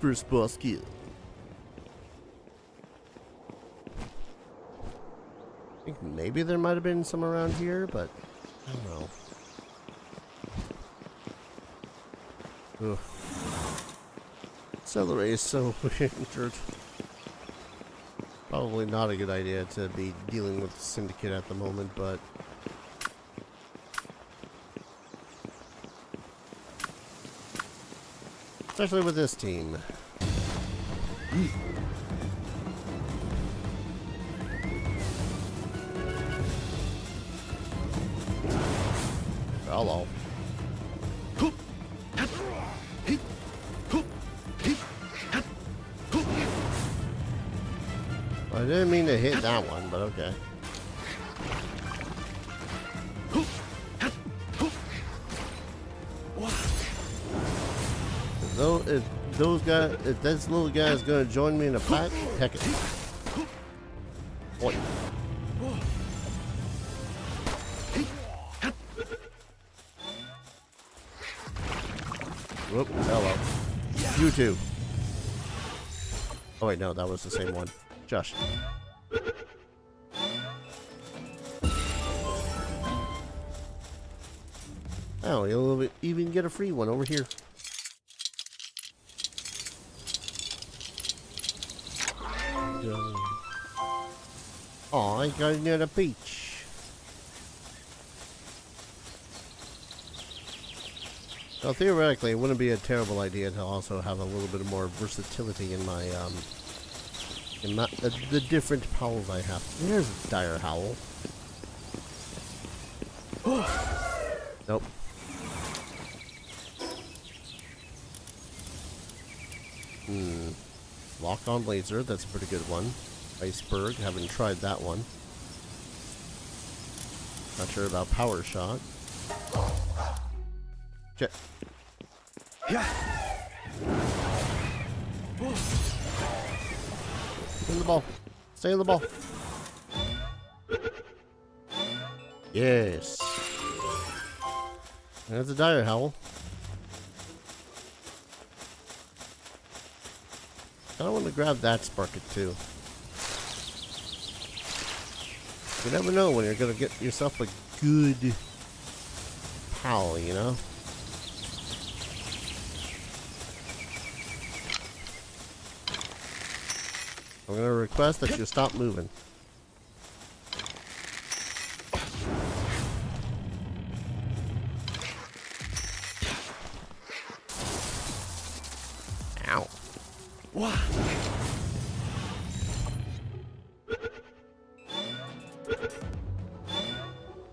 First boss kill. I think maybe there might have been some around here, but I don't know. Ugh. Celery is so injured. Probably not a good idea to be dealing with the Syndicate at the moment, but especially with this team. Hello. I didn't mean to hit that one, but okay. If this little guy is gonna join me in a fight, heck it. Boy. Whoop, hello. You too. Oh wait, no, that was the same one. Josh. Oh, you'll even get a free one over here. Oh, I got another peach. Well, theoretically, it wouldn't be a terrible idea to also have a little bit more versatility in my the different howls I have. There's a dire howl. Nope. Lock on laser, that's a pretty good one. Iceberg, haven't tried that one. Not sure about power shot. Check. Yeah. In the ball. Stay in the ball. Yes. That's a dire howl. I want to grab that Sparket too. You never know when you're gonna get yourself a good pal, you know? I'm gonna request that you stop moving. Ow. Wow.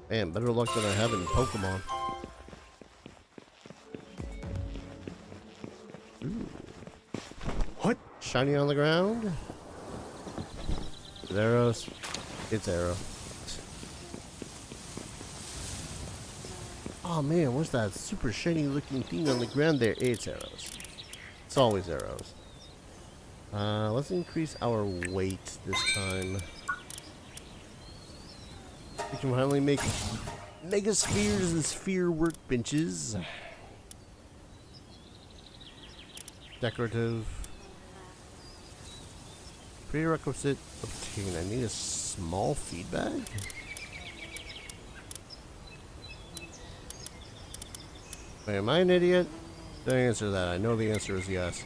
Man, better luck than I have in Pokemon. Ooh. What? Shiny on the ground. With arrows. It's arrow. Oh man, what's that super shiny looking thing on the ground there? It's arrows. It's always arrows. Let's increase our weight this time. We can finally make mega spheres and sphere workbenches. Decorative. Prerequisite obtained. I need a small feed bag. Wait, am I an idiot? Don't answer that. I know the answer is yes.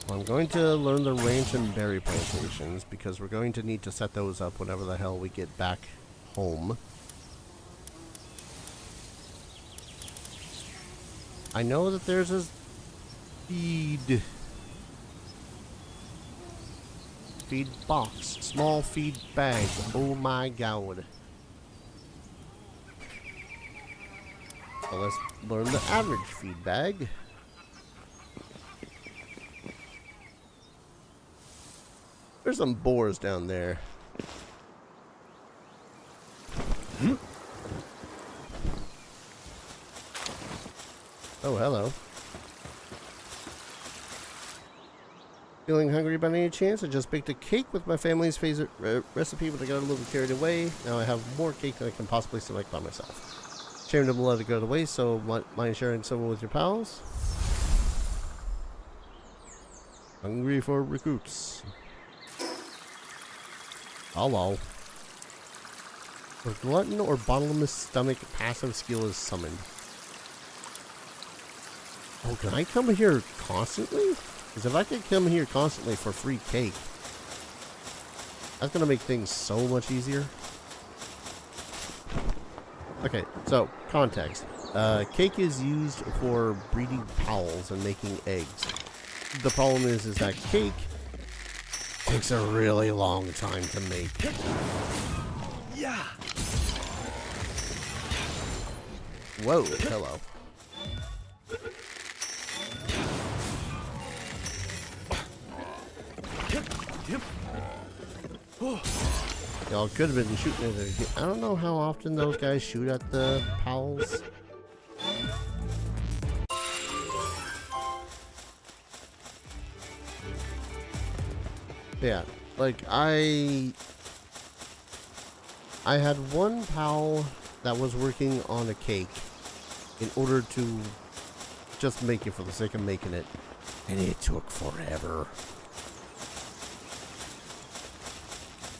Well, I'm going to learn the ranch and berry plantations because we're going to need to set those up whenever the hell we get back home. I know that there's a feed box, small feed bag. Oh my god. So let's learn the average feed bag. There's some boars down there. Oh, hello. Feeling hungry by any chance? I just baked a cake with my family's favorite recipe, but I got a little carried away. Now I have more cake than I can possibly select by myself. Shame to let it go to waste, so mind sharing some with your pals? Hungry for recruits. Hello. A glutton or bottomless stomach passive skill is summoned. Oh, can I come here constantly? Because if I could come here constantly for free cake, that's going to make things so much easier. Okay, so, context. Cake is used for breeding pals and making eggs. The problem is that cake takes a really long time to make. Yeah. Whoa, hello. Y'all could have been shooting at it. I don't know how often those guys shoot at the pals. Yeah, like I had one pal that was working on a cake in order to just make it for the sake of making it, and it took forever.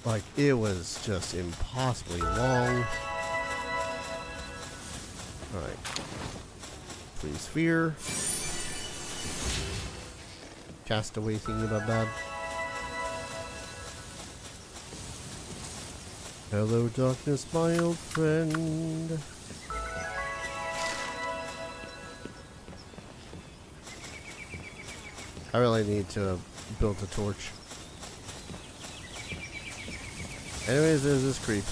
Like, it was just impossibly long. Alright. Please fear. Castaway thingamabab. Hello, darkness, my old friend. I really need to build a torch. Anyways, there's this creep.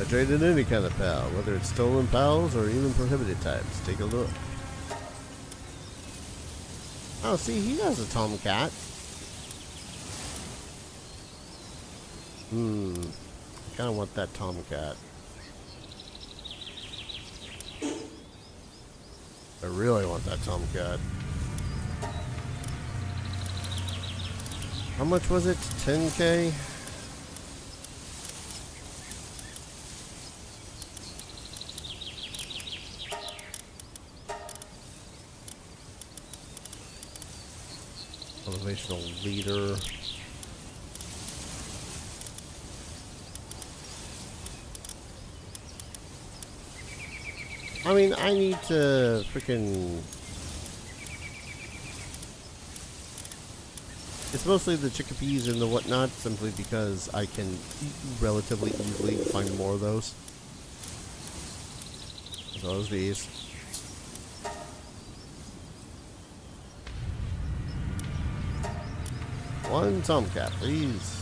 I traded any kind of pal, whether it's stolen pals or even prohibited types. Take a look. Oh, see, he has a tomcat. I kind of want that tomcat. I really want that tomcat. How much was it? 10K? Elevational leader. I mean, I need to freaking... It's mostly the chickpeas and the whatnot, simply because I can relatively easily find more of those. As well as these. One tomcat, please.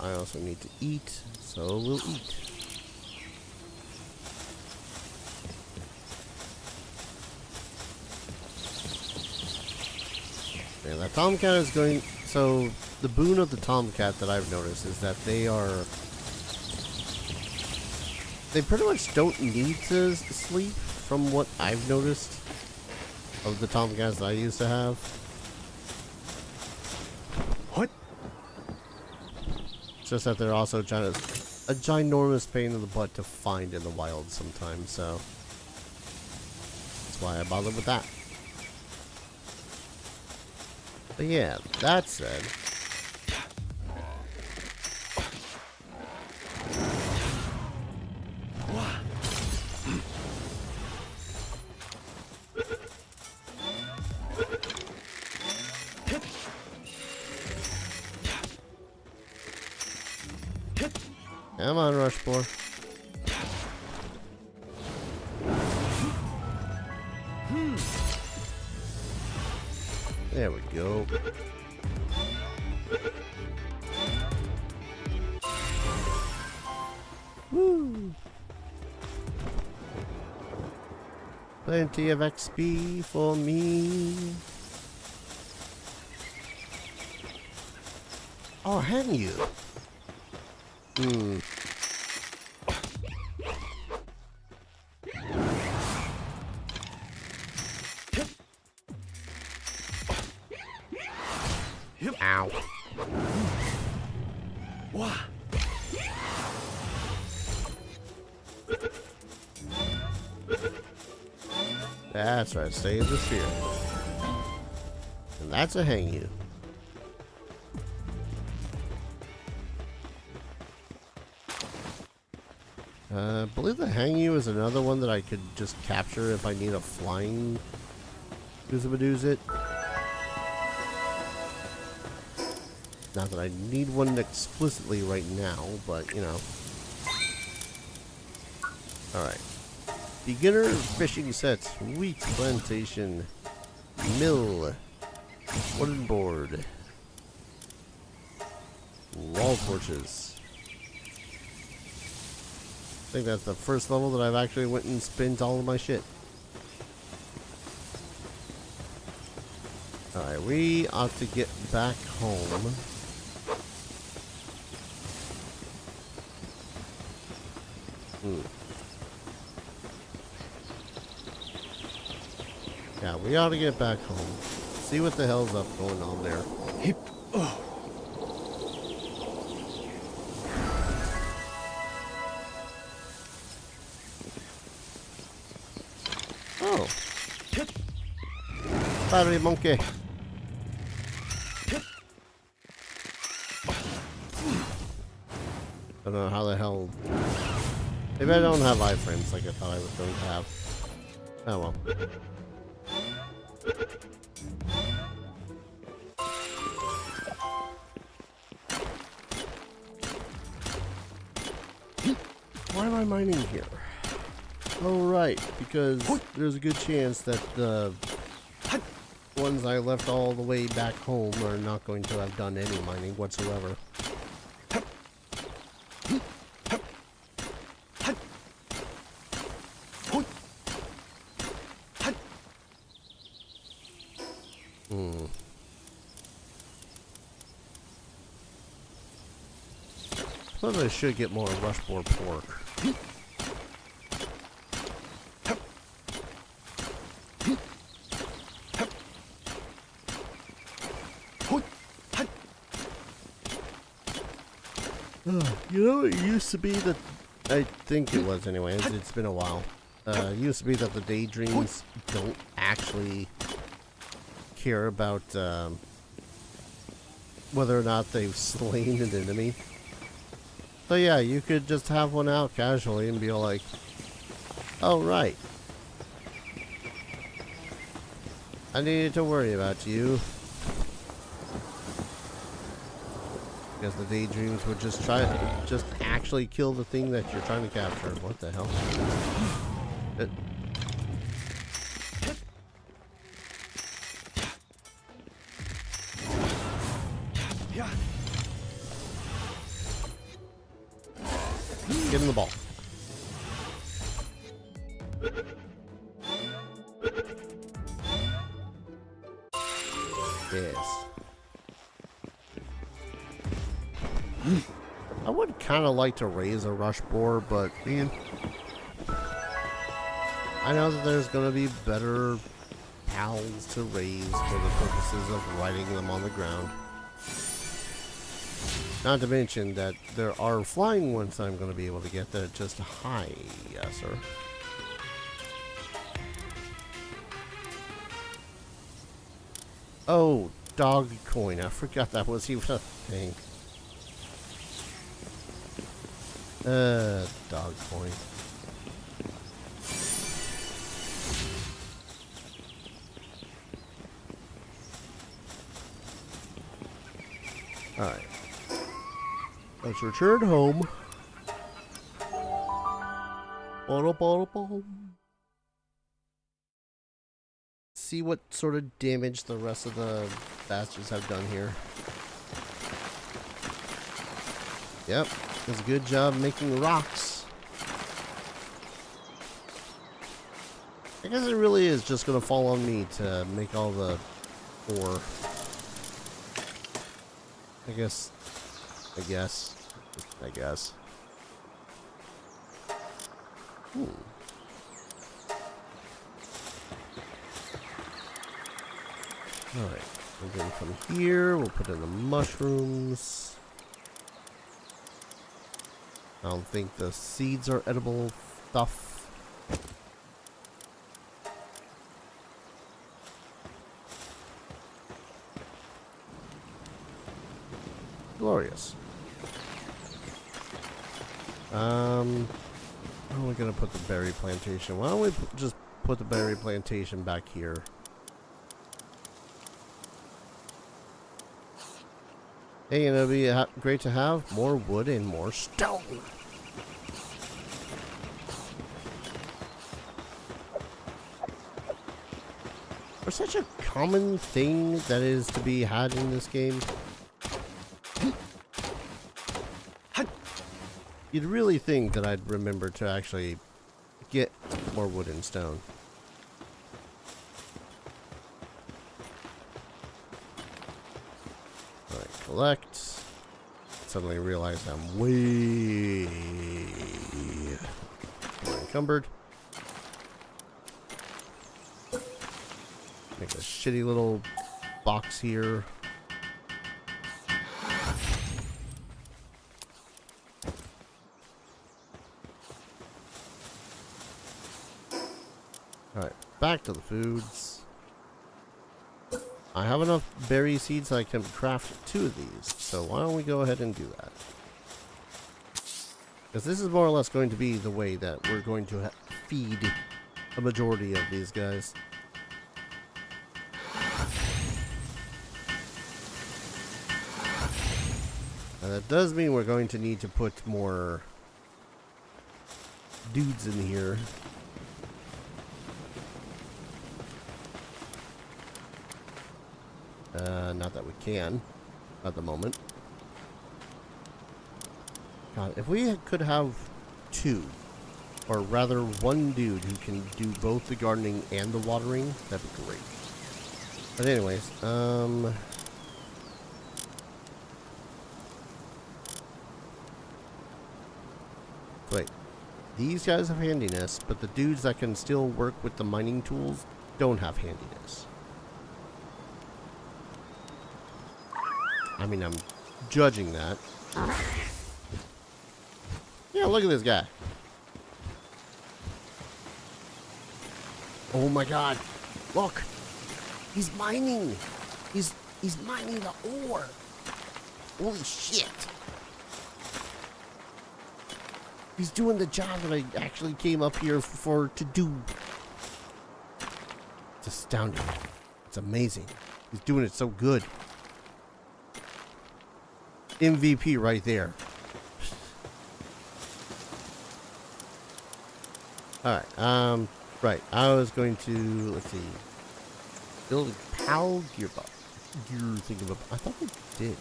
I also need to eat, so we'll eat. Yeah, Tomcat is going... So, the boon of the Tomcat that I've noticed is that they pretty much don't need to sleep, from what I've noticed of the Tomcats that I used to have. What? It's just that they're also a ginormous pain in the butt to find in the wild sometimes, so that's why I bothered with that. But yeah, that said, come on, Rushmore. There we go. Woo! Plenty of XP for me. Oh, hang you. Ow. Wah. That's right, save the sphere. And that's a hang you. I believe the hang you is another one that I could just capture if I need a flying Doozabadooz. Not that I need one explicitly right now, but you know. Alright. Beginner fishing sets, wheat plantation, mill, wooden board, wall torches. I think that's the first level that I've actually went and spent all of my shit. Alright, we ought to get back home. Yeah, we ought to get back home. See what the hell's up going on there. Oh. Battery monkey. I don't know how the hell... Maybe I don't have iframes like I thought I was going to have. Oh well. Why am I mining here? Oh right, because there's a good chance that the ones I left all the way back home are not going to have done any mining whatsoever. I suppose I should get more rushboard pork. You know, it used to be that, I think it was anyways, it's been a while. It used to be that the daydreams don't actually care about whether or not they've slain an enemy. So yeah, you could just have one out casually and be like, oh right, I needed to worry about you. Because the daydreams would just try to just actually kill the thing that you're trying to capture. What the hell? Get in the ball. Yes. would kind of like to raise a rush boar, but man, I know that there's going to be better pals to raise for the purposes of riding them on the ground. Not to mention that there are flying ones I'm going to be able to get that are just hi, yes sir. Oh, dog coin. I forgot that was even a thing. Dog coin. Alright. Let's return home. See what sort of damage the rest of the bastards have done here. Yep, does a good job making rocks. I guess it really is just gonna fall on me to make all the ore. I guess. Alright, we'll get from here, we'll put in the mushrooms. I don't think the seeds are edible stuff. Glorious. Where are we gonna put the berry plantation? Why don't we just put the berry plantation back here? Hey, and it'll be great to have more wood and more stone. For such a common thing that is to be had in this game, you'd really think that I'd remember to actually get more wood and stone. Alright, collect. Suddenly realize I'm way encumbered. Make a shitty little box here. Alright, back to the foods. I have enough berry seeds that I can craft 2 of these, so why don't we go ahead and do that? Because this is more or less going to be the way that we're going to feed a majority of these guys. And that does mean we're going to need to put more dudes in here. Not that we can at the moment. God, if we could have 2, or rather 1 dude who can do both the gardening and the watering, that'd be great. But anyways, wait. These guys have handiness, but the dudes that can still work with the mining tools don't have handiness. I mean, I'm judging that. Yeah, look at this guy. Oh my god. Look. He's mining. He's mining the ore. Holy shit. He's doing the job that I actually came up here to do. It's astounding. It's amazing. He's doing it so good. MVP right there. Alright, right. I was going to, let's see, build a PAL gearbox. I thought we did.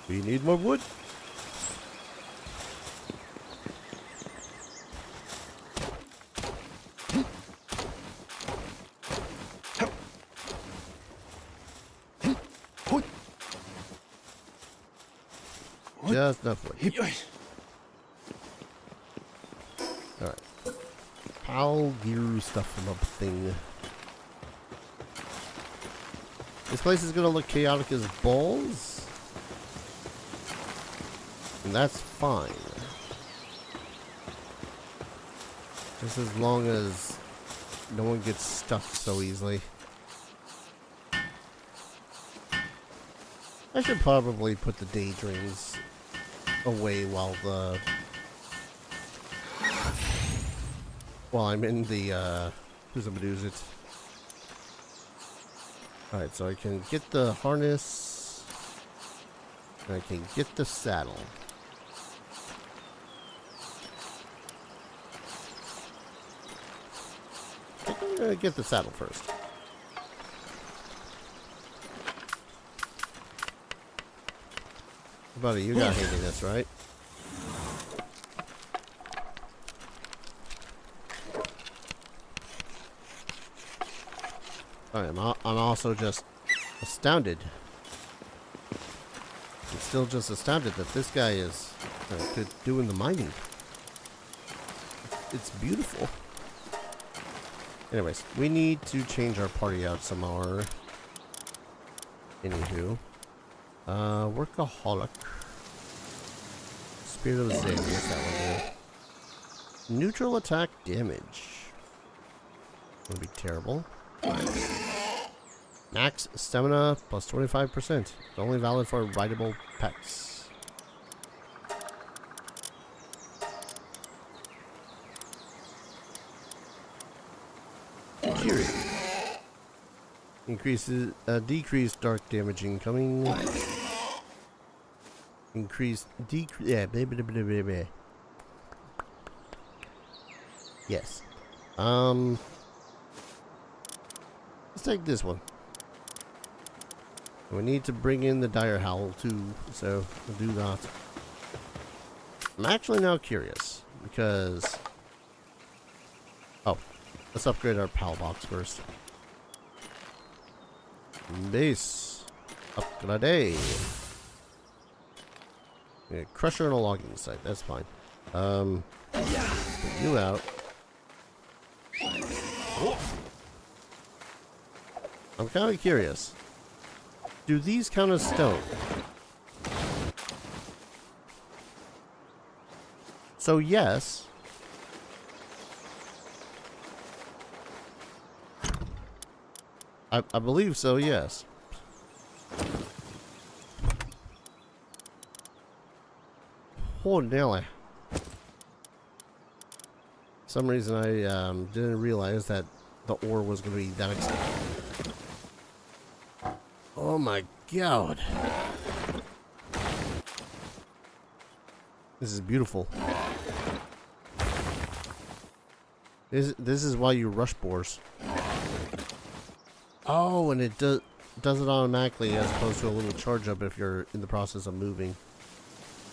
We need more wood. Just enough wood. Alright. Pal gear stuff up thing. This place is gonna look chaotic as balls. And that's fine. Just as long as no one gets stuck so easily. I should probably put the daydreams away while I'm in the who's a Medusa. Alright, so I can get the harness and I can get the saddle. I'm gonna get the saddle first. Buddy, you got hating this, right? Alright, I'm also just astounded. I'm still just astounded that this guy is doing the mining. It's beautiful. Anyways, we need to change our party out some more. Anywho. Workaholic. Spirit of Zen, what's that one do? Neutral attack damage. Would be terrible. Max stamina plus 25%. It's only valid for rideable pets. Cheery. Increases decreased dark damage incoming. Increased decrease. Yeah, blah, blah, blah, blah, blah. Yes. Let's take this one. We need to bring in the dire howl too, so we'll do that. I'm actually now curious because let's upgrade our PAL box first. Base upgrade. Yeah, crusher and a logging site, that's fine. Put you out. I'm kind of curious. Do these count as stone? So yes. I believe so, yes. Oh, Nelly. For some reason I didn't realize that the ore was going to be that expensive. Oh my god. This is beautiful. This is why you rush boars. Oh, and it does it automatically as opposed to a little charge up if you're in the process of moving.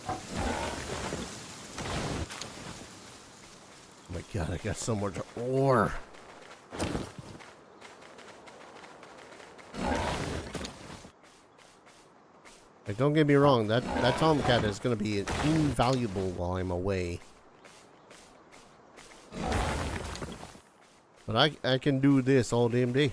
Oh my god, I got so much ore. Like, don't get me wrong, that Tomcat is going to be invaluable while I'm away. But I can do this all damn day.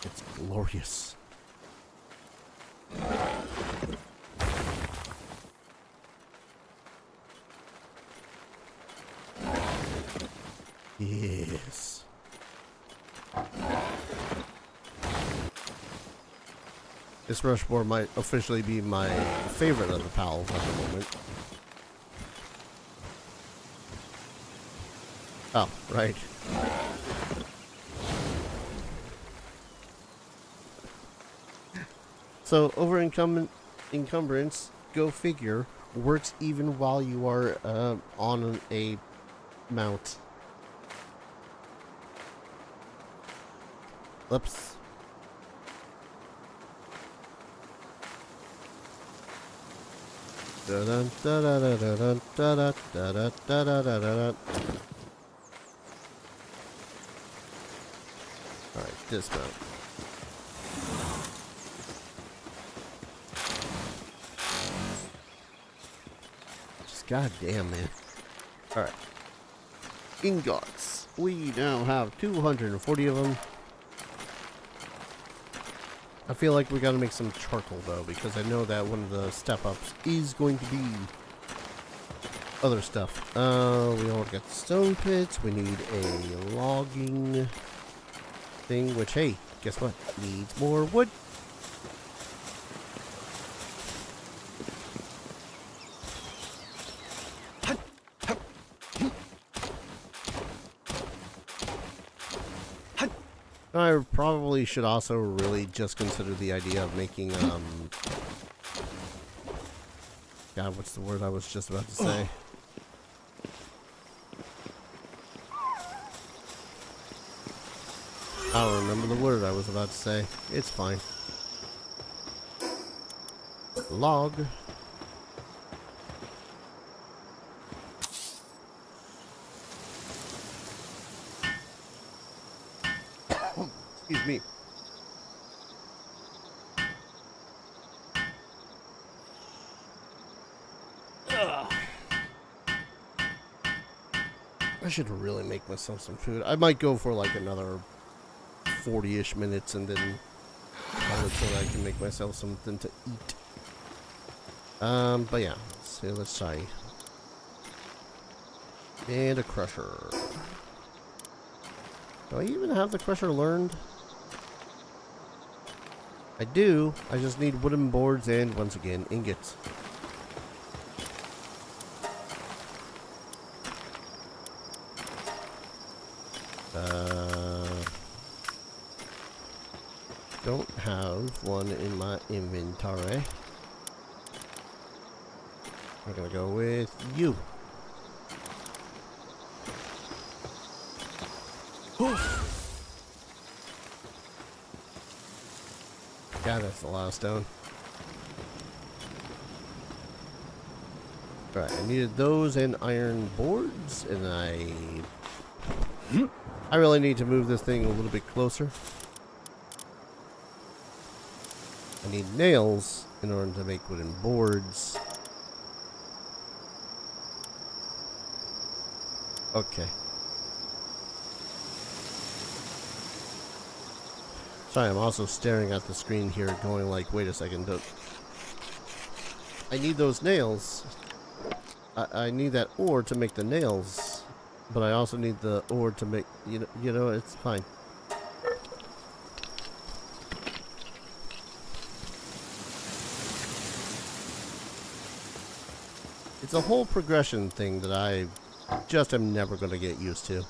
It's glorious. Yes. This rush board might officially be my favorite of the pals at the moment. Oh, right. So, over encumbrance, go figure, works even while you are on a mount. Oops. Alright. dismount. Just goddamn, man. Alright. Ingots. We now have 240 of them. I feel like we gotta make some charcoal though, because I know that one of the step-ups is going to be other stuff. We all got stone pits. We need a logging thing, which, hey, guess what? Needs more wood. I probably should also really just consider the idea of making, God, what's the word I was just about to say? I don't remember the word I was about to say. It's fine. Log. Excuse me. I should really make myself some food. I might go for like another 40-ish minutes and then call it so that I can make myself something to eat. But yeah, so let's try. And a crusher. Do I even have the crusher learned? I do. I just need wooden boards and, once again, ingots. Don't have one in my inventory. I'm gonna go with you. God, that's a lot of stone. Right, I needed those and iron boards, and I really need to move this thing a little bit closer. I need nails in order to make wooden boards. Okay. Sorry, I'm also staring at the screen here going like, wait a second, I need those nails. I need that ore to make the nails, but I also need the ore to make, you know, it's fine. It's a whole progression thing that I just am never going to get used to.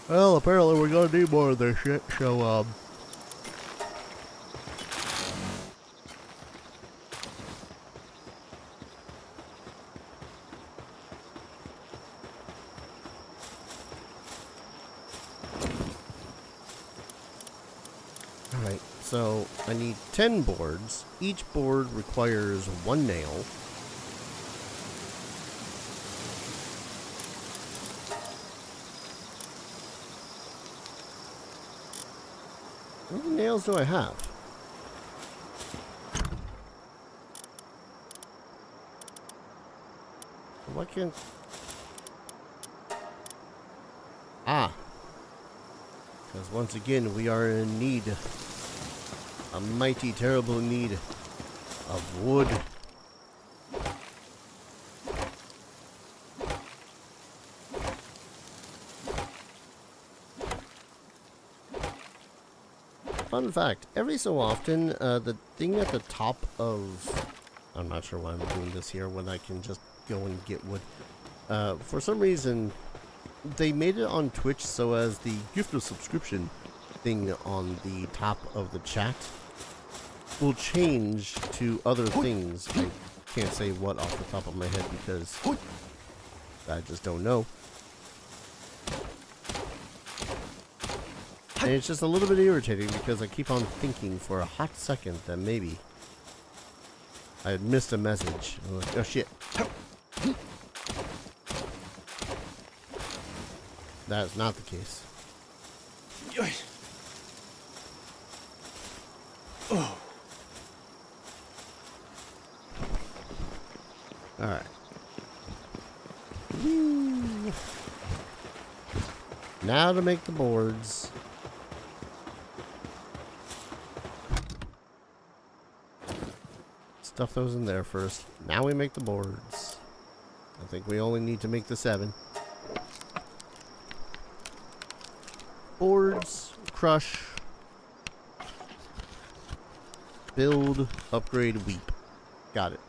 Well, apparently we're gonna need more of this shit, so Alright, so I need 10 boards. Each board requires 1 nail. How many nails do I have? Why can't... Ah! Because once again, we are in need. A mighty, terrible need of wood. Fun fact, every so often, the thing at the top of... I'm not sure why I'm doing this here when I can just go and get wood. For some reason, they made it on Twitch so as the gift of subscription thing on the top of the chat will change to other things. I can't say what off the top of my head because I just don't know. And it's just a little bit irritating because I keep on thinking for a hot second that maybe I had missed a message. I'm like, oh shit. That is not the case. Oh. Alright. Now to make the boards. Stuff those in there first. Now we make the boards. I think we only need to make the 7. Boards, crush, build, upgrade, weep. Got it.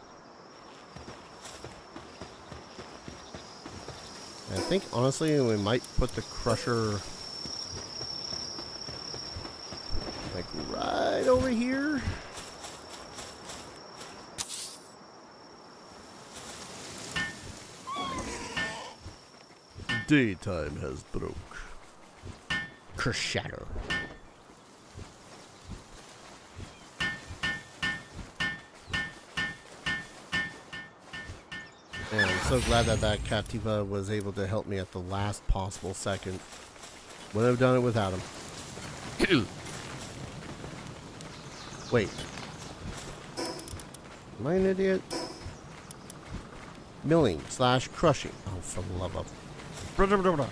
I think honestly we might put the crusher like right over here. Daytime has broke. Creshatter. And I'm so glad that that Captiva was able to help me at the last possible second. Wouldn't have done it without him. Wait. Am I an idiot? Milling / crushing. Oh, for the love of... Alright,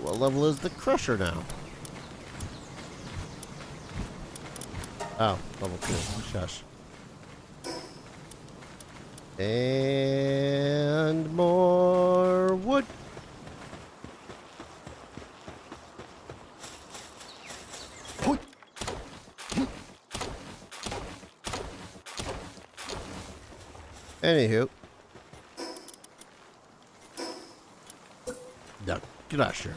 what level is the crusher now? Oh, level 2. Shush. And more wood. Anywho. The crusher.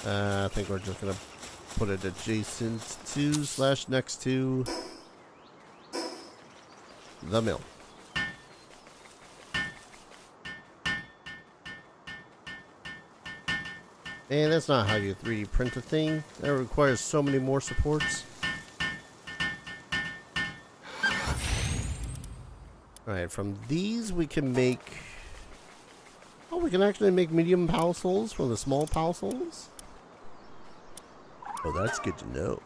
I think we're just gonna put it adjacent to / next to the mill. And that's not how you 3D print a thing. That requires so many more supports. Alright, from these we can make... Oh, we can actually make medium power souls for the small power souls? Oh, that's good to know.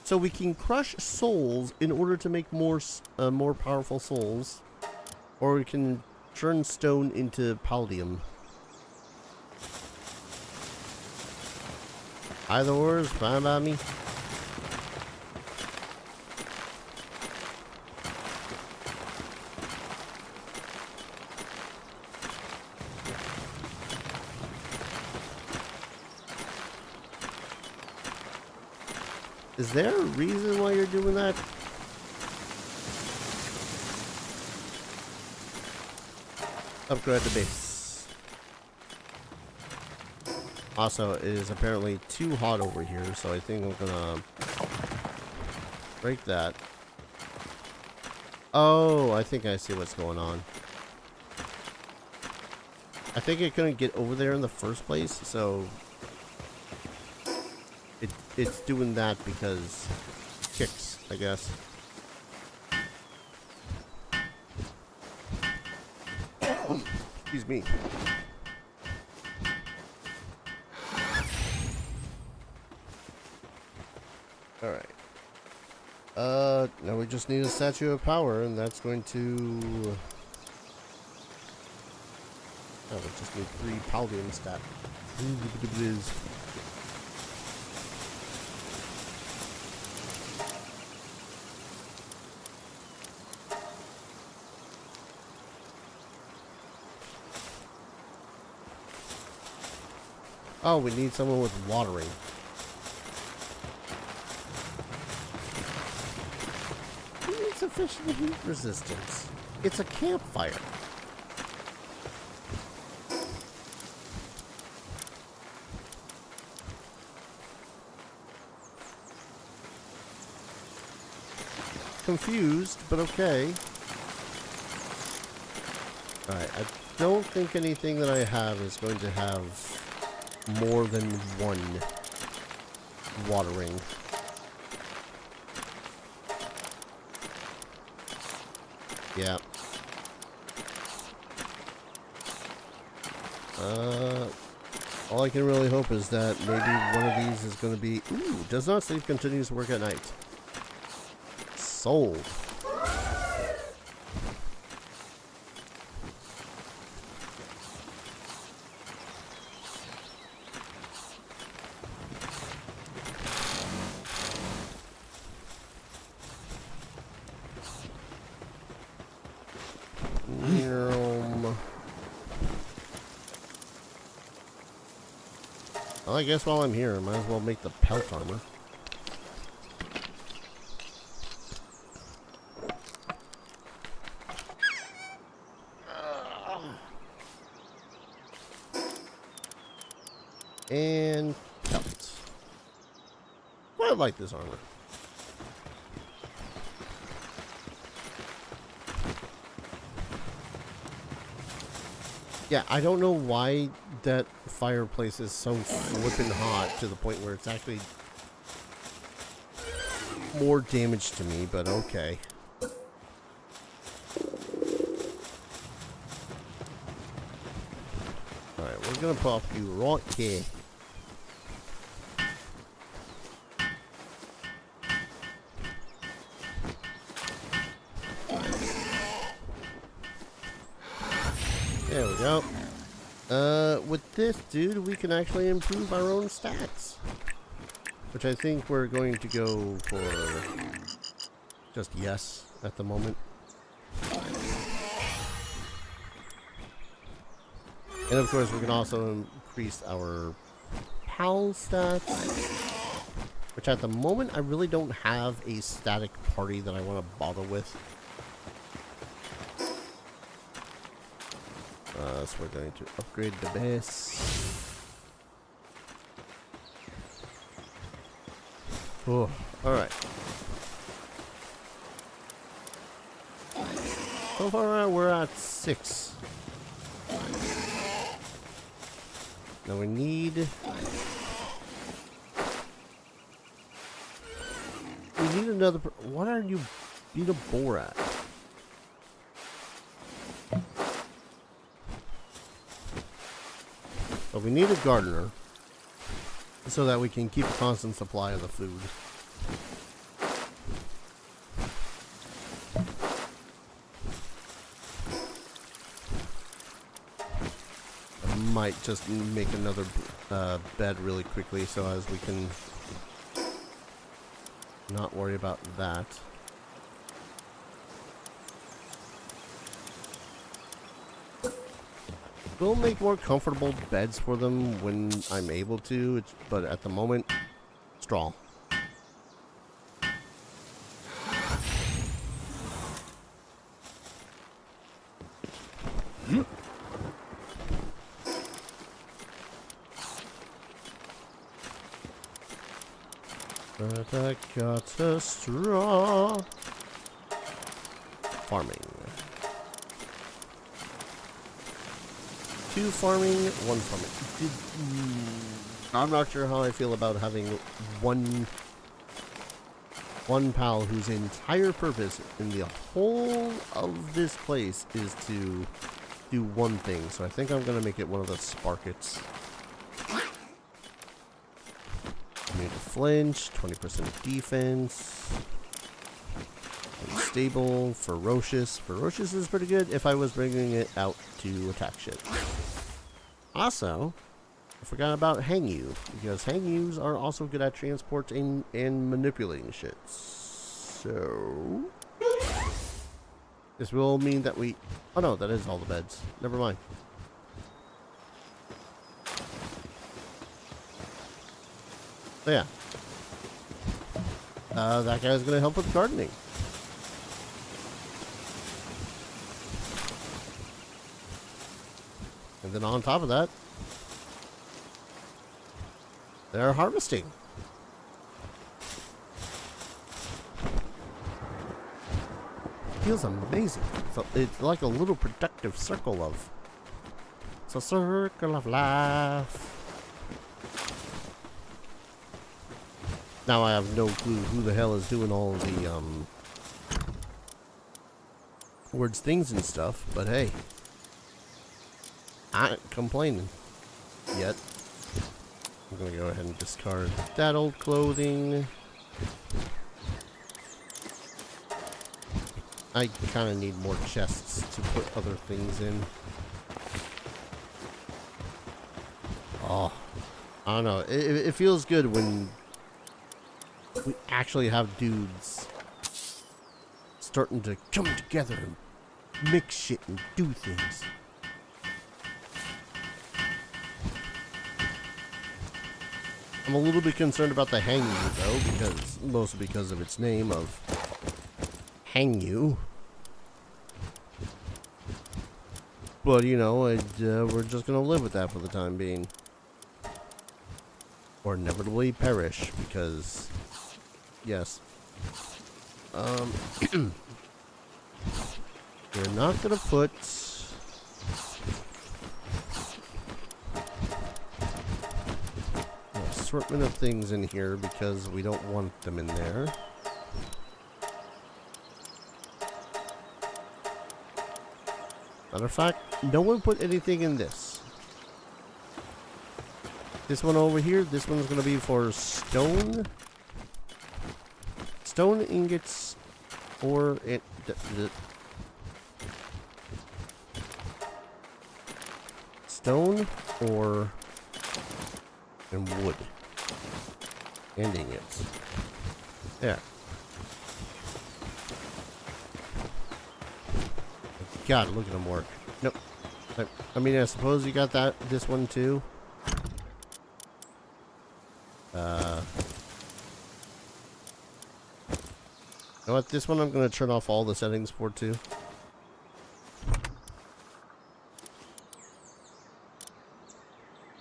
So we can crush souls in order to make more powerful souls. Or we can turn stone into palladium. Either or is fine by me. Is there a reason why you're doing that? Upgrade the base. Also, it is apparently too hot over here, so I think we're gonna break that. Oh, I think I see what's going on. I think it couldn't get over there in the first place, so it's doing that because kicks, I guess. Excuse me. Alright. Now we just need a statue of power, and that's going to... Oh, we just need 3 palladium stat. Oh, we need someone with watering. We need sufficient heat resistance. It's a campfire. confused, but okay. Alright, I don't think anything that I have is going to have more than one watering. Yeah. All I can really hope is that maybe one of these is going to be... Ooh, does not save, continues to work at night. Sold. Well, I guess while I'm here, I might as well make the pelt armor. And pelt. I like this armor. Yeah, I don't know why that fireplace is so flippin' hot to the point where it's actually more damage to me, but okay. Alright, we're gonna pop you right here. There we go. With this, dude, we can actually improve our own stats. Which I think we're going to go for just yes at the moment. And of course, we can also increase our PAL stats. Which at the moment, I really don't have a static party that I want to bother with. So we're going to upgrade the base. Oh, alright. So far we're at 6. Now we need another. What are you beat a boar at? But we need a gardener so that we can keep a constant supply of the food. I might just make another bed really quickly so as we can not worry about that. We'll make more comfortable beds for them when I'm able to, but at the moment, straw. But I got a straw. Farming. 2 farming, 1 farming. I'm not sure how I feel about having one pal whose entire purpose in the whole of this place is to do one thing. So I think I'm going to make it one of the Sparkets. Immune to flinch, 20% defense. Unstable, ferocious. Ferocious is pretty good if I was bringing it out to attack shit. Also, I forgot about hang you, because hang yous are also good at transporting and manipulating shit. So this will mean that we... Oh no, that is all the beds. Never mind. So yeah. That guy's going to help with gardening. And then on top of that, they're harvesting. feels amazing. So it's like a little productive circle of... It's a circle of life. Now I have no clue who the hell is doing all the, words, things, and stuff, but hey. I ain't complaining. Yet. I'm gonna go ahead and discard that old clothing. I kind of need more chests to put other things in. Oh, I don't know. It feels good when we actually have dudes starting to come together and mix shit and do things. I'm a little bit concerned about the Hang You though, because mostly because of its name of Hang You. But you know, we're just gonna live with that for the time being, or inevitably perish. Because, yes, we're not gonna put an assortment of things in here because we don't want them in there. Matter of fact, no one put anything in this. This one over here, this one's gonna be for stone ingots, or stone or and wood and ingots. There. God, look at them work. Nope. I mean, I suppose you got this one too. You know what? This one I'm going to turn off all the settings for too.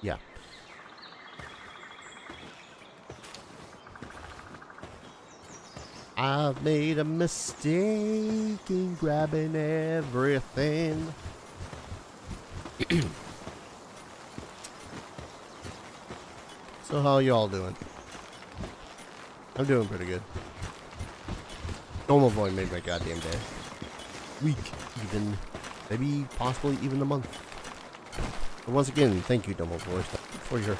Yeah. I've made a mistake in grabbing everything. So how y'all doing? I'm doing pretty good. Normal Void made my goddamn day. Week, even. Maybe, possibly even a month. But once again, thank you, Double Voice, for your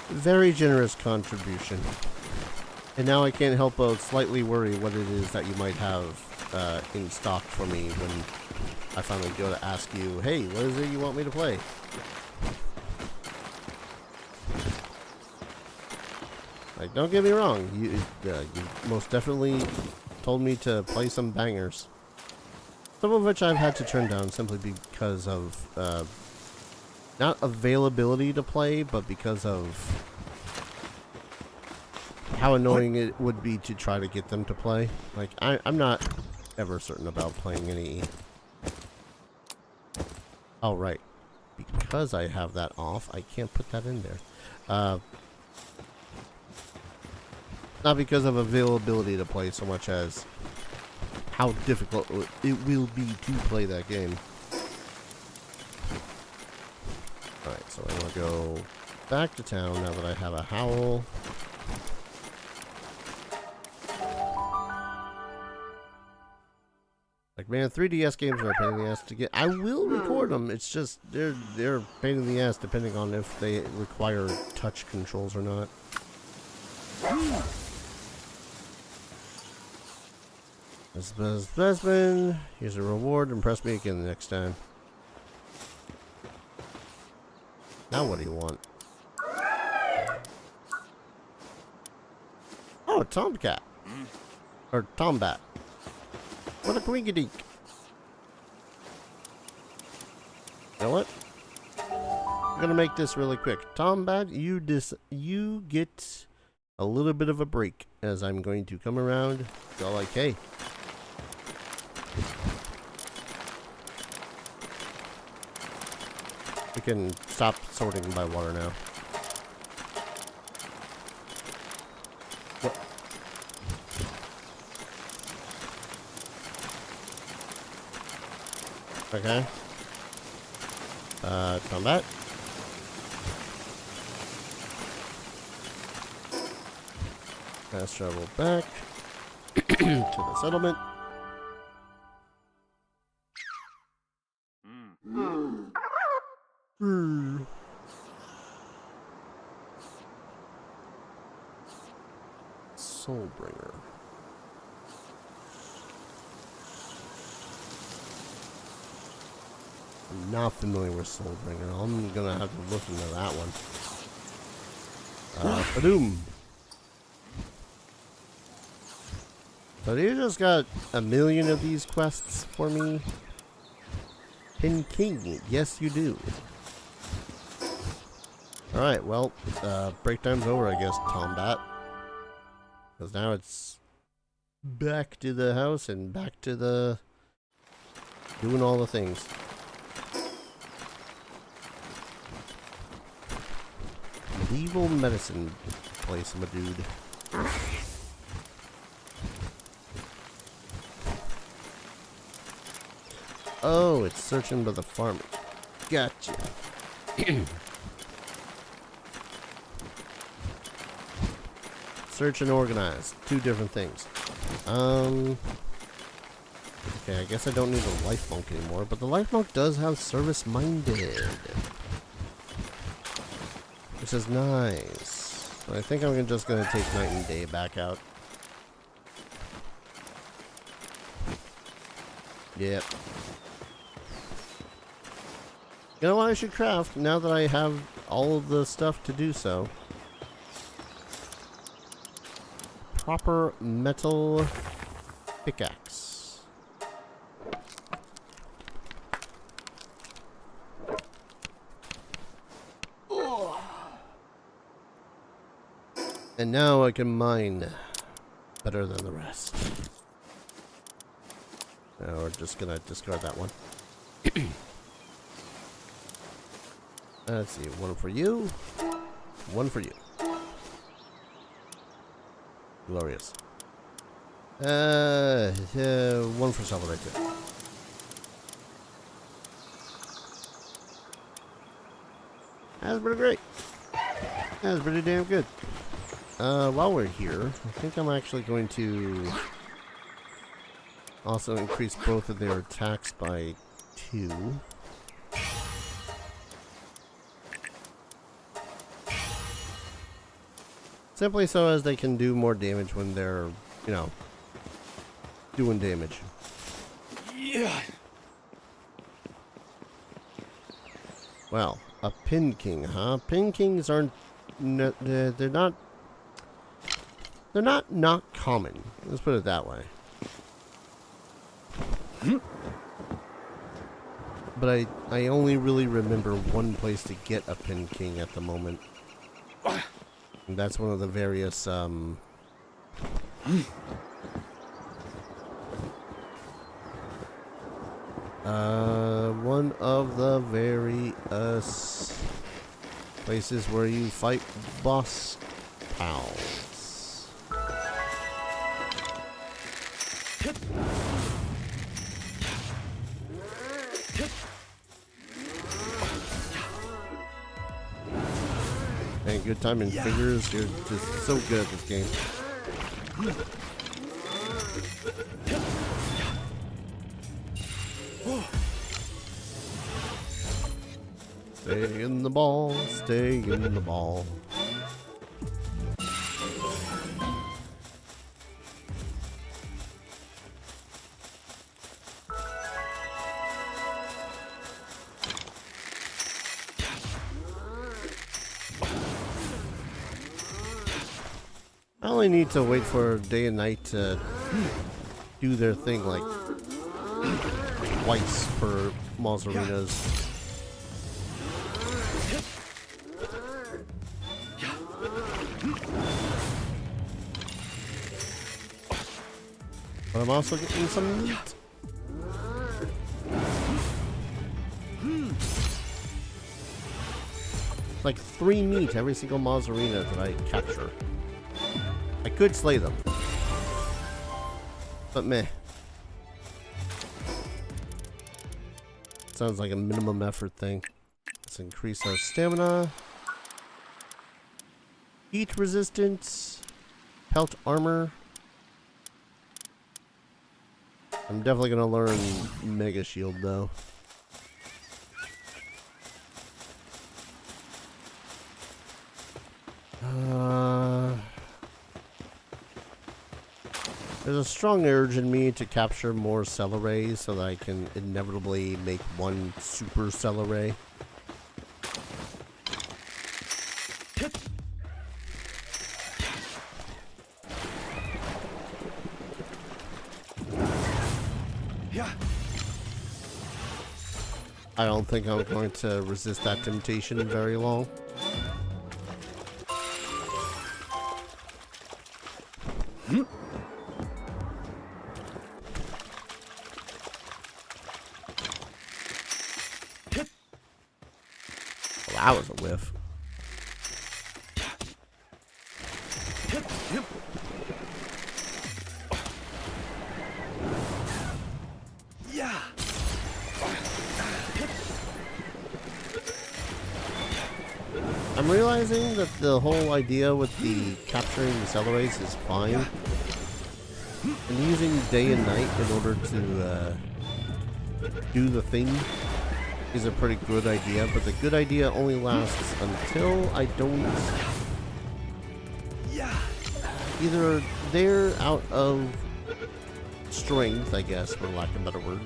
very generous contribution. And now I can't help but slightly worry what it is that you might have in stock for me when I finally go to ask you, hey, what is it you want me to play? Like, don't get me wrong, you most definitely told me to play some bangers. Some of which I've had to turn down simply because of, not availability to play, but because of how annoying it would be to try to get them to play. Like, I'm not ever certain about playing any... Oh, right. Because I have that off, I can't put that in there. Not because of availability to play so much as how difficult it will be to play that game. Alright, so I'm going to go back to town now that I have a howl. Like, man, 3DS games are a pain in the ass to get. I will record them. It's just they're a pain in the ass depending on if they require touch controls or not. Specimen. Here's a reward. Impress me again the next time. Now what do you want? Oh, Tomcat. Or Tombat. What a quinky-dink. You know what? I'm gonna make this really quick. Tombat, you get a little bit of a break as I'm going to come around. Go like, hey. We can stop sorting by water now. What? Okay. Combat. Fast travel back to the settlement. Soulbringer. I'm not familiar with Soulbringer. I'm gonna have to look into that one. Badoom. So you just got a million of these quests for me? Pin King, yes you do. Alright, well, break time's over, I guess, Tombat. Because now it's back to the house and back to the doing all the things. Medieval medicine place, my dude. Oh, it's searching by the farmer. Gotcha. Search and organize. Two different things. Okay, I guess I don't need the life monk anymore, but the life monk does have service minded. Which is nice. But I think I'm just gonna take night and day back out. Yep. You know what I should craft now that I have all of the stuff to do so? Proper metal pickaxe. And now I can mine better than the rest. Now we're just gonna discard that one. Let's see, one for you, one for you. Glorious. One for shovel right there. That's pretty great. That's pretty damn good. While we're here, I think I'm actually going to also increase both of their attacks by 2. Simply so as they can do more damage when they're, you know, doing damage. Yeah. Well, a Pin King, huh? Pin Kings aren't... they're not... They're not common. Let's put it that way. But I only really remember one place to get a Pin King at the moment. And that's one of the various, one of the various places where you fight boss pals. And good time in fingers, you're just so good at this game. Stay in the ball, stay in the ball. I only need to wait for day and night to do their thing like twice per Mazzarinas. But I'm also getting some meat. Like 3 meat every single Mazzarina that I capture. I could slay them. But meh. sounds like a minimum effort thing. Let's increase our stamina. Heat resistance. Pelt armor. I'm definitely gonna learn Mega Shield though. There's a strong urge in me to capture more Celeray so that I can inevitably make one super Celeray. I don't think I'm going to resist that temptation very long. Well, that was a whiff. I'm realizing that the whole idea with the capturing the Celerays is fine. And using day and night in order to do the thing is a pretty good idea, but the good idea only lasts until I don't... Either they're out of strength, I guess, for lack of a better word.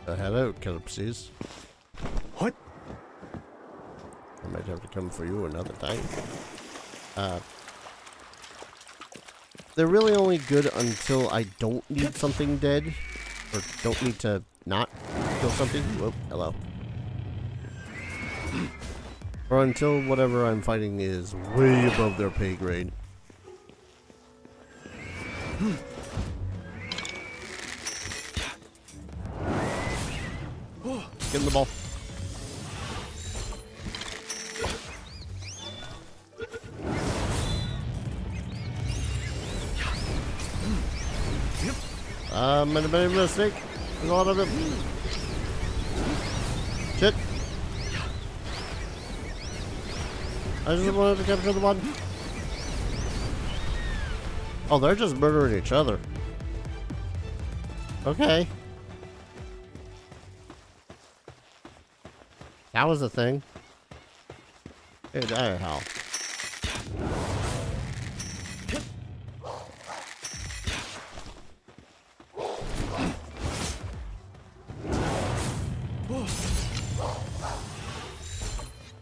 Hello, Kelpsies. What? I might have to come for you another time. They're really only good until I don't need something dead, or don't need to not kill something. Whoa, hello. Or until whatever I'm fighting is way above their pay grade. Get in the ball. Made a big mistake. There's a lot of it. Shit. I just wanted to capture the one. Oh, they're just murdering each other. Okay. That was the thing. Hey, die hell.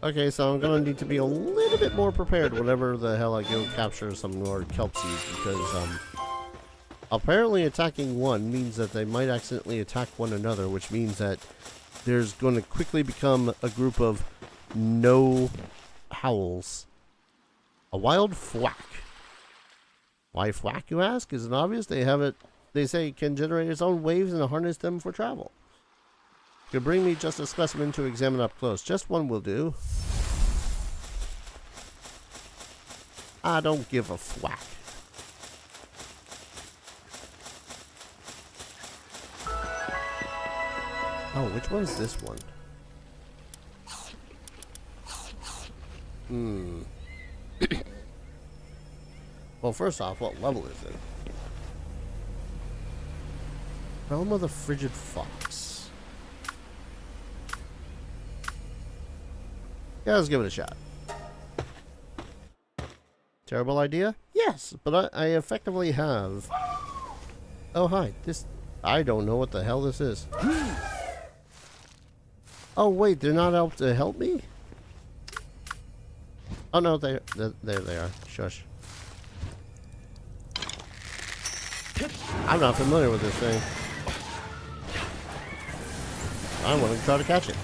Okay, so I'm gonna need to be a little bit more prepared whenever the hell I go capture some more Kelpsies, because apparently attacking one means that they might accidentally attack one another, which means that there's going to quickly become a group of no howls. A wild thwack. Why thwack, you ask? Isn't obvious? They have it. They say it can generate its own waves and harness them for travel. You could bring me just a specimen to examine up close. Just one will do. I don't give a thwack. Oh, which one's this one? Well, first off, what level is it? Realm of the Frigid Fox. Yeah, let's give it a shot. Terrible idea? Yes, but I effectively have... Oh, hi. This... I don't know what the hell this is. Oh wait, they're not out to help me? Oh no, there they are. Shush. I'm not familiar with this thing. I want to try to catch it.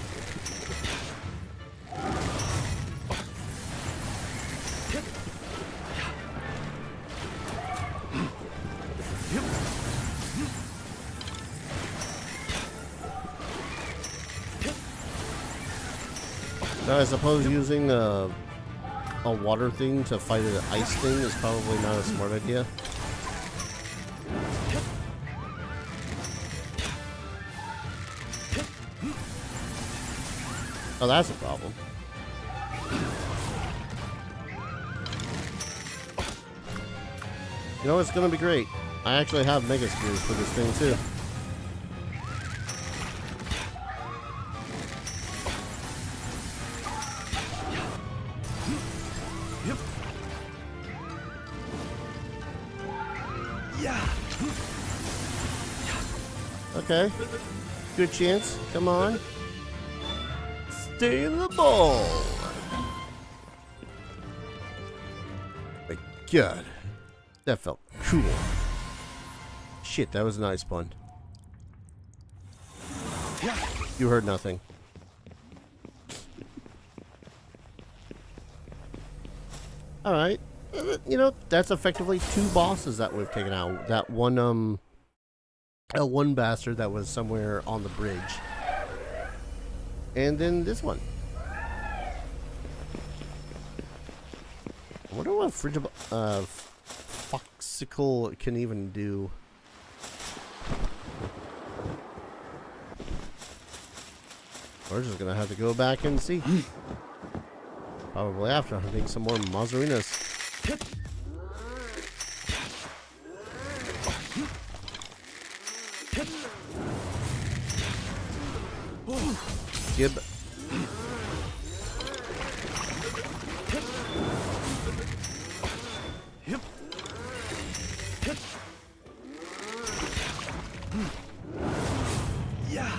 Now, I suppose using a water thing to fight an ice thing is probably not a smart idea. Oh, that's a problem. You know, it's gonna be great. I actually have Mega Spears for this thing, too. Yep. Yeah. Okay. Good chance. Come on. Stay in the ball. My God. That felt cool. Shit, that was a nice pun. You heard nothing. Alright. You know, that's effectively 2 bosses that we've taken out. That one, one bastard that was somewhere on the bridge. And then this one. I wonder what Foxicle can even do. We're just gonna have to go back and see. Probably after hunting some more Mazzarinas. Gib. Yeah.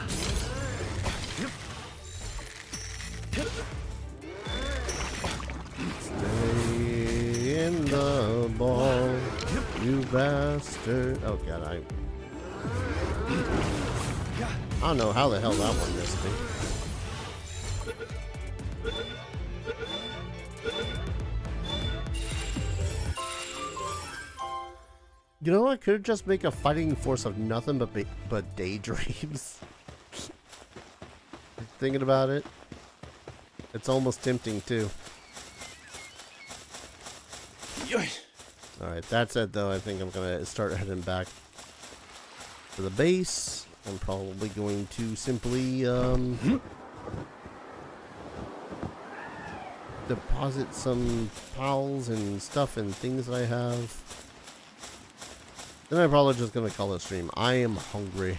Stay in the ball, you bastard. Oh god, I don't know how the hell that one missed me. You know, I could just make a fighting force of nothing but daydreams. Thinking about it, it's almost tempting too. Alright, that said though, I think I'm gonna start heading back to the base. I'm probably going to simply deposit some pals and stuff and things that I have. Then I'm probably just gonna call it a stream. I am hungry.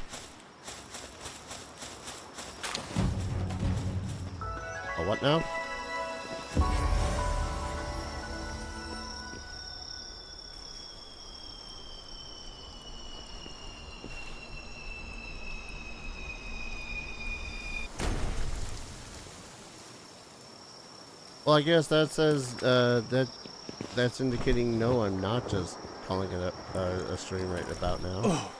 Oh, what now? Well, I guess that says that's indicating no, I'm not just calling it a stream right about now. Oh.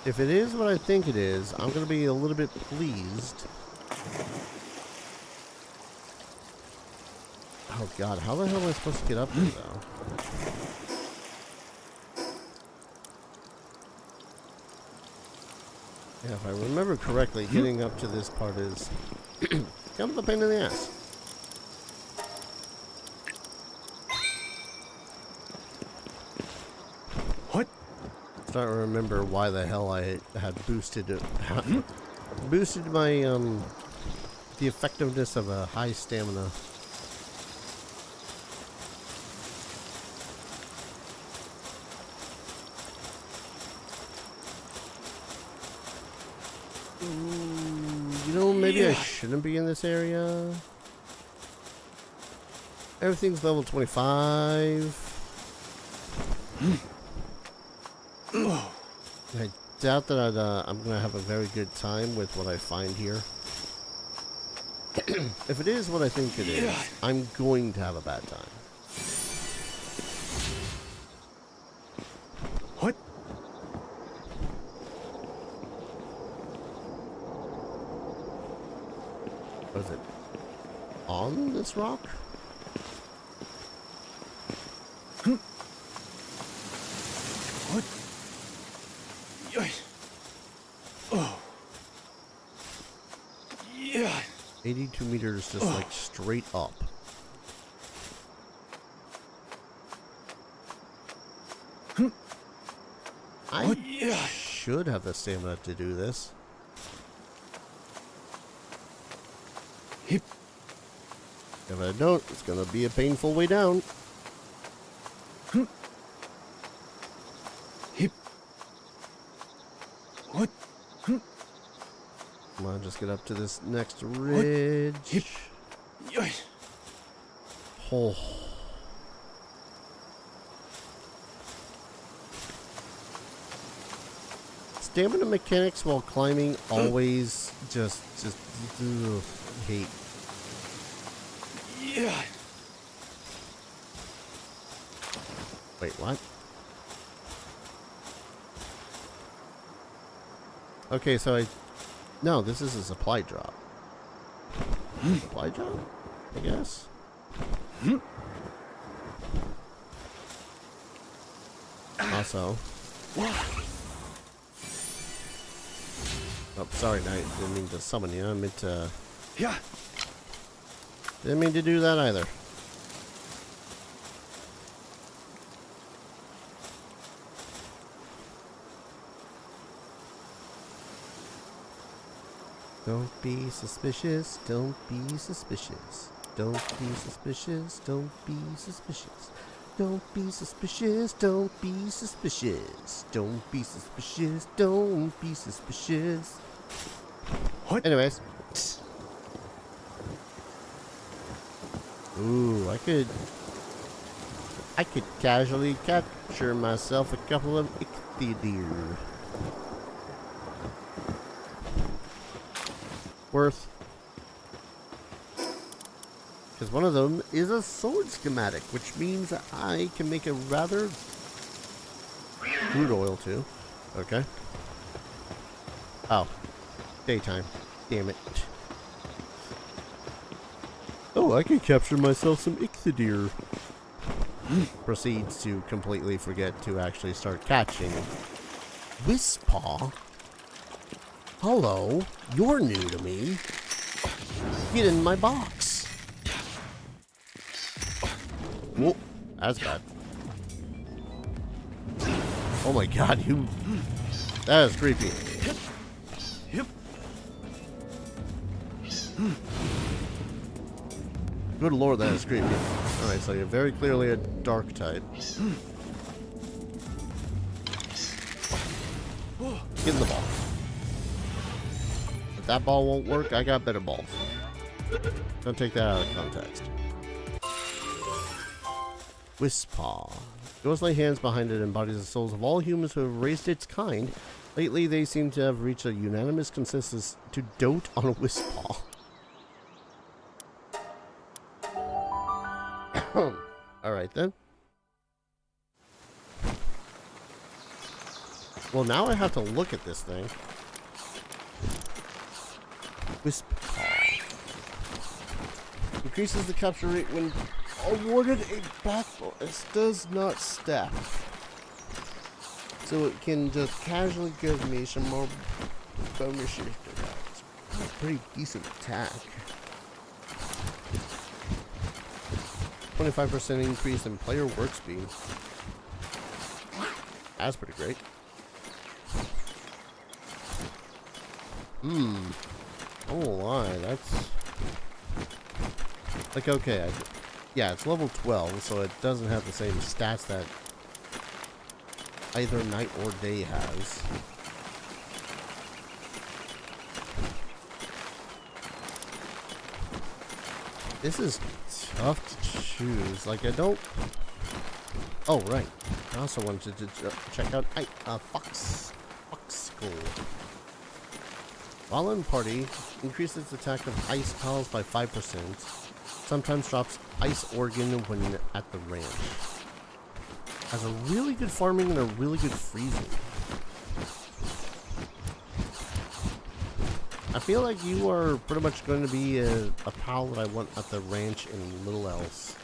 If it is what I think it is, I'm going to be a little bit pleased. Oh god, how the hell am I supposed to get up there though? Yeah, if I remember correctly, getting up to this part is kind of a pain in the ass. What? Starting to remember why the hell I had boosted it. Boosted my the effectiveness of a high stamina. You know, maybe I shouldn't be in this area. Everything's level 25. I doubt that I'm going to have a very good time with what I find here. If it is what I think it is, I'm going to have a bad time. What? Was it on this rock? What? Oh. Yeah. 82 meters just like straight up. I should have the stamina to do this. If I don't, it's gonna be a painful way down. Come on, just get up to this next ridge. Oh. Stamina mechanics while climbing always just ugh, hate. Wait, what? Okay, so no, this is a supply drop. Supply drop? I guess. Also. Oh, sorry, Knight. Didn't mean to summon you. I meant to. Didn't mean to do that either. Don't be suspicious. Don't be suspicious. Don't be suspicious. Don't be suspicious. Don't be suspicious. Don't be suspicious. Don't be suspicious. Don't be suspicious. What? Anyways. Ooh, I could casually capture myself a couple of ichthyodeer. Worth. Because one of them is a sword schematic, which means that I can make a rather crude oil too. Okay. Oh. Daytime. Damn it. Oh, I can capture myself some ichthyodeer. Proceeds to completely forget to actually start catching. Wispaw? Hello, you're new to me. Get in my box. Whoa, that's bad. Oh my god, you... That is creepy. Good lord, that is creepy. Alright, so you're very clearly a dark type. Get in the ball. If that ball won't work, I got better balls. Don't take that out of context. Wispaw. Ghostly hands behind it embodies the souls of all humans who have raised its kind. Lately, they seem to have reached a unanimous consensus to dote on a Wispaw. Alright then. Well, now I have to look at this thing. Wispaw. Increases the capture rate when awarded a back bonus. Does not stack. So it can just casually give me some more bonus. That's a pretty decent attack. 25% increase in player work speed. That's pretty great. Oh lie, that's like okay. Yeah, it's level 12, so it doesn't have the same stats that either night or day has. This is tough to choose. Like, I don't... Oh, right. I also wanted to check out Fox Skull. While in party, increases attack of ice pals by 5%. Sometimes drops ice organ when at the ranch. Has a really good farming and a really good freezing. I feel like you are pretty much going to be a pal that I want at the ranch and little else.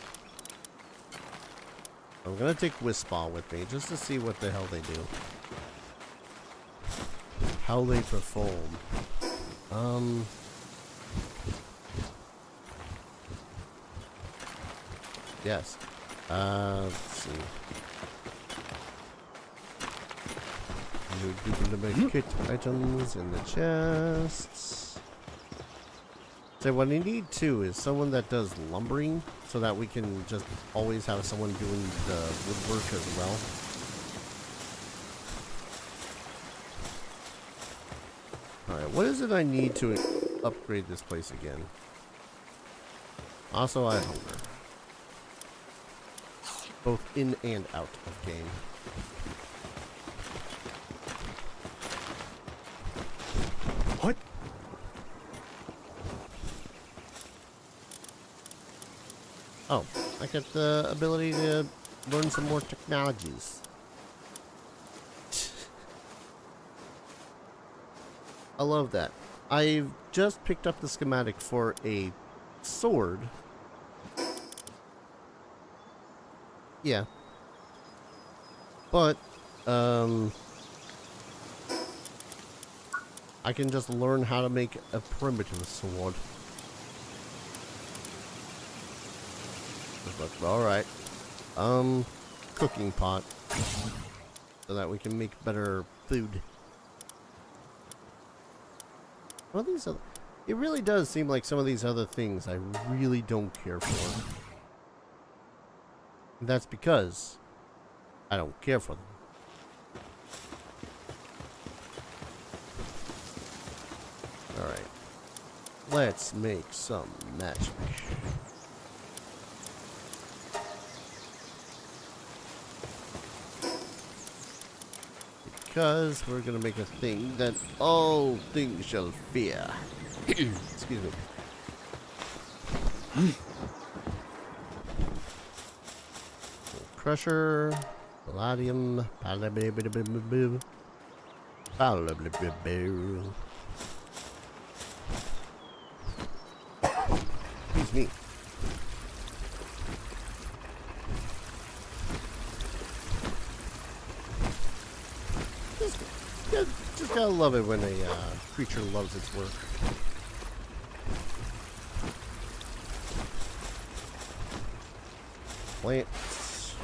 I'm going to take Wispaw with me just to see what the hell they do. How they perform. Yes. Let's see. New kit items in the chests. So what I need too is someone that does lumbering, so that we can just always have someone doing the woodwork as well. Alright, what is it I need to upgrade this place again? Also, I hunger. Both in and out of game. What? Oh, I get the ability to learn some more technologies. I love that. I've just picked up the schematic for a sword. Yeah. But, I can just learn how to make a primitive sword. Alright. Cooking pot. So that we can make better food. Well, these other... It really does seem like some of these other things I really don't care for. And that's because I don't care for them. Alright. Let's make some magic. Because we're gonna make a thing that all things shall fear. Excuse me. Crusher, palladium, excuse me. Just gotta love it when a creature loves its work. Plants.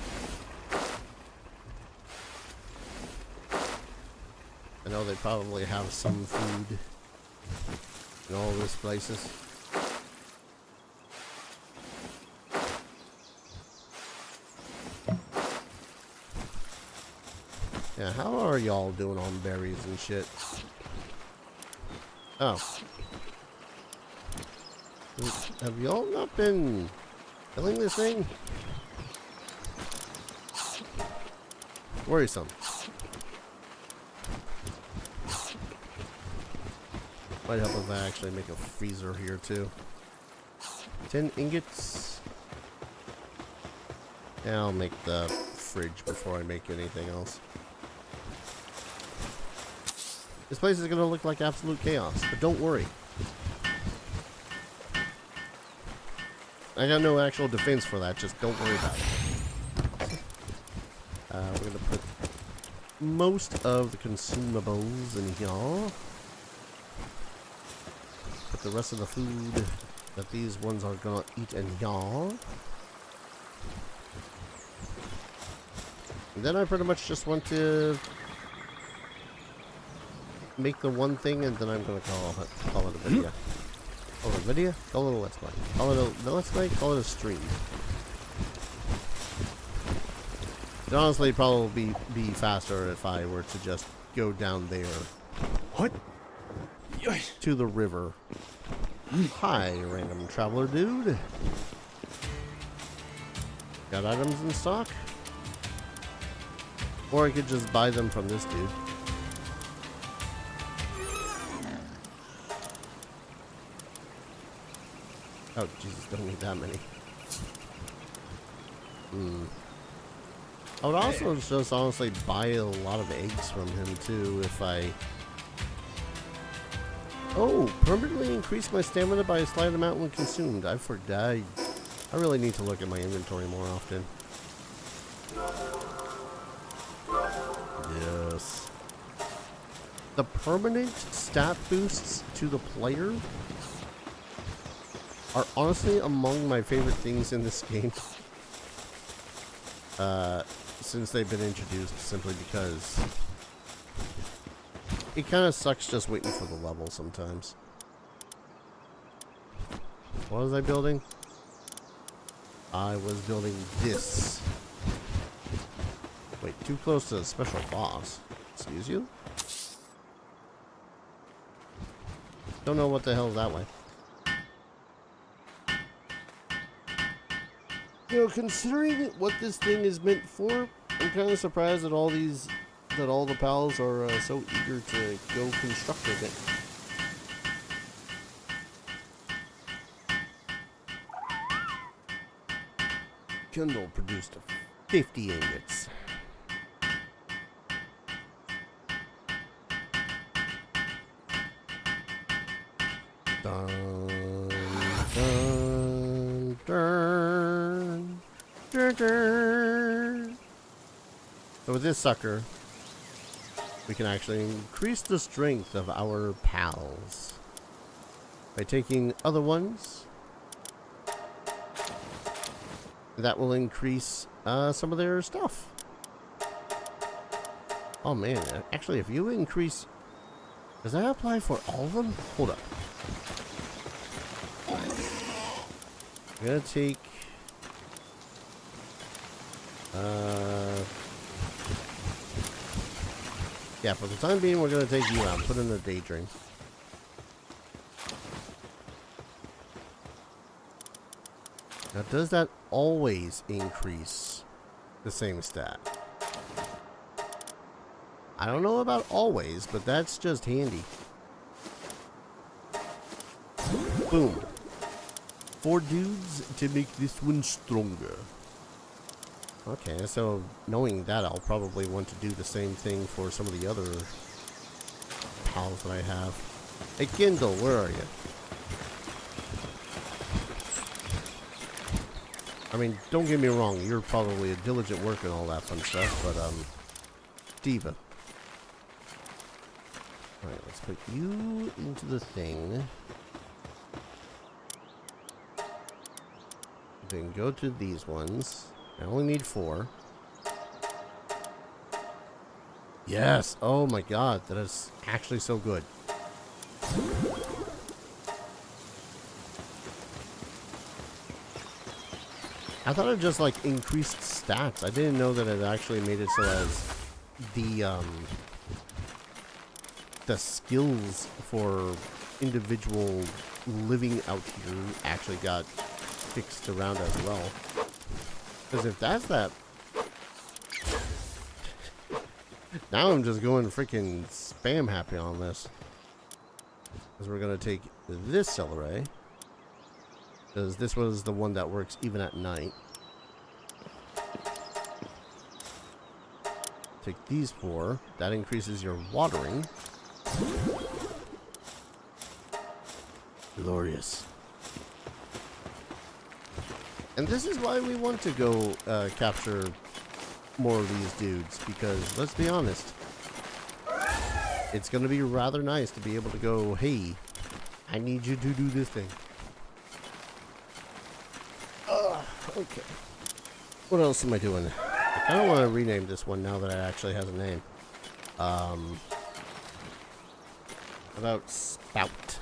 I know they probably have some food in all these places. Yeah, how are y'all doing on berries and shit? Oh. Have y'all not been killing this thing? Worrisome. Might help if I actually make a freezer here too. 10 ingots. Yeah, I'll make the fridge before I make anything else. This place is gonna look like absolute chaos, but don't worry. I got no actual defense for that, just don't worry about it. We're gonna put most of the consumables in here. Put the rest of the food that these ones are gonna eat in here. And then I pretty much just want to make the one thing, and then I'm gonna call it a video. Call it a video? Call it a let's play. Call it a let's play? Call it a stream. It'd honestly probably be faster if I were to just go down there. What? To the river. Hi, random traveler dude. Got items in stock? Or I could just buy them from this dude. Oh, Jesus, don't need that many. I would also just honestly buy a lot of eggs from him, too, if I... Oh, permanently increase my stamina by a slight amount when consumed. I forgot. I really need to look at my inventory more often. Yes. The permanent stat boosts to the player are honestly among my favorite things in this game. since they've been introduced, simply because it kind of sucks just waiting for the level sometimes. What was I building? I was building this. Wait, too close to the special boss. Excuse you? Don't know what the hell is that way. You know, considering what this thing is meant for, I'm kind of surprised that all the pals are so eager to go construct with it. Kindle produced 50 ingots. Dun, dun, dun, dun, dun. So with this sucker, we can actually increase the strength of our pals by taking other ones. That will increase some of their stuff. Oh man, actually if you increase... Does that apply for all of them? Hold up. I'm gonna take... yeah, for the time being we're gonna take you out and put in a daydream. Now, does that always increase the same stat? I don't know about always, but that's just handy. Boom. 4 dudes to make this one stronger. Okay, so knowing that, I'll probably want to do the same thing for some of the other pals that I have. Hey, Kindle, where are you? I mean, don't get me wrong, you're probably a diligent worker and all that fun stuff, but, Diva. Alright, let's put you into the thing. Then go to these ones. I only need 4. Yes! Oh my god, that is actually so good. I thought it just like increased stats. I didn't know that it actually made it so as the skills for individual living out here actually got fixed around as well. Because if that's that, now I'm just going freaking spam happy on this. Because we're gonna take this Celery. Because this was the one that works even at night. Take these 4. That increases your watering. Glorious. And this is why we want to go capture more of these dudes. Because, let's be honest, it's going to be rather nice to be able to go, hey, I need you to do this thing. Okay. What else am I doing? I kind of want to rename this one now that it actually has a name. About Spout.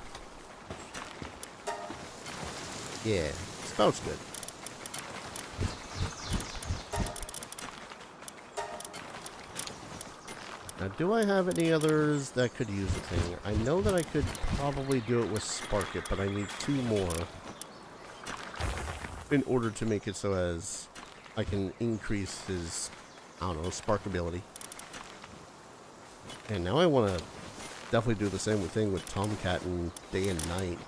Yeah, Spout's good. Now, do I have any others that could use the thing? I know that I could probably do it with Spark It, but I need 2 more in order to make it so as I can increase his, I don't know, spark ability. And now I want to definitely do the same thing with Tomcat and Day and Night.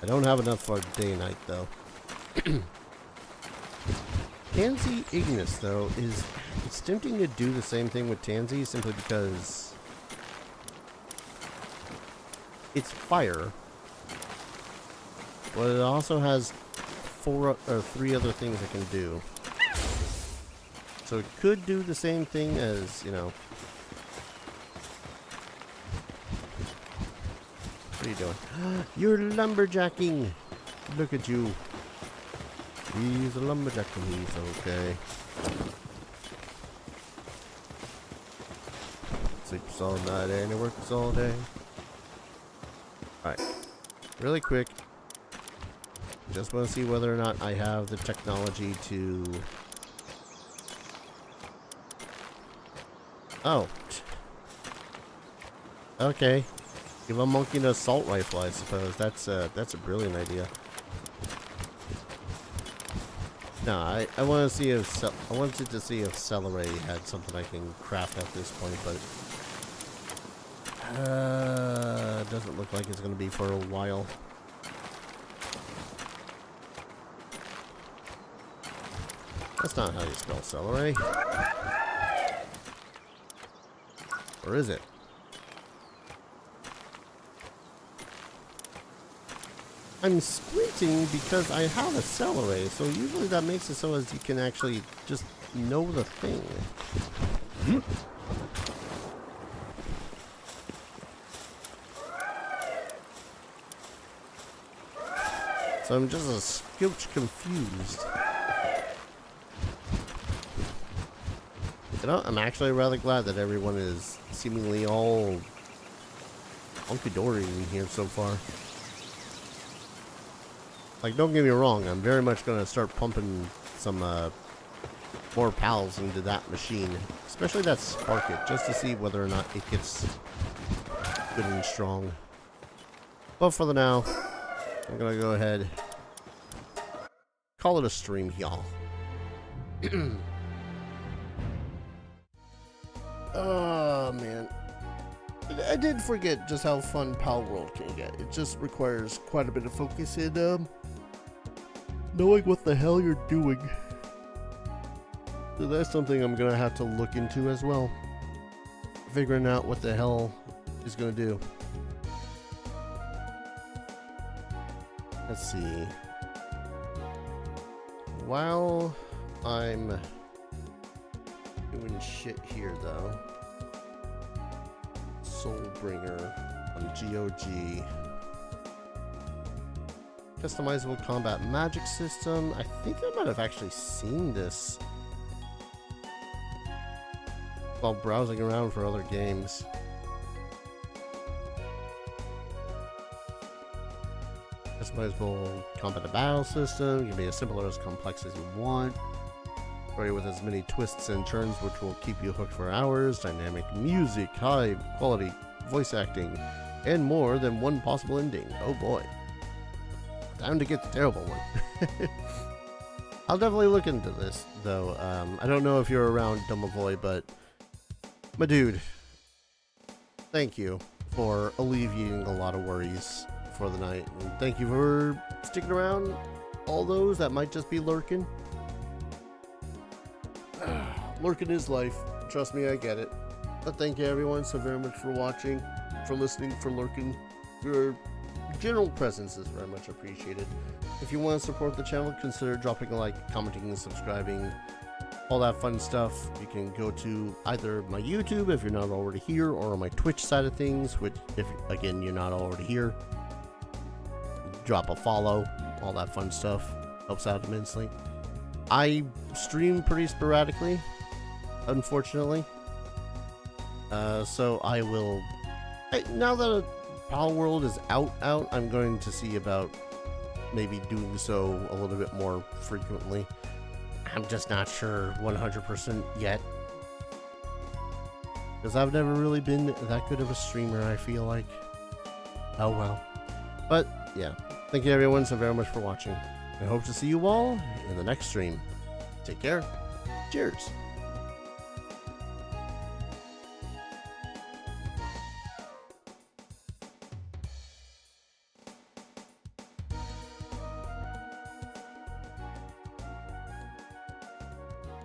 I don't have enough for Day and Night, though. Tansy Ignis, though, it's tempting to do the same thing with Tansy simply because it's fire, but it also has 4 or 3 other things it can do. So it could do the same thing as, you know. What are you doing? You're lumberjacking. Look at you. He's a lumberjack and he's okay. Sleeps all night and he works all day. Alright. Really quick. Just want to see whether or not I have the technology to... Oh. Okay. Give a monkey an assault rifle, I suppose. That's a brilliant idea. No, I want to see if I wanted to see if Celery had something I can craft at this point, but doesn't look like it's going to be for a while. That's not how you spell celery. Or is it? I'm squinting because I have a celery, so usually that makes it so as you can actually just know the thing. So I'm just a scooch confused. You know, I'm actually rather glad that everyone is seemingly all hunky-dory in here so far. Like, don't get me wrong, I'm very much going to start pumping some more pals into that machine. Especially that Spark It, just to see whether or not it gets good and strong. But for the now, I'm going to go ahead, call it a stream, y'all. Oh, man. I did forget just how fun Palworld can get. It just requires quite a bit of focus and, knowing what the hell you're doing. So that's something I'm gonna have to look into as well. Figuring out what the hell is gonna do. Let's see. While I'm doing shit here though, Soulbringer on GOG. Customizable combat magic system. I think I might have actually seen this while browsing around for other games. Customizable combat and battle system. You can be as simple or as complex as you want. Story with as many twists and turns which will keep you hooked for hours. Dynamic music, high quality voice acting, and more than one possible ending. Oh boy. Time to get the terrible one. I'll definitely look into this, though. I don't know if you're around, Dumavoy, but my dude, thank you for alleviating a lot of worries for the night. And thank you for sticking around, all those that might just be lurking. Lurking is life. Trust me, I get it. But thank you, everyone, so very much for watching, for listening, for lurking. Your general presence is very much appreciated. If you want to support the channel, consider dropping a like, commenting, and subscribing. All that fun stuff. You can go to either my YouTube if you're not already here, or on my Twitch side of things, which, if again you're not already here, drop a follow. All that fun stuff helps out immensely. I stream pretty sporadically, unfortunately. So I will. Now that Palworld is out, I'm going to see about maybe doing so a little bit more frequently. I'm just not sure 100% yet, because I've never really been that good of a streamer, I feel like. Oh well. But yeah, thank you everyone so very much for watching. I hope to see you all in the next stream. Take care. Cheers.